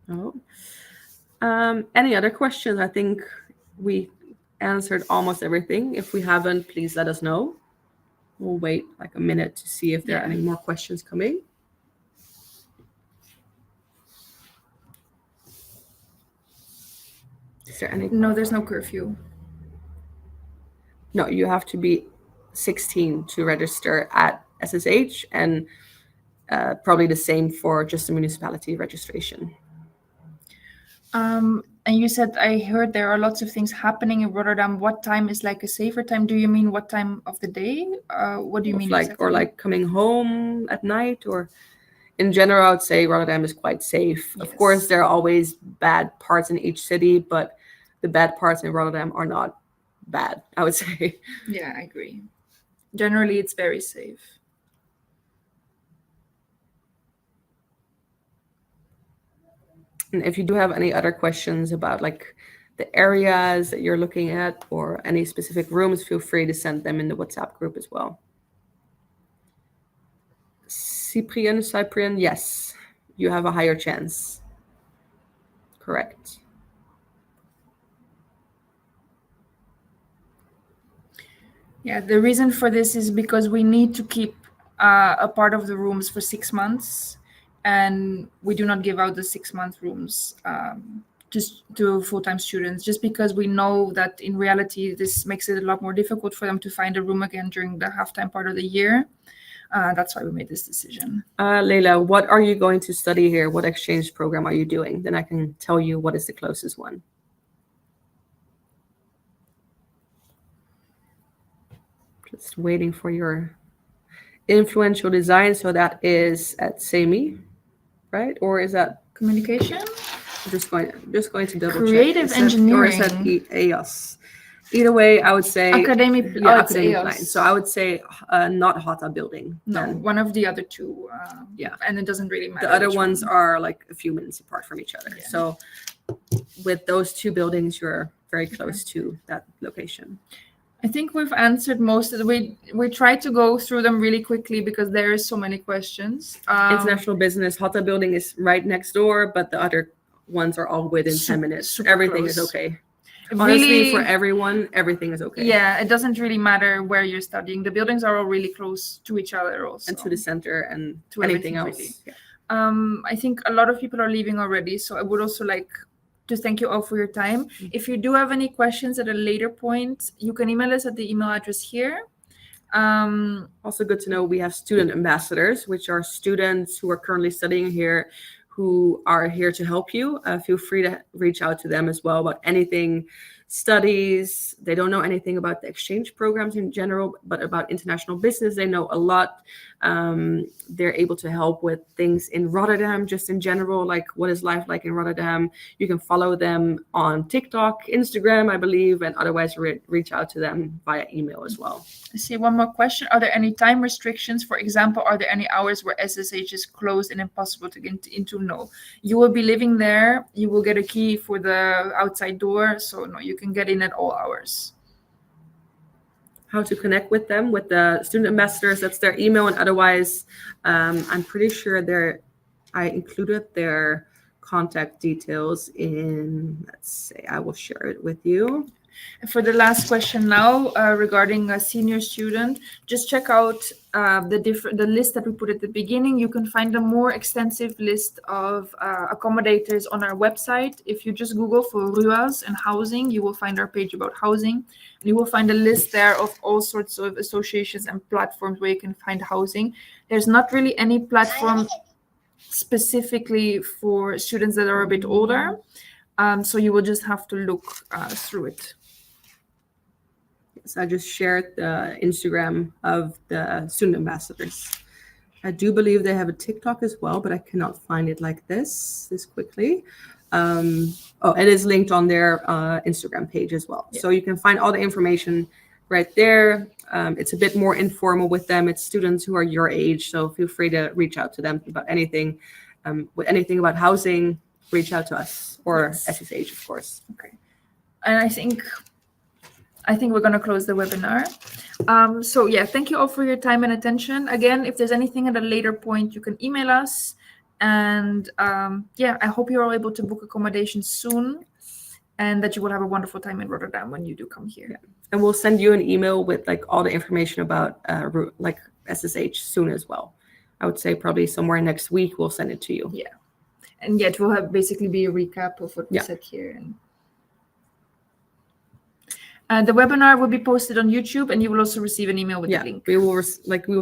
Oh. Any other questions? I think we answered almost everything. If we haven't, please let us know. We'll wait like a minute to see if there are any more questions coming. Is there any? No, there's no curfew. No, you have to be 16 to register at SSH, and probably the same for just the municipality registration. And you said, I heard there are lots of things happening in Rotterdam. What time is like a safer time? Do you mean what time of the day? What do you mean? Like, exactly? Or like coming home at night, or in general, I would say Rotterdam is quite safe. Yes. Of course, there are always bad parts in each city, but the bad parts in Rotterdam are not bad, I would say. Yeah, I agree. Generally, it's very safe. And if you do have any other questions about like the areas that you're looking at or any specific rooms, feel free to send them in the WhatsApp group as well. Cyprian, yes, you have a higher chance. Correct. Yeah, the reason for this is because we need to keep a part of the rooms for 6 months, and we do not give out the 6-month rooms just to full-time students, just because we know that in reality, this makes it a lot more difficult for them to find a room again during the half-time part of the year. That's why we made this decision. Leila, what are you going to study here? What exchange program are you doing? Then I can tell you what is the closest one. Just waiting for your influential design. So that is at SEMI, right? Or is that communication? I'm just going to double creative check. Engineering. Or is that EAS? Either way, I would say academic. Academic line. So I would say not HOTA building. No, then. One of the other two. And it doesn't really matter. The other ones are like a few minutes apart from each other. Yeah. So with those 2 buildings, you're very close to that location. I think we've answered most of the. We tried to go through them really quickly because there is so many questions. International business, HOTA building is right next door, but the other ones are all within 10 minutes. Everything close. Is okay. Honestly, really, for everyone, everything is okay. Yeah, it doesn't really matter where you're studying. The buildings are all really close to each other also. And to the center and to anything else. Really. Yeah. I think a lot of people are leaving already, so I would also like to thank you all for your time. Mm-hmm. If you do have any questions at a later point, you can email us at the email address here. Also good to know we have student ambassadors, which are students who are currently studying here, who are here to help you. Feel free to reach out to them as well about anything studies. They don't know anything about the exchange programs in general, but about international business, they know a lot. They're able to help with things in Rotterdam, just in general, like what is life like in Rotterdam. You can follow them on TikTok, Instagram, I believe, and otherwise reach out to them via email as well. I see one more question. Are there any time restrictions? For example, are there any hours where SSH is closed and impossible to get into? No. You will be living there. You will get a key for the outside door. So no, you can get in at all hours. how to connect with them, with the student ambassadors. That's their email, and otherwise, I'm pretty sure I included their contact details in, let's say, I will share it with you. For the last question now, regarding a senior student, just check out the list that we put at the beginning. You can find a more extensive list of accommodators on our website. If you just Google for RUAS and housing, you will find our page about housing. You will find a list there of all sorts of associations and platforms where you can find housing. There's not really any platform specifically for students that are a bit older. So you will just have to look through it. Yes, I just shared the Instagram of the student ambassadors. I do believe they have a TikTok as well, but I cannot find it like this quickly. It is linked on their Instagram page as well. Yeah. So you can find all the information right there. It's a bit more informal with them. It's students who are your age, so feel free to reach out to them about anything. With anything about housing, reach out to us, or SSH, of course. Okay. And I think we're going to close the webinar. So yeah, thank you all for your time and attention. Again, if there's anything at a later point, you can email us. And I hope you're all able to book accommodation soon, and that you will have a wonderful time in Rotterdam when you do come here. Yeah. And we'll send you an email with like all the information about like SSH soon as well. I would say probably somewhere next week we'll send it to you. Yeah. And yet we'll have basically be a recap of what we said here. And the webinar will be posted on YouTube, and you will also receive an email with the link. We will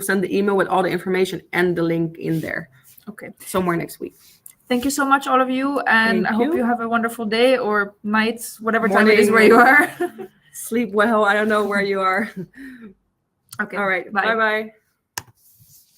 send the email with all the information and the link in there. Okay. Somewhere next week. Thank you so much, all of you. And I hope you have a wonderful day or night, whatever time it is where you are. Sleep well. I don't know where you are. Okay. All right. Bye-bye.